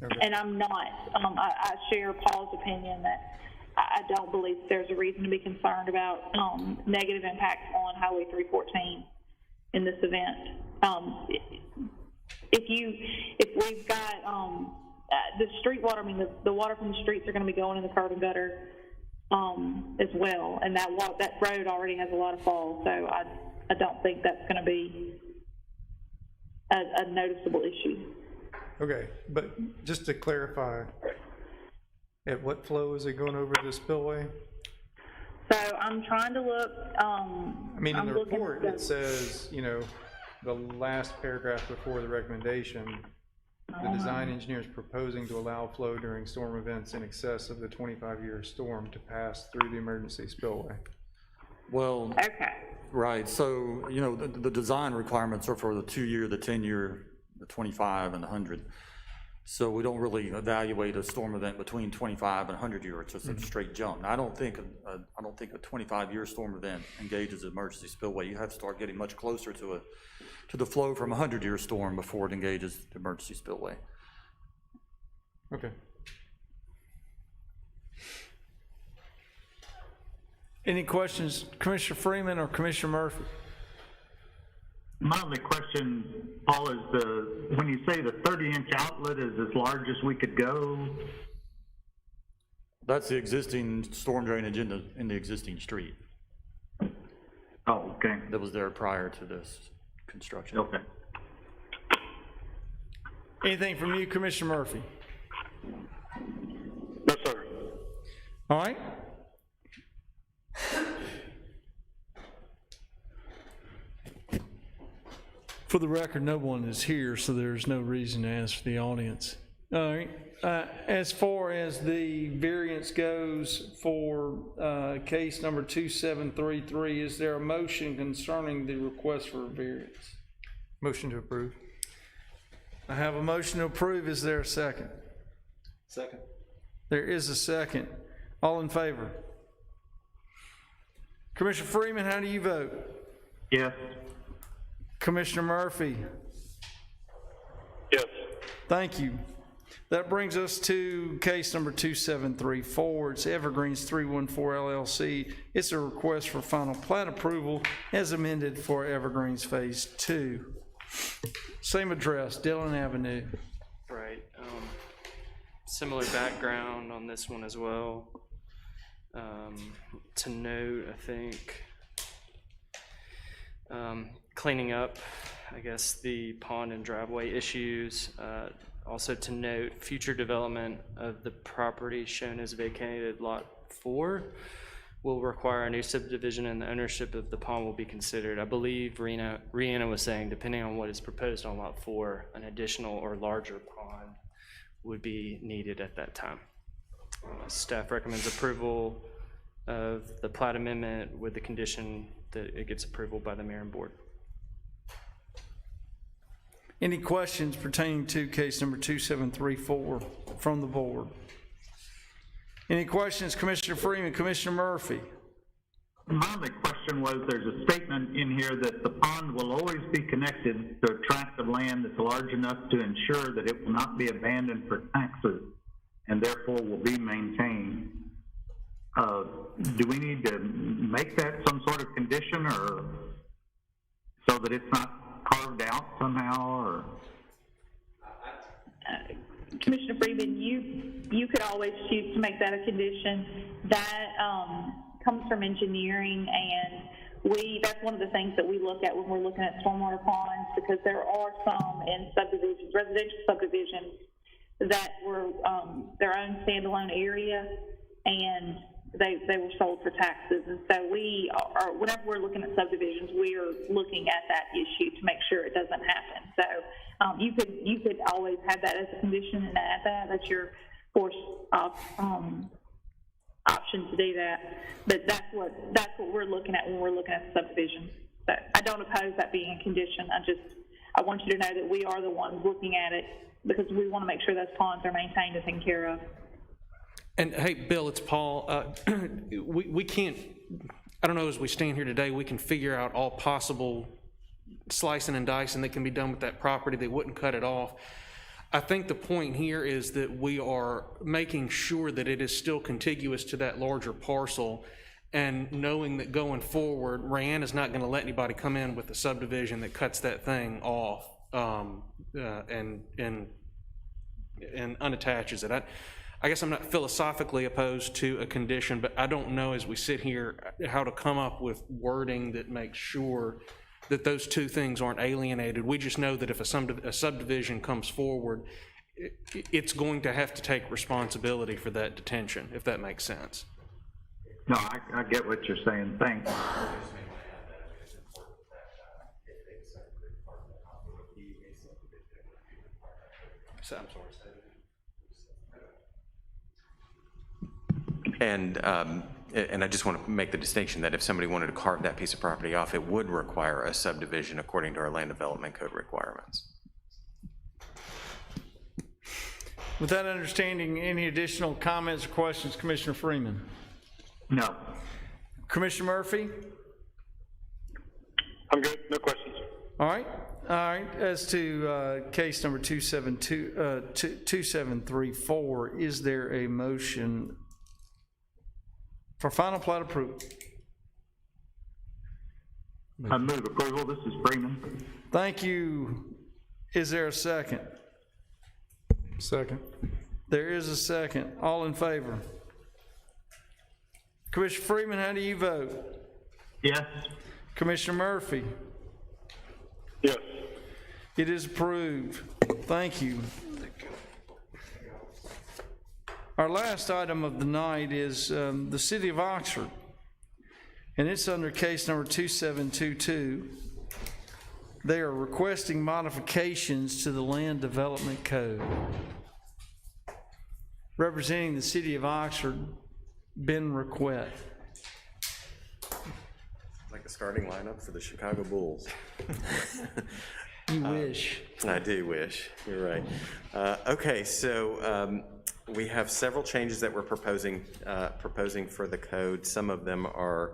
And I'm not, I share Paul's opinion that I don't believe there's a reason to be concerned about negative impacts on Highway 314 in this event. If we've got the street water, I mean, the water from the streets are going to be going in the curb and gutter as well, and that road already has a lot of fall, so I don't think that's going to be a noticeable issue. Okay, but just to clarify, at what flow is it going over the spillway? So I'm trying to look. I mean, in the report, it says, you know, the last paragraph before the recommendation, the design engineer is proposing to allow flow during storm events in excess of the 25-year storm to pass through the emergency spillway. Well, okay. Right, so, you know, the design requirements are for the 2-year, the 10-year, the 25, and the 100. So we don't really evaluate a storm event between 25 and 100 year. It's just a straight jump. Now, I don't think a 25-year storm event engages an emergency spillway. You have to start getting much closer to the flow from a 100-year storm before it engages the emergency spillway. Okay. Any questions, Commissioner Freeman or Commissioner Murphy? My only question, Paul, is when you say the 30-inch outlet is as large as we could go? That's the existing storm drainage in the existing street. Oh, okay. That was there prior to this construction. Okay. Anything from you, Commissioner Murphy? No, sir. All right. For the record, no one is here, so there's no reason to ask for the audience. All right. As far as the variance goes for case number 2733, is there a motion concerning the request for a variance? Motion to approve. I have a motion to approve. Is there a second? Second. There is a second. All in favor? Commissioner Freeman, how do you vote? Yes. Commissioner Murphy? Yes. Thank you. That brings us to case number 2734. It's Evergreens 314 LLC. It's a request for final plat approval as amended for Evergreens Phase 2. Same address, Dillon Avenue. Right. Similar background on this one as well. To note, I think, cleaning up, I guess, the pond and driveway issues. Also to note, future development of the property shown as vacated Lot 4 will require a new subdivision, and the ownership of the pond will be considered. I believe Rihanna was saying, depending on what is proposed on Lot 4, an additional or larger pond would be needed at that time. Staff recommends approval of the plat amendment with the condition that it gets approval by the mayor and board. Any questions pertaining to case number 2734 from the board? Any questions, Commissioner Freeman, Commissioner Murphy? My only question was, there's a statement in here that the pond will always be connected to a tract of land that's large enough to ensure that it will not be abandoned for taxes and therefore will be maintained. Do we need to make that some sort of condition, or so that it's not carved out somehow, or? Commissioner Freeman, you could always choose to make that a condition. That comes from engineering, and that's one of the things that we look at when we're looking at stormwater ponds, because there are some in subdivisions, residential subdivisions, that were their own standalone area, and they were sold for taxes. And so we are, whenever we're looking at subdivisions, we are looking at that issue to make sure it doesn't happen. So you could always have that as a condition and add that. That's your, of course, option to do that. But that's what we're looking at when we're looking at subdivisions. So I don't oppose that being a condition. I want you to know that we are the ones looking at it, because we want to make sure those ponds are maintained and taken care of. And hey, Bill, it's Paul. We can't, I don't know, as we stand here today, we can figure out all possible slicing and dicing that can be done with that property. They wouldn't cut it off. I think the point here is that we are making sure that it is still contiguous to that larger parcel, and knowing that going forward, Rayanna's not gonna let anybody come in with a subdivision that cuts that thing off, and unattaches it. I guess I'm not philosophically opposed to a condition, but I don't know as we sit here how to come up with wording that makes sure that those two things aren't alienated. We just know that if a subdivision comes forward, it's going to have to take responsibility for that detention, if that makes sense. No, I get what you're saying. Thanks. So, I'm sorry. And I just want to make the distinction that if somebody wanted to carve that piece of property off, it would require a subdivision according to our land development code requirements. With that understanding, any additional comments or questions, Commissioner Freeman? No. Commissioner Murphy? I'm good, no questions. All right. As to case number 2734, is there a motion for final plat approval? I move approval. This is Freeman. Thank you. Is there a second? Second. There is a second. All in favor? Commissioner Freeman, how do you vote? Yes. Commissioner Murphy? Yes. It is approved. Thank you. Our last item of the night is the City of Oxford, and it's under case number 2722. They are requesting modifications to the Land Development Code. Representing the City of Oxford, Ben Requette. Like a starting lineup for the Chicago Bulls. You wish. I do wish, you're right. Okay, so we have several changes that we're proposing for the code. Some of them are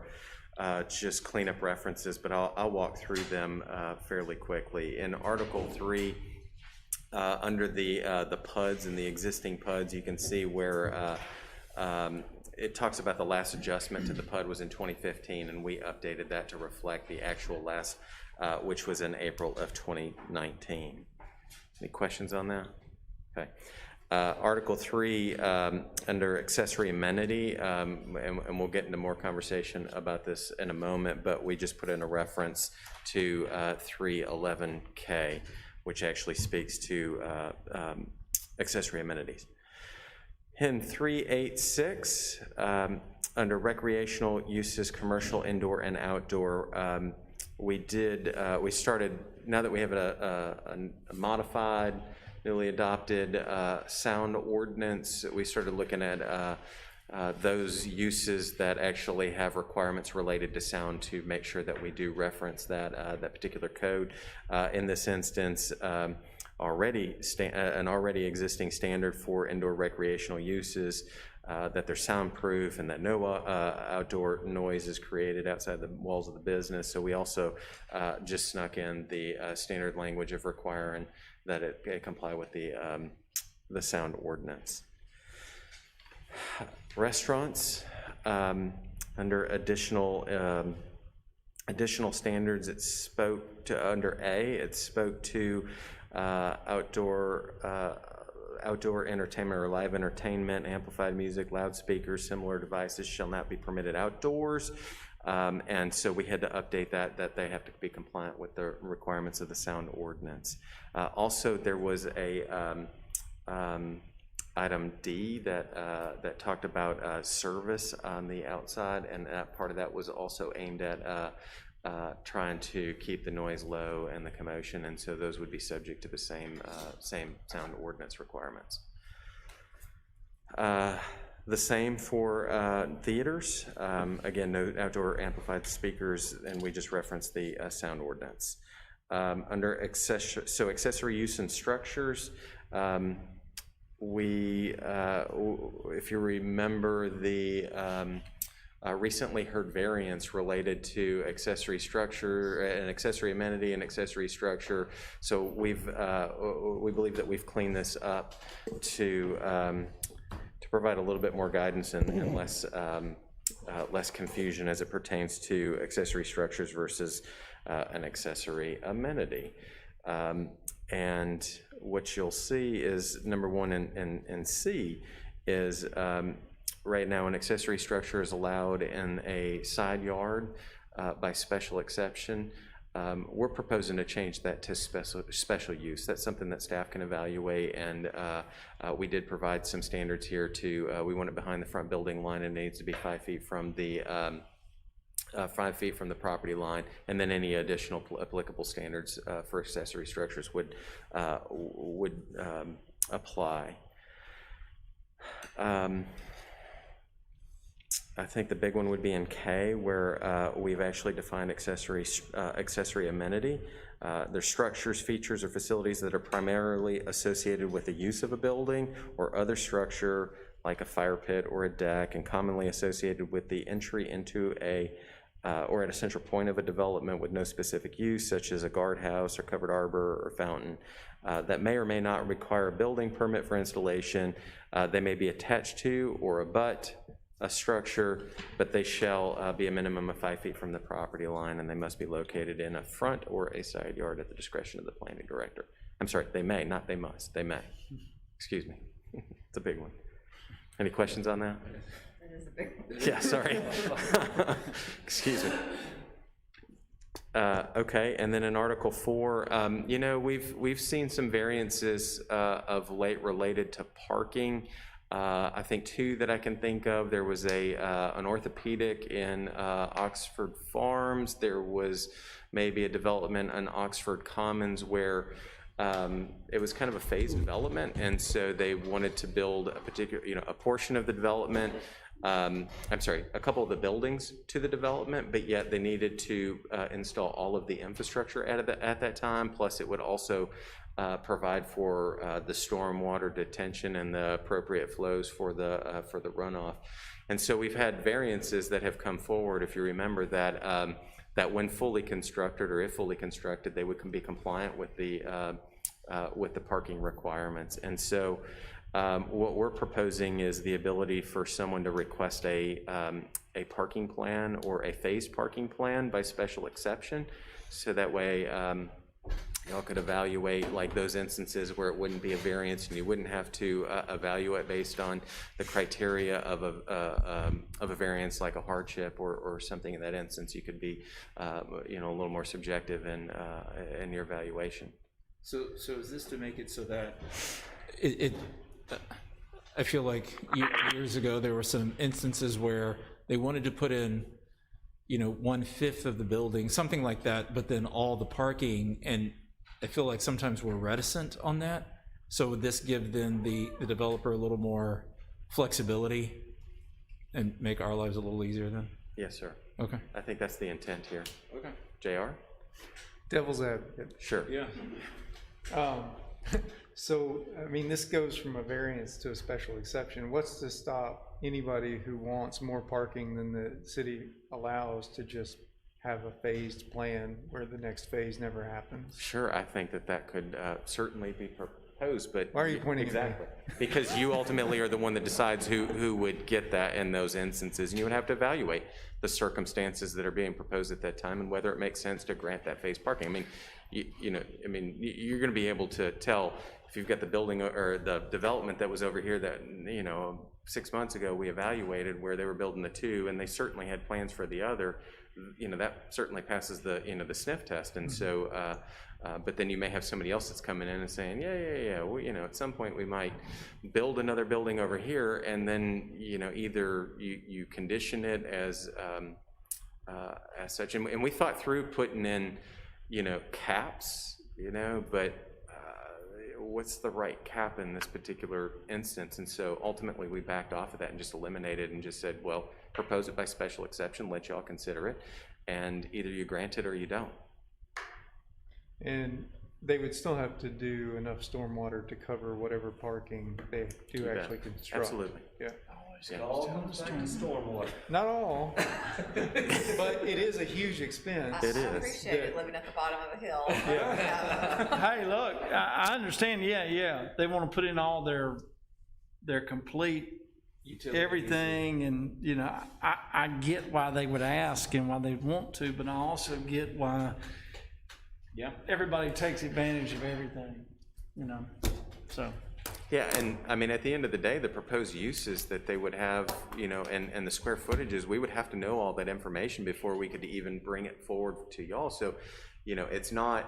just cleanup references, but I'll walk through them fairly quickly. In Article 3, under the PUDs and the existing PUDs, you can see where it talks about the last adjustment to the PUD was in 2015, and we updated that to reflect the actual last, which was in April of 2019. Any questions on that? Okay. Article 3, under accessory amenity, and we'll get into more conversation about this in a moment, but we just put in a reference to 311K, which actually speaks to accessory amenities. In 386, under recreational uses, commercial, indoor, and outdoor, we started, now that we have a modified, newly adopted sound ordinance, we started looking at those uses that actually have requirements related to sound to make sure that we do reference that particular code. In this instance, an already existing standard for indoor recreational uses, that they're soundproof and that no outdoor noise is created outside the walls of the business. So we also just snuck in the standard language of requiring that it comply with the sound ordinance. Restaurants, under additional standards, it spoke to, under A, it spoke to outdoor entertainment or live entertainment, amplified music, loudspeakers, similar devices shall not be permitted outdoors. And so we had to update that they have to be compliant with the requirements of the sound ordinance. Also, there was a item D that talked about service on the outside, and that part of that was also aimed at trying to keep the noise low and the commotion, and so those would be subject to the same sound ordinance requirements. The same for theaters. Again, no outdoor amplified speakers, and we just referenced the sound ordinance. Under accessory use and structures, if you remember, recently heard variance related to accessory structure, an accessory amenity, and accessory structure. So we believe that we've cleaned this up to provide a little bit more guidance and less confusion as it pertains to accessory structures versus an accessory amenity. And what you'll see is, number one in C is right now an accessory structure is allowed in a side yard by special exception. We're proposing to change that to special use. That's something that staff can evaluate, and we did provide some standards here to, we want it behind the front building line, and it needs to be 5 feet from the 5 feet from the property line, and then any additional applicable standards for accessory structures would apply. I think the big one would be in K, where we've actually defined accessory amenity. They're structures, features, or facilities that are primarily associated with the use of a building or other structure like a fire pit or a deck, and commonly associated with the entry into or at a central point of a development with no specific use, such as a guardhouse or covered arbor or fountain, that may or may not require a building permit for installation. They may be attached to or abut a structure, but they shall be a minimum of 5 feet from the property line, and they must be located in a front or a side yard at the discretion of the planning director. I'm sorry, they may, not they must. They may. Excuse me. It's a big one. Any questions on that? That is a big one. Yeah, sorry. Excuse me. Okay, and then in Article 4, you know, we've seen some variances of late related to parking. I think two that I can think of. There was an orthopedic in Oxford Farms. There was maybe a development on Oxford Commons where it was kind of a phased development, and so they wanted to build a particular, you know, a portion of the development. I'm sorry, a couple of the buildings to the development, but yet they needed to install all of the infrastructure at that time. Plus, it would also provide for the stormwater detention and the appropriate flows for the runoff. And so we've had variances that have come forward, if you remember, that that when fully constructed, or if fully constructed, they would be compliant with the parking requirements. And so what we're proposing is the ability for someone to request a parking plan or a phased parking plan by special exception, so that way y'all could evaluate like those instances where it wouldn't be a variance, and you wouldn't have to evaluate based on the criteria of a variance like a hardship or something in that instance. You could be you know, a little more subjective in your evaluation. So is this to make it so that I feel like years ago there were some instances where they wanted to put in, you know, 1/5 of the building, something like that, but then all the parking, and I feel like sometimes we're reticent on that. So would this give then the developer a little more flexibility and make our lives a little easier then? Yes, sir. Okay. I think that's the intent here. Okay. JR? Devil's advocate. Sure. Yeah. So, I mean, this goes from a variance to a special exception. What's to stop anybody who wants more parking than the city allows to just have a phased plan where the next phase never happens? Sure, I think that could certainly be proposed, but... Why are you pointing exactly. at me? Because you ultimately are the one that decides who would get that in those instances, and you would have to evaluate the circumstances that are being proposed at that time and whether it makes sense to grant that phased parking. I mean, you know, I mean, you're going to be able to tell if you've got the building or the development that was over here that, you know, 6 months ago we evaluated where they were building the two, and they certainly had plans for the other. You know, that certainly passes the, you know, the sniff test. And so, but then you may have somebody else that's coming in and saying, yeah, well, you know, at some point we might build another building over here, and then, you know, either you condition it as such. And we thought through putting in, you know, caps, you know, but what's the right cap in this particular instance? And so ultimately we backed off of that and just eliminated and just said, well, propose it by special exception, let y'all consider it, and either you grant it or you don't. And they would still have to do enough stormwater to cover whatever parking they do You bet. actually construct. Absolutely. Yeah. It all comes back to stormwater. Not all, but it is a huge expense. It I is. appreciate it living at the bottom of a hill. Hey, look, I understand, yeah, they want to put in all their complete everything, and, you know, I get why they would ask and why they want to, but I also get why everybody takes advantage of everything, you know, so. Yeah, and I mean, at the end of the day, the proposed uses that they would have, you know, and the square footages, we would have to know all that information before we could even bring it forward to y'all. So, you know, it's not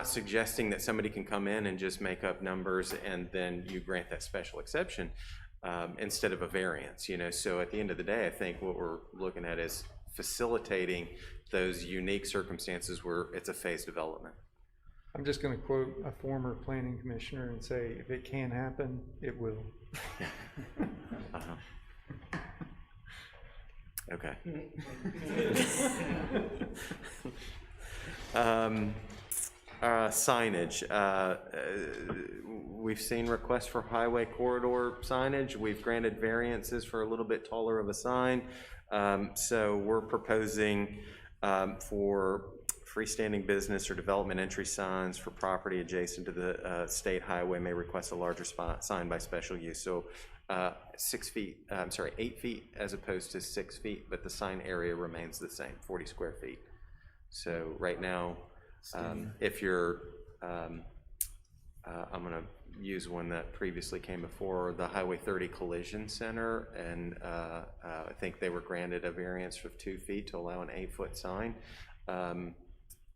suggesting that somebody can come in and just make up numbers and then you grant that special exception instead of a variance, you know. So at the end of the day, I think what we're looking at is facilitating those unique circumstances where it's a phased development. I'm just going to quote a former planning commissioner and say, if it can happen, it will. Okay. Signage. We've seen requests for highway corridor signage. We've granted variances for a little bit taller of a sign. So we're proposing for freestanding business or development entry signs for property adjacent to the state highway may request a larger sign by special use. So 8 feet as opposed to 6 feet, but the sign area remains the same, 40 square feet. So right now, if you're, I'm gonna use one that previously came before, the Highway 30 Collision Center, and I think they were granted a variance of 2 feet to allow an 8-foot sign.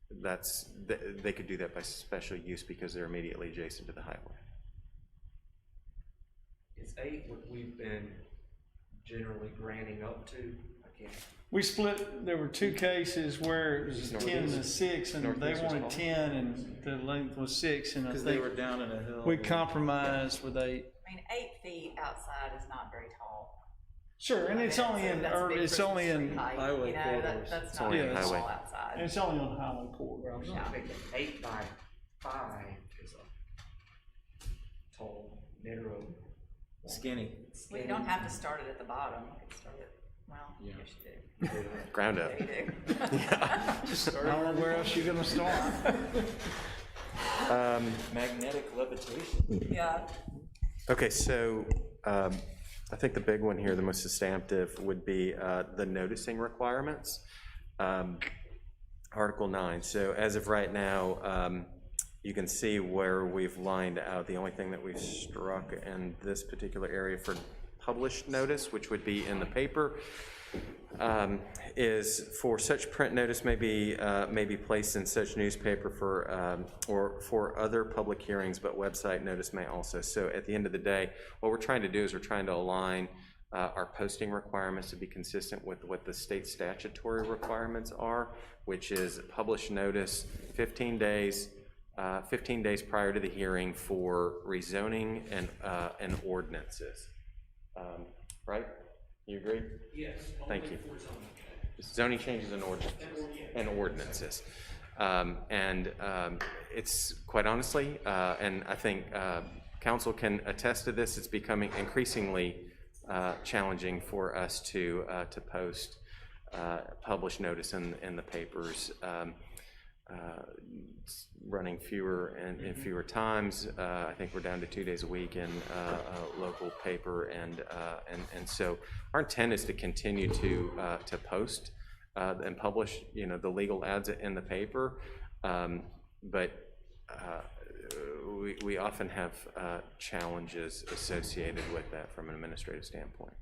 They could do that by special use because they're immediately adjacent to the highway. Is 8 what we've been generally granting up to? I can't. We split, there were 2 cases where it was 10 to 6, and they wanted 10, and the length was 6, and I Because they think were down in a hill. we compromised with 8. I mean, 8 feet outside is not very tall. Sure, and it's only in, That's big it's for only street in, height, highway you know, corridors. that's It's not only in very highway. tall outside. and it's only on highway corridors. I think 8 by 5 is a tall, narrow. Skinny. Well, you don't have to start it at the bottom, you can start it, well, yes you do. Ground up. Yeah, you do. I don't know where else you're gonna start. Magnetic levitation. Yeah. Okay, so I think the big one here, the most substantive, would be the noticing requirements. Article 9. So as of right now, you can see where we've lined out. The only thing that we've struck in this particular area for published notice, which would be in the paper, is for such print notice may be placed in such newspaper or for other public hearings, but website notice may also. So at the end of the day, what we're trying to do is we're trying to align our posting requirements to be consistent with what the state statutory requirements are, which is published notice 15 days prior to the hearing for rezoning and ordinances. Right? You agree? Yes. Thank you. Zoning changes and ordinances. It's quite honestly, and I think council can attest to this, it's becoming increasingly challenging for us to post published notice in the papers. Running fewer and fewer times. I think we're down to 2 days a week in a local paper, and so our intent is to continue to post and publish, you know, the legal ads in the paper, but we often have challenges associated with that from an administrative standpoint.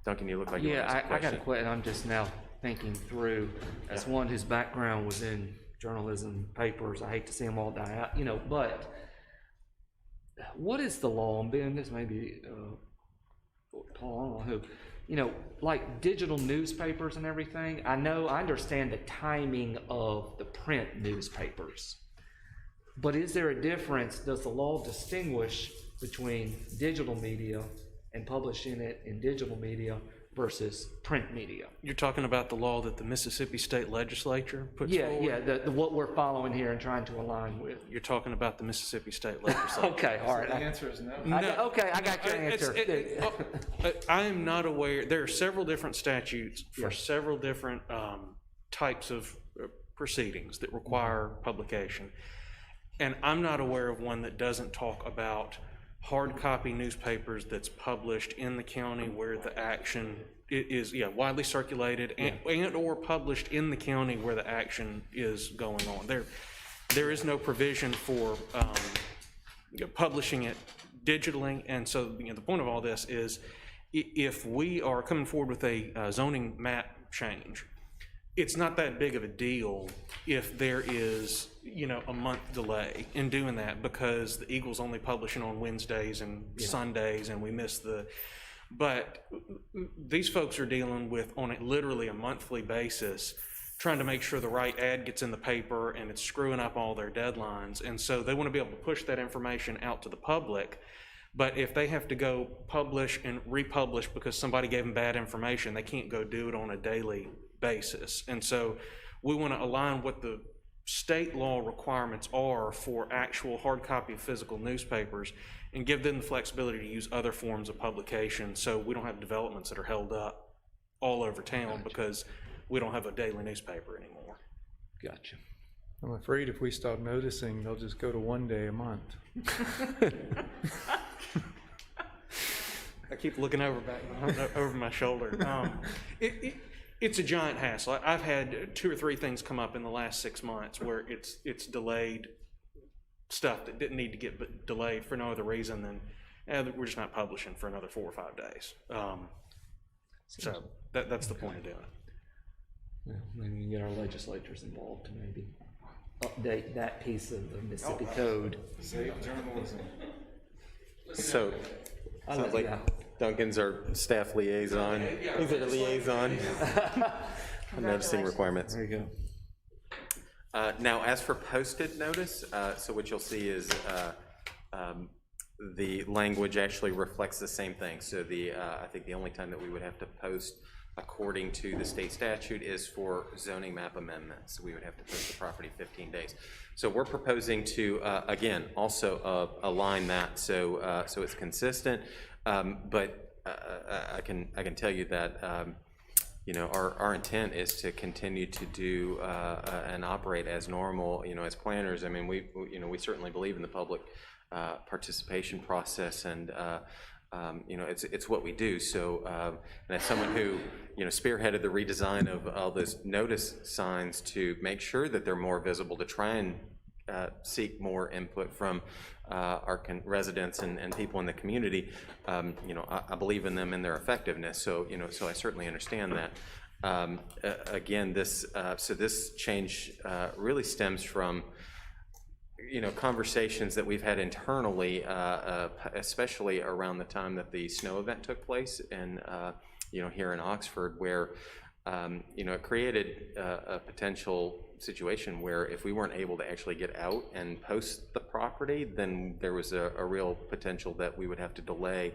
Duncan, you look like you want to ask a question. I got a question. I'm just now thinking through, as one whose background was in journalism, papers, I hate to see them all die out, you know, but what is the law, and Ben, this may be Paul, I don't know who, you know, like digital newspapers and everything, I understand the timing of the print newspapers, but is there a difference, does the law distinguish between digital media and publishing it in digital media versus print media. You're talking about the law that the Mississippi State Legislature puts Yeah, forward? yeah, what we're following here and trying to align with. You're talking about the Mississippi State Legislature. Okay, all right. The answer is no. Okay, I got your answer. I am not aware, there are several different statutes for several different types of proceedings that require publication. And I'm not aware of one that doesn't talk about hard copy newspapers that's published in the county where the action is widely circulated and or published in the county where the action is going on. There is no provision for publishing it digitally, and so the point of all this is if we are coming forward with a zoning map change, it's not that big of a deal if there is, a month delay in doing that because the Eagle's only publishing on Wednesdays and Sundays and we miss but these folks are dealing with on literally a monthly basis, trying to make sure the right ad gets in the paper and it's screwing up all their deadlines. And so they want to be able to push that information out to the public. But if they have to go publish and republish because somebody gave them bad information, they can't go do it on a daily basis. And so we want to align what the state law requirements are for actual hard copy of physical newspapers and give them the flexibility to use other forms of publication so we don't have developments that are held up all over town because we don't have a daily newspaper anymore. Gotcha. I'm afraid if we stop noticing, they'll just go to one day a month. I keep looking over my shoulder. It's a giant hassle. I've had 2 or 3 things come up in the last 6 months where it's delayed stuff that didn't need to get delayed for no other reason than we're just not publishing for another 4 or 5 days. So that's the point of doing it. Well, maybe we can get our legislators involved to maybe update that piece of the Mississippi Code. Save journalism. So, sounds like Duncan's our staff liaison. He's our liaison. Noticing requirements. There you go. Now, as for posted notice, so what you'll see is the language actually reflects the same thing. So I think the only time that we would have to post according to the state statute is for zoning map amendments. We would have to post the property 15 days. So we're proposing to, again, also align that so it's consistent. But I can tell you that our intent is to continue to do and operate as normal. as planners. I mean, we certainly believe in the public participation process, and it's what we do. So, and as someone who spearheaded the redesign of all those notice signs to make sure that they're more visible, to try and seek more input from our residents and people in the community, I believe in them and their effectiveness. So, so I certainly understand that. Again, this change really stems from conversations that we've had internally, especially around the time that the snow event took place, and here in Oxford, where it created a potential situation where if we weren't able to actually get out and post the property, then there was a real potential that we would have to delay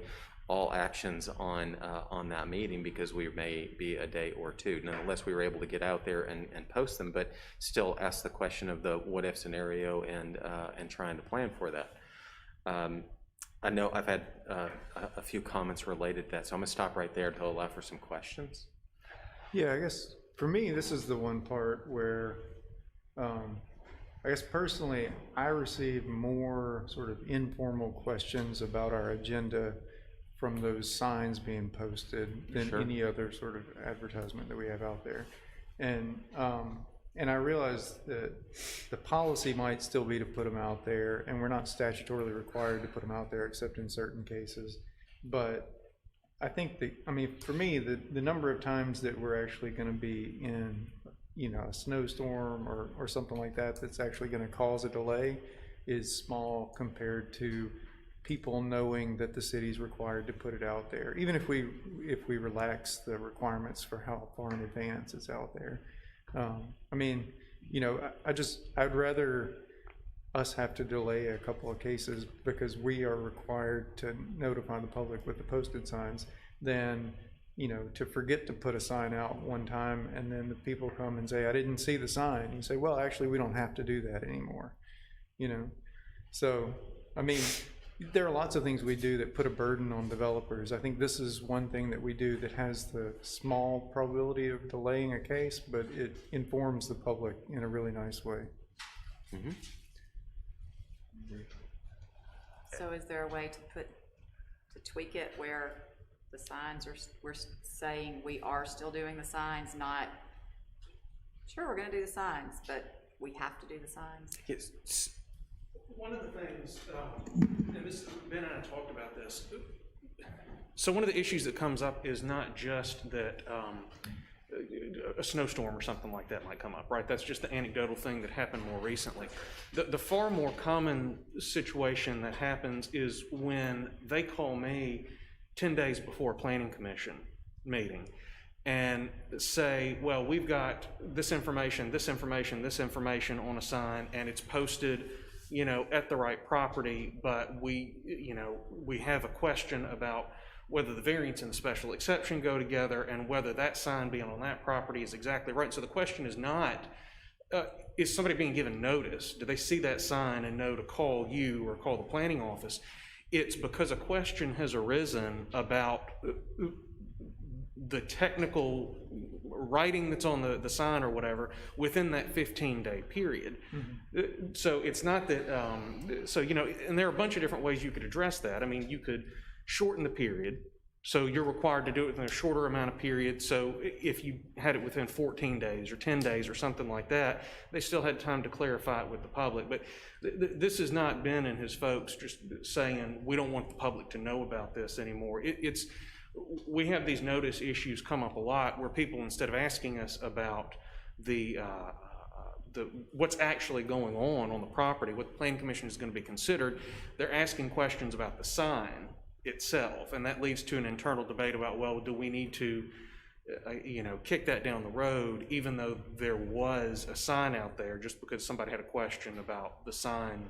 all actions on that meeting because we may be a day or two. Nonetheless, we were able to get out there and post them, but still ask the question of the what if scenario and trying to plan for that. I know I've had a few comments related to that, so I'm gonna stop right there to allow for some questions. Yeah, I guess for me, this is the one part where I guess personally, I receive more sort of informal questions about our agenda from those signs being posted than any other sort of advertisement that we have out there. And I realize that the policy might still be to put them out there, and we're not statutorily required to put them out there except in certain cases. But I think for me, the number of times that we're actually going to be in, a snowstorm or something like that that's actually going to cause a delay is small compared to people knowing that the city's required to put it out there, even if we relax the requirements for how far in advance it's out there. I'd rather us have to delay a couple of cases because we are required to notify the public with the posted signs than to forget to put a sign out one time, and then the people come and say, I didn't see the sign. And you say, well, actually, we don't have to do that anymore, So, I mean, there are lots of things we do that put a burden on developers. I think this is one thing that we do that has the small probability of delaying a case, but it informs the public in a really nice way. Mm-hmm. So is there a way to tweak it where the signs we're saying we are still doing the signs, not, sure, we're gonna do the signs, but we have to do the signs? Yes. One of the things, and this, Ben and I talked about this, so one of the issues that comes up is not just that a snowstorm or something like that might come up, right? That's just the anecdotal thing that happened more recently. The far more common situation that happens is when they call me 10 days before a planning commission meeting and say, well, we've got this information on a sign, and it's posted, at the right property, but we have a question about whether the variance and the special exception go together and whether that sign being on that property is exactly right. So the question is not, is somebody being given notice? Do they see that sign and know to call you or call the planning office? It's because a question has arisen about the technical writing that's on the sign or whatever within that 15-day period. Mm-hmm. So it's not that, and there are a bunch of different ways you could address that. I mean, you could shorten the period, so you're required to do it within a shorter amount of period. So if you had it within 14 days or 10 days or something like that, they still had time to clarify it with the public. But this has not Ben and his folks just saying, we don't want the public to know about this anymore. We have these notice issues come up a lot where people, instead of asking us about the what's actually going on the property, what the planning commission is going to be considered, they're asking questions about the sign itself, and that leads to an internal debate about, well, do we need to kick that down the road even though there was a sign out there, just because somebody had a question about the sign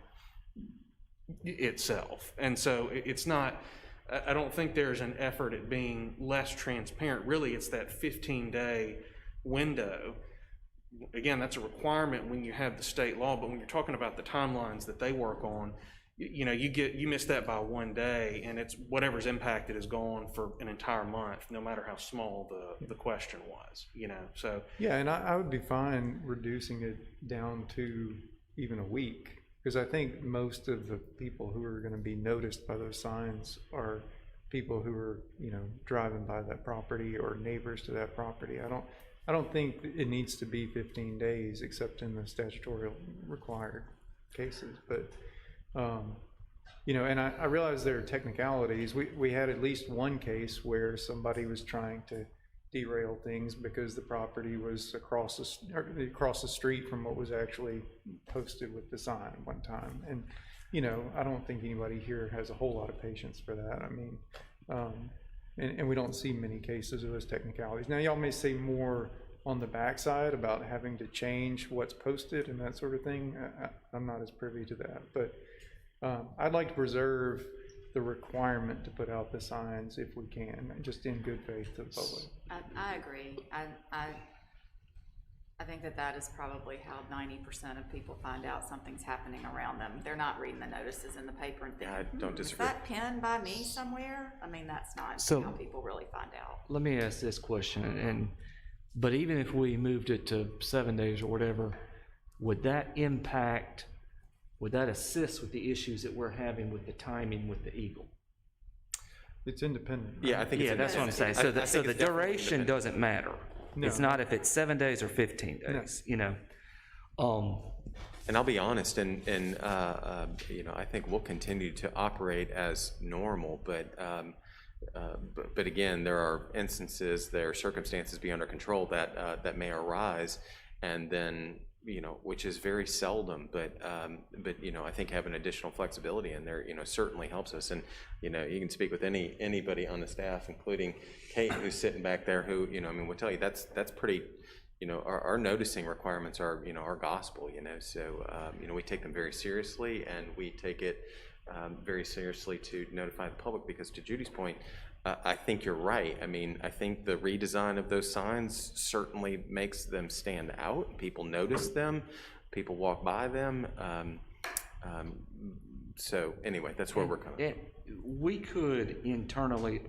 itself. And so it's not, I don't think there's an effort at being less transparent. Really, it's that 15-day window. Again, that's a requirement when you have the state law, but when you're talking about the timelines that they work on, you miss that by 1 day, and it's whatever's impacted is gone for an entire month, no matter how small the question was. So yeah, and I would be fine reducing it down to even a week, because I think most of the people who are going to be noticed by those signs are people who are driving by that property or neighbors to that property. I don't think it needs to be 15 days except in the statutory required cases, but and I realize there are technicalities. We had at least one case where somebody was trying to derail things because the property was across the street from what was actually posted with the sign one time. And I don't think anybody here has a whole lot of patience for that. I mean, and we don't see many cases of those technicalities. Now, y'all may say more on the backside about having to change what's posted and that sort of thing. I'm not as privy to that, but I'd like to preserve the requirement to put out the signs if we can, just in good faith to the public. I agree. I think that is probably how 90% of people find out something's happening around them. They're not reading the notices in the paper and thinking, I don't disagree. Is that pinned by me somewhere? I mean, that's not how people really find out. Let me ask this question, but even if we moved it to 7 days or whatever, would that assist with the issues that we're having with the timing with the Eagle? It's independent. Yeah, I think that's what I'm saying. So the duration doesn't matter. No. It's not if it's 7 days or 15 days, And I'll be honest, and I think we'll continue to operate as normal, but again, there are instances, there are circumstances beyond our control that may arise, and then which is very seldom, but I think having additional flexibility in there, certainly helps us. And you can speak with anybody on the staff, including Kate, who's sitting back there, who we'll tell you that's pretty. Our noticing requirements are our gospel. So we take them very seriously, and we take it very seriously to notify the public, because to Judy's point, I think you're right. I mean, I think the redesign of those signs certainly makes them stand out. People notice them, people walk by them. So anyway, that's where we're coming from. We could internally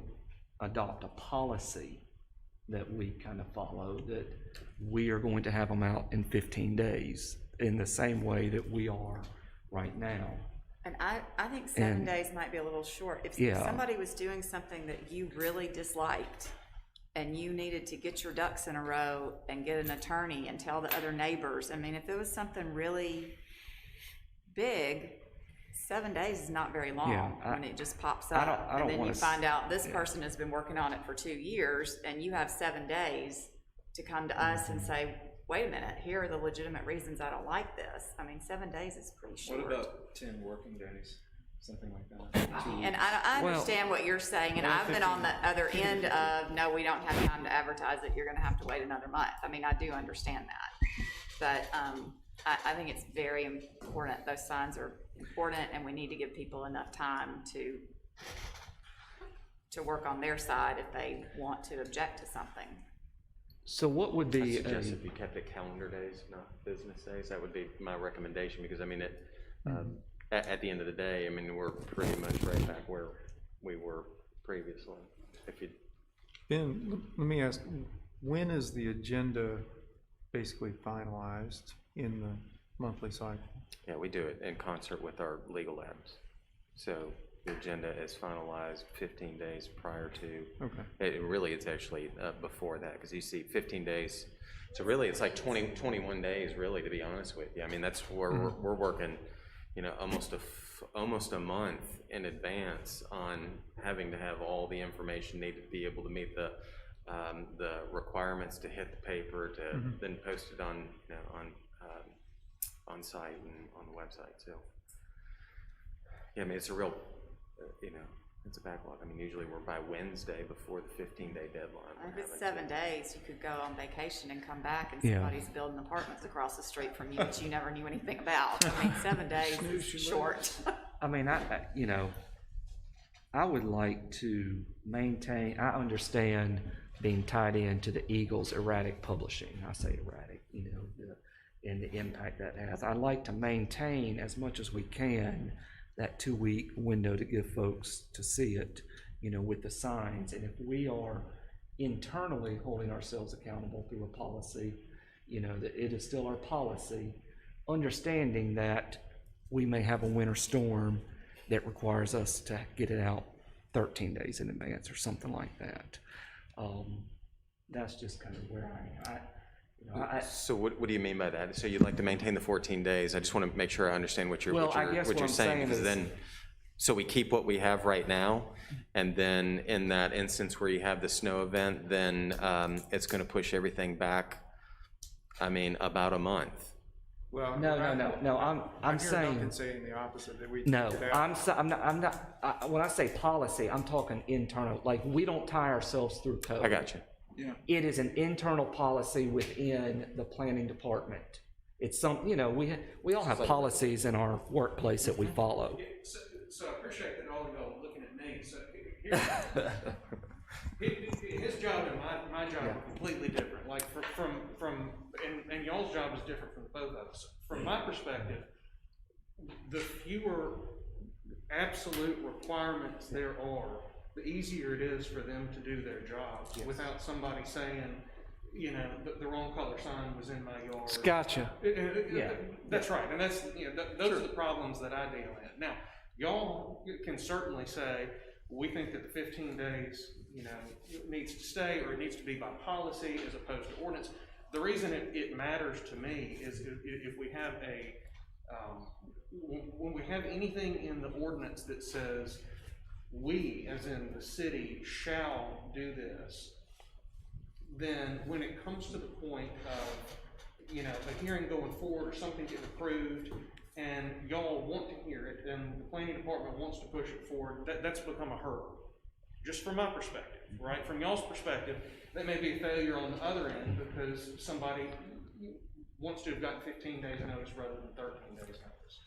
adopt a policy that we kind of follow, that we are going to have them out in 15 days in the same way that we are right now. And I think 7 days might be a little short. If somebody was doing something that you really disliked and you needed to get your ducks in a row and get an attorney and tell the other neighbors, I mean, if it was something really big, 7 days is not very long when it just pops up. And then you find out this person has been working on it for 2 years and you have 7 days to come to us and say, wait a minute, here are the legitimate reasons I don't like this. I mean, 7 days is pretty short. What about 10 working days? Something like that. And I understand what you're saying, and I've been on the other end of, no, we don't have time to advertise it, you're gonna have to wait another month. I mean, I do understand that. But I think it's very important. Those signs are important, and we need to give people enough time to work on their side if they want to object to something. So what would be? I suggest if you kept it calendar days, not business days, that would be my recommendation, because I mean, at the end of the day, I mean, we're pretty much right back where we were previously. Ben, let me ask, when is the agenda basically finalized in the monthly cycle? Yeah, we do it in concert with our legal labs. So the agenda is finalized 15 days prior to. Okay. It's actually before that, because you see 15 days. So really, it's like 21 days, really, to be honest with you. I mean, that's where we're working, you know, almost a month in advance on having to have all the information needed to be able to meet the requirements to hit the paper, to then post it on, you know, on site and on the website. So yeah, I mean, it's a real, you know, it's a backlog. I mean, usually we're by Wednesday before the 15-day deadline. If it's 7 days, you could go on vacation and come back and somebody's building apartments across the street from you that you never knew anything about. I mean, 7 days is short. I mean, you know, I would like to maintain, I understand being tied into the Eagles' erratic publishing. I say erratic, you know, and the impact that has. I'd like to maintain as much as we can that 2-week window to give folks to see it, you know, with the signs. And if we are internally holding ourselves accountable through a policy, you know, that it is still our policy, understanding that we may have a winter storm that requires us to get it out 13 days in advance or something like that. That's just kind of where I am. So what do you mean by that? So you'd like to maintain the 14 days? I just want to make sure I understand what you're saying. Because then, so we keep what we have right now, and then in that instance where you have the snow event, then it's going to push everything back. I mean, about a month. Well, no. I'm saying the opposite. That we no. I'm not. When I say policy, I'm talking internal. Like, we don't tie ourselves through code. I got you. Yeah. It is an internal policy within the planning department. It's some, you know, we all have policies in our workplace that we follow. So I appreciate that all of y'all are looking at me. So his job and my job are completely different. Like and y'all's job is different from both of us. From my perspective, the fewer absolute requirements there are, the easier it is for them to do their job without somebody saying, you know, the wrong color sign was in my yard. Gotcha. That's right, and that's, you know, those are the problems that I deal in. Now, y'all can certainly say, we think that the 15 days, you know, needs to stay, or it needs to be by policy as opposed to ordinance. The reason it matters to me is if we have when we have anything in the ordinance that says, we, as in the city, shall do this, then when it comes to the point of, you know, a hearing going forward or something getting approved, and y'all want to hear it, and the planning department wants to push it forward, that's become a hurdle. Just from my perspective, right? From y'all's perspective, that may be a failure on the other end because somebody wants to have gotten 15 days notice rather than 13 days notice.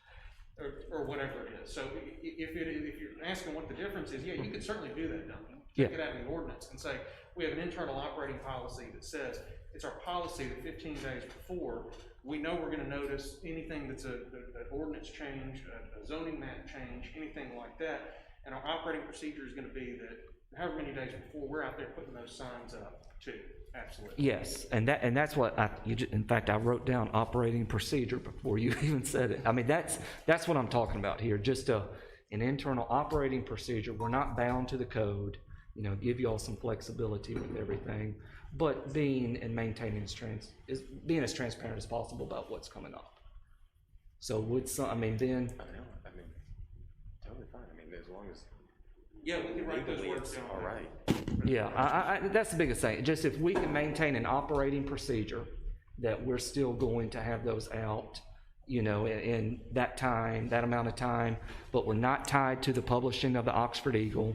or whatever it is. So if you're asking what the difference is, yeah, you could certainly do that, Duncan. Yeah. Take it out of the ordinance and say, we have an internal operating policy that says, it's our policy that 15 days before, we know we're gonna notice anything that's an ordinance change, a zoning map change, anything like that, and our operating procedure is gonna be that however many days before, we're out there putting those signs up too, absolutely. Yes, and that's what in fact, I wrote down operating procedure before you even said it. I mean, that's what I'm talking about here, just an internal operating procedure. We're not bound to the code, give you all some flexibility with everything, but being and maintaining being as transparent as possible about what's coming up. So then. Totally fine, as long as. Yeah, we can write those words down. All right. Yeah, that's the biggest thing. Just if we can maintain an operating procedure that we're still going to have those out, in that time, that amount of time, but we're not tied to the publishing of the Oxford Eagle.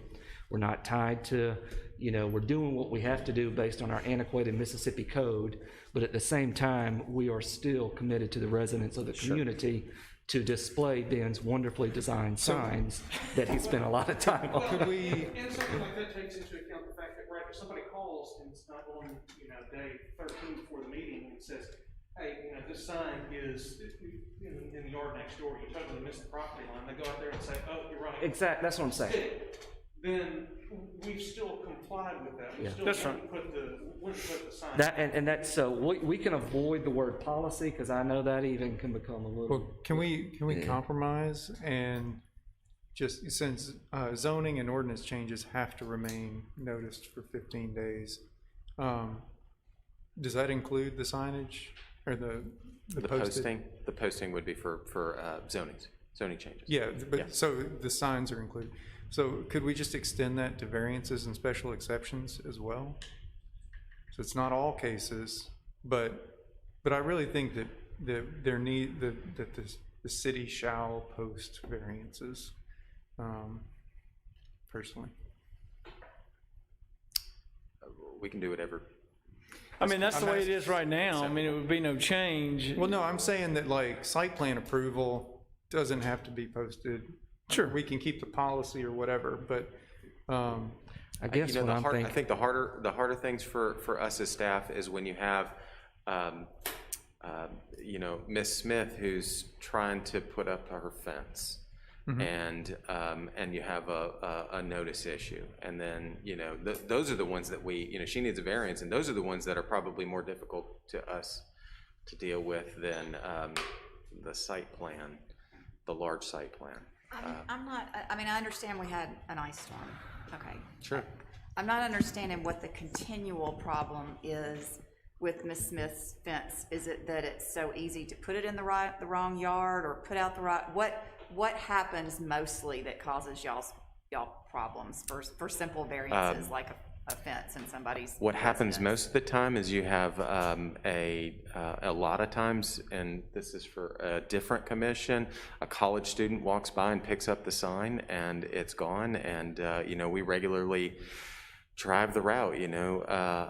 We're not tied to, we're doing what we have to do based on our antiquated Mississippi code, but at the same time, we are still committed to the residents of the community to display Ben's wonderfully designed signs that he spent a lot of time on. And something like that takes into account the fact that, right, if somebody calls and it's not on, day 13 before the meeting and says, hey, this sign is in the yard next door, you totally missed the property line, they go out there and say, oh, you're right. Exactly, that's what I'm saying. Then we've still complied with that. We Yeah. still That's wouldn't put the sign. That's so we can avoid the word policy, because I know that even can become a little. Well, can we compromise and just, since zoning and ordinance changes have to remain noticed for 15 days, does that include the signage or the posting? The posting would be for zoning changes. Yeah, but so the signs are included. So could we just extend that to variances and special exceptions as well? So it's not all cases, but I really think that the city shall post variances, personally. We can do whatever. That's the way it is right now. It would be no change. Well, no, I'm saying that like site plan approval doesn't have to be posted. Sure. We can keep the policy or whatever, but I guess I think the harder things for us as staff is when you have, Miss Smith who's trying to put up her fence, and you have a notice issue, and then those are the ones that she needs a variance, and those are the ones that are probably more difficult to us to deal with than the site plan, the large site plan. I understand we had an ice storm, okay. Sure. I'm not understanding what the continual problem is with Miss Smith's fence. Is it that it's so easy to put it in the wrong yard, or put out the right, what happens mostly that causes y'all problems for simple variances like a fence in somebody's What happens residence? most of the time is you have a lot of times, and this is for a different commission, a college student walks by and picks up the sign and it's gone, and we regularly drive the route,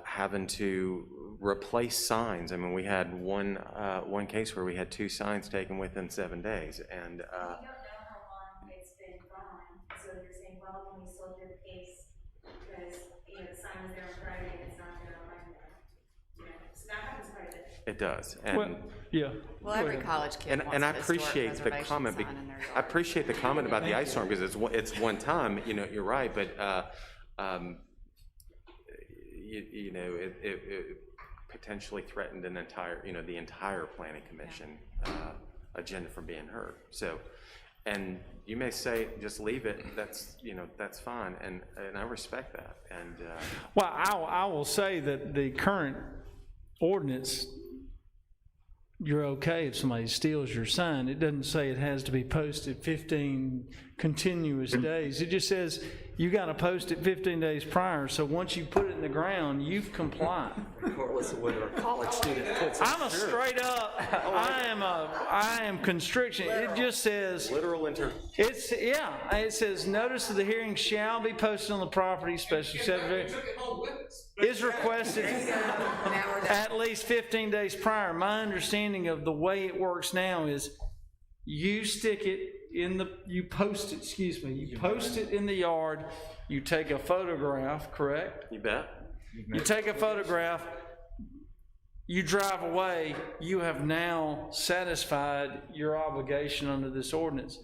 having to replace signs. We had one case where we had 2 signs taken within 7 days, and We don't know how long it's been gone, so you're saying, well, can we still do the case because, the sign was there on Friday and it's not there on Monday? So that happens quite a bit. it does. And Well, every college kid wants and I an historic appreciate the preservation comment. sign in their yard. I appreciate the comment about the ice storm, because it's one time. You're right, but it potentially threatened an entire, the entire planning commission agenda from being heard. So, and you may say, just leave it. That's fine, and I respect that. And Well, I will say that the current ordinance, you're okay if somebody steals your sign. It doesn't say it has to be posted 15 continuous days. It just says you got to post it 15 days prior. So once you put it in the ground, you've complied. Regardless of whether a college student puts it. I'm a straight up. I am constriction. It just says literal It says notice of the hearing shall be posted on the property. Special subject is requested at least 15 days prior. My understanding of the way it works now is you stick it you post it in the yard, you take a photograph, correct? You bet. You take a photograph, you drive away, you have now satisfied your obligation under this ordinance.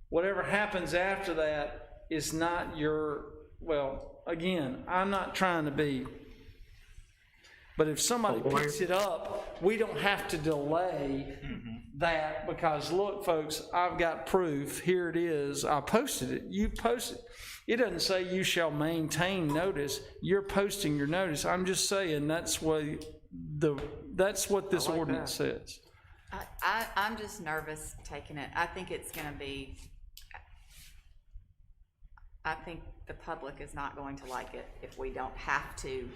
Whatever happens after that is not your, well, again, I'm not trying to be, but if somebody picks it up, we don't have to delay that, because look, folks, I've got proof, here it is, I posted it, you posted it. It doesn't say you shall maintain notice, you're posting your notice. I'm just saying that's what this ordinance says. I'm just nervous taking it. I think it's gonna be, I think the public is not going to like it if we don't have to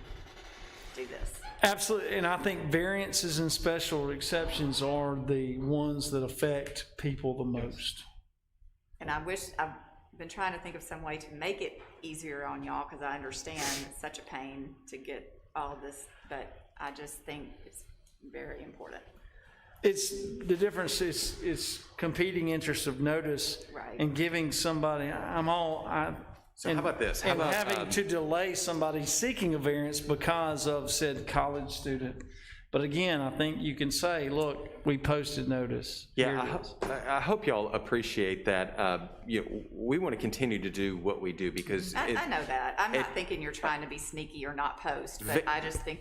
do this. Absolutely, and I think variances and special exceptions are the ones that affect people the most. And I've been trying to think of some way to make it easier on y'all, because I understand it's such a pain to get all of this, but I just think it's very important. It's, the difference is competing interests of notice, Right. and giving somebody, So how about this? How and about, having to delay somebody seeking a variance because of said college student. But again, I think you can say, look, we posted notice. Yeah, I hope y'all appreciate that. We want to continue to do what we do, because I know that. I'm not thinking you're trying to be sneaky or not post, but I just think.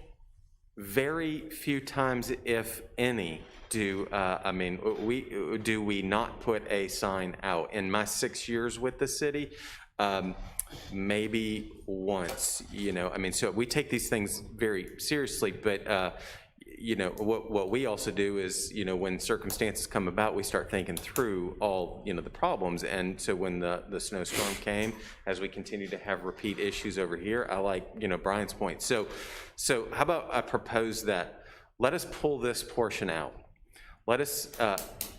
Very few times, if any, do we not put a sign out. In my 6 years with the city, maybe once, so we take these things very seriously, but what we also do is, when circumstances come about, we start thinking through all, the problems. And so when the snowstorm came, as we continue to have repeat issues over here, I like, Brian's point. So how about I propose that, let us pull this portion out. Let us,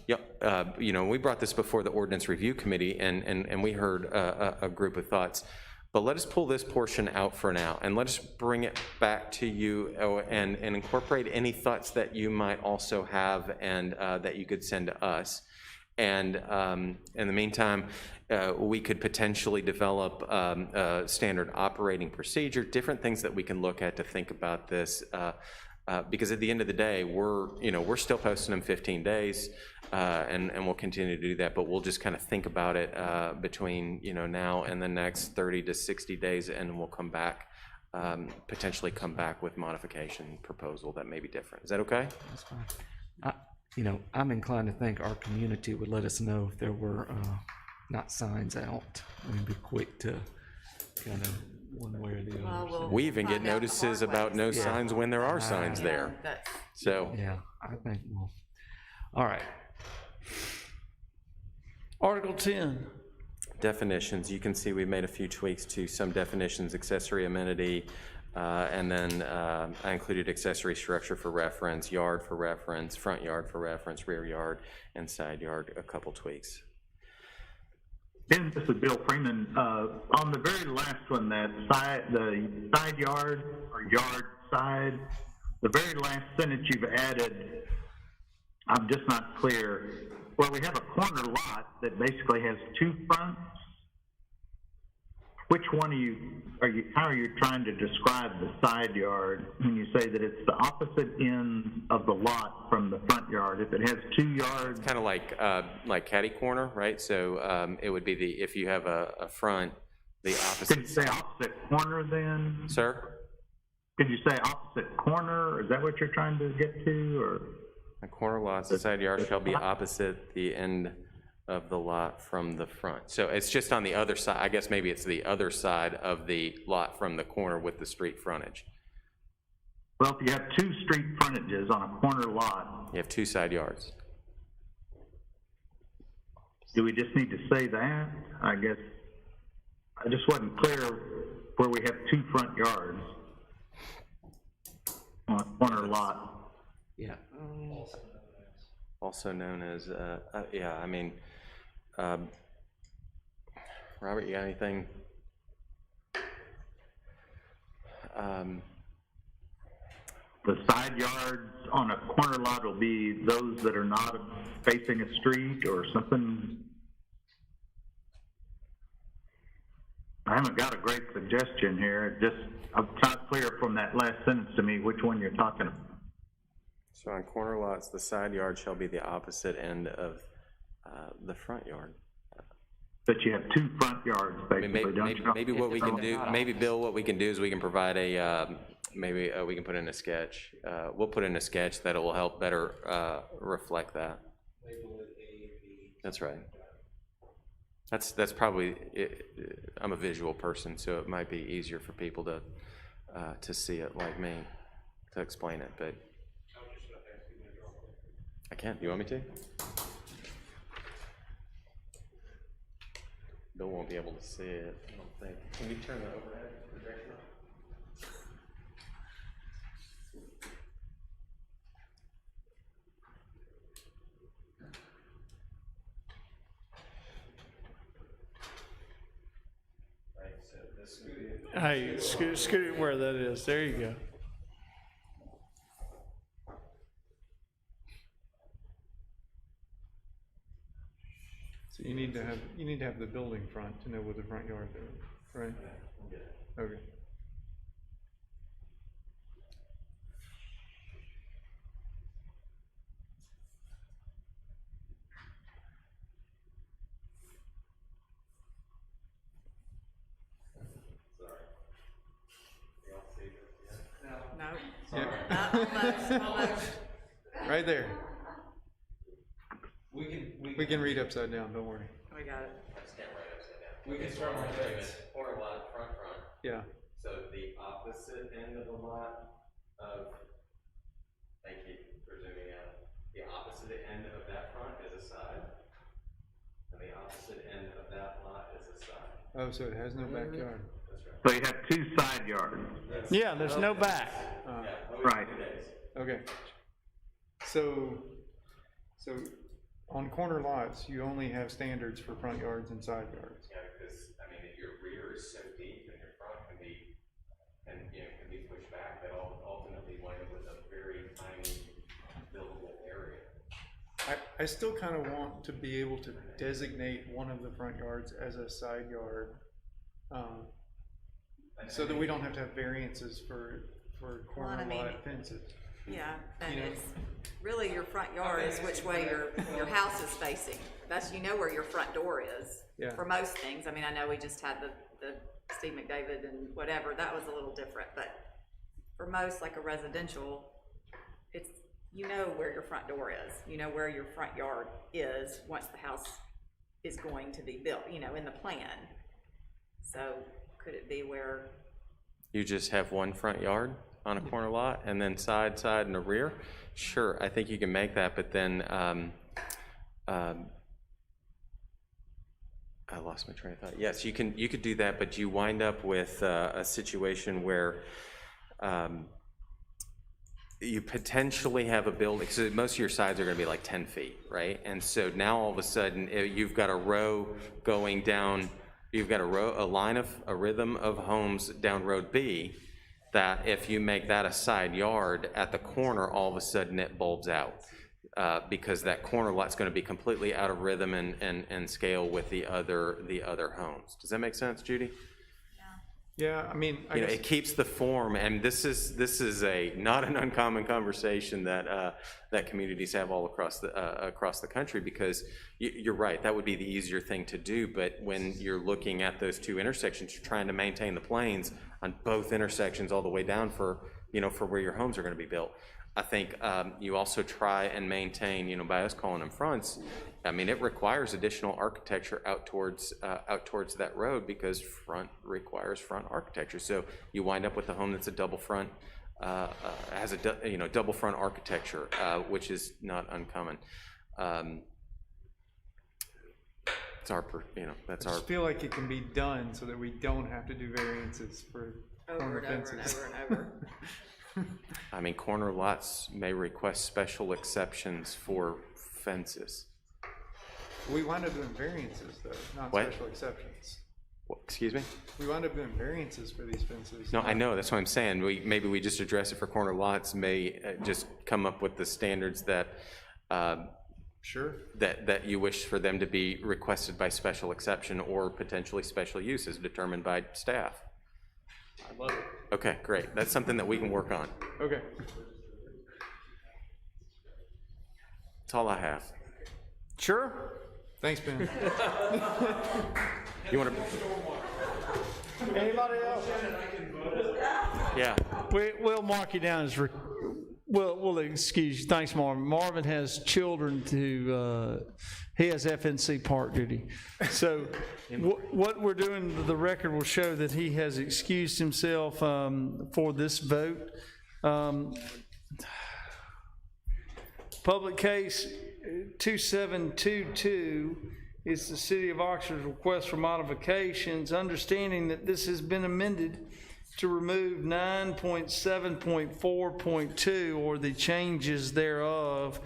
we brought this before the Ordinance Review Committee, and we heard a group of thoughts. But let us pull this portion out for now, and let us bring it back to you and incorporate any thoughts that you might also have, and that you could send to us. And in the meantime, we could potentially develop a standard operating procedure, different things that we can look at to think about this. Because at the end of the day, we're still posting them 15 days, and we'll continue to do that, but we'll just kind of think about it between now and the next 30 to 60 days, and we'll come back, potentially come back with modification proposal that may be different. Is that okay? That's fine. I'm inclined to think our community would let us know if there were not signs out. We'd be quick to kind of one way or the other. We even get notices about no signs when there are signs there. So yeah, I think all right. Article 10. Definitions. You can see we made a few tweaks to some definitions, accessory amenity, and then I included accessory structure for reference, yard for reference, front yard for reference, rear yard, and side yard, a couple tweaks. Ben, this is Bill Freeman. On the very last one, the side yard or yard side, the very last sentence you've added, I'm just not clear. Well, we have a corner lot that basically has two fronts. Which one how are you trying to describe the side yard when you say that it's the opposite end of the lot from the front yard? If it has 2 yards, kind of like catty corner, right? So it would be if you have a front, the opposite. Could you say opposite corner then? Sir? Could you say opposite corner? Is that what you're trying to get to, or? A corner lot, the side yard shall be opposite the end of the lot from the front. So it's just on the other side. I guess maybe it's the other side of the lot from the corner with the street frontage. Well, if you have 2 street frontages on a corner lot, you have 2 side yards. Do we just need to say that? I guess I just wasn't clear where we have 2 front yards on a corner lot. Yeah. Also known as, Robert, you got anything? The side yards on a corner lot will be those that are not facing a street or something? I haven't got a great suggestion here. I'm not clear from that last sentence to me which one you're talking about. So on corner lots, the side yard shall be the opposite end of the front yard. But you have two front yards, basically, don't you? Maybe what we can do, maybe Bill, what we can do is we can provide we can put in a sketch. We'll put in a sketch that will help better reflect that. That's right. That's probably, I'm a visual person, so it might be easier for people to see it like me, to explain it, but I can. You want me to? Bill won't be able to see it, I don't think. Can you turn the overhead projector on? Hey, scoot it where that is. There you go. So you need to have the building front to know what the front yard is, right? Okay. No. Yeah. Almost. Right there. We can read upside down, don't worry. We got it. We can start with corner lot, front. Yeah. So the opposite end of the lot of, thank you for zooming out. The opposite end of that front is a side, and the opposite end of that lot is a side. Oh, so it has no backyard. That's right. So you have two side yards. Yeah, there's no back. Right. Okay. So on corner lots, you only have standards for front yards and side yards. Yeah, because, I mean, if your rear is so deep and your front can be pushed back, that ultimately wind up with a very tiny buildable area. I still kind of want to be able to designate one of the front yards as a side yard, so that we don't have to have variances for corner lot fences. Yeah, and it's really your front yard is which way your house is facing. That's, you know where your front door is. Yeah. For most things. I mean, I know we just had the Steve McDavid and whatever, that was a little different, but for most, like a residential, it's, you know where your front door is. You know where your front yard is once the house is going to be built, you know, in the plan. So could it be where? You just have one front yard on a corner lot, and then side, and a rear? Sure, I think you can make that, but then, I lost my train of thought. Yes, you could do that, but you wind up with a situation where you potentially have a building, so most of your sides are gonna be like 10 feet, right? And so now all of a sudden, you've got a row going down, you've got a rhythm of homes down Road B, that if you make that a side yard at the corner, all of a sudden it bulbs out. Because that corner lot's gonna be completely out of rhythm and scale with the other homes. Does that make sense, Judy? Yeah, I mean, I guess It keeps the form, and this is not an uncommon conversation that communities have all across the country, because you're right, that would be the easier thing to do, but when you're looking at those two intersections, you're trying to maintain the planes on both intersections all the way down for where your homes are gonna be built. I think you also try and maintain, by us calling them fronts, I mean, it requires additional architecture out towards that road, because front requires front architecture. So you wind up with a home that's a double front, has a double front architecture, which is not uncommon. It's our, that's I our. just feel like it can be done so that we don't have to do variances for corner fences. Over and over. I mean, corner lots may request special exceptions for fences. We wind up doing variances though, not What? special exceptions. Excuse me? We wind up doing variances for these fences. No, I know, that's what I'm saying. Maybe we just address it for corner lots, may just come up with the standards that Sure. that you wish for them to be requested by special exception or potentially special use as determined by staff. I love it. Okay, great. That's something that we can work on. Okay. That's all I have. Sure? Thanks, Ben. You want to? Anybody else? Yeah. We'll mark you down as, we'll excuse you. Thanks, Marvin. Marvin has children he has FNC park duty. So what we're doing, the record will show that he has excused himself for this vote. Public case 2722 is the City of Oxford's request for modifications, understanding that this has been amended to remove 9.7.4.2 or the changes thereof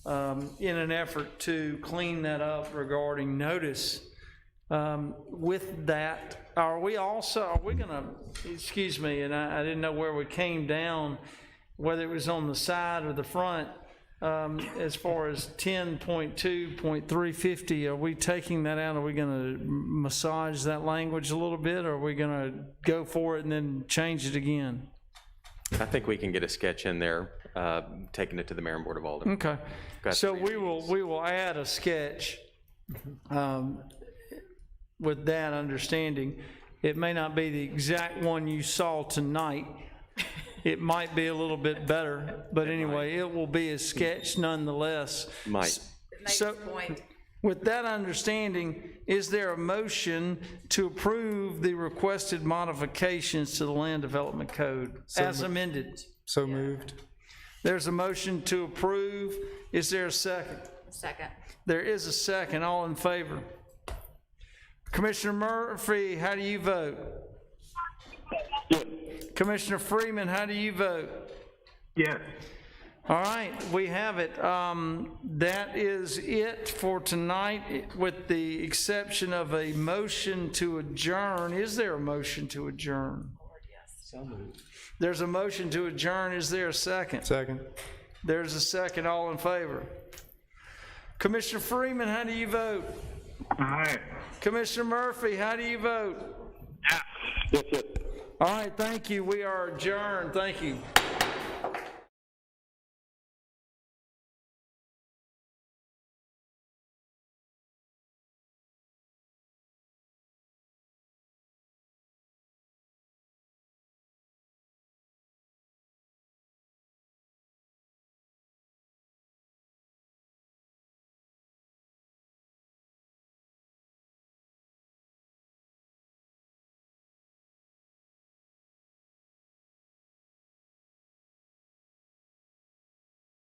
in an effort to clean that up regarding notice. With that, are we gonna, excuse me, and I didn't know where we came down, whether it was on the side or the front, as far as 10.2.350, are we taking that out? Are we gonna massage that language a little bit, or are we gonna go for it and then change it again? I think we can get a sketch in there, taking it to the Mayor and Board of Aldermen. Okay, so we will add a sketch with that understanding. It may not be the exact one you saw tonight. It might be a little bit better, but anyway, it will be a sketch nonetheless. Might. So, with that understanding, is there a motion to approve the requested modifications to the Land Development Code as amended? So moved. There's a motion to approve. Is there a second? Second. There is a second. All in favor? Commissioner Murphy, how do you vote? Commissioner Freeman, how do you vote? Yes. All right, we have it. That is it for tonight, with the exception of a motion to adjourn. Is there a motion to adjourn? So moved. There's a motion to adjourn. Is there a second? Second. There's a second. All in favor? Commissioner Freeman, how do you vote? Aye. Commissioner Murphy, how do you vote? Yes, yes. All right, thank you. We are adjourned. Thank you.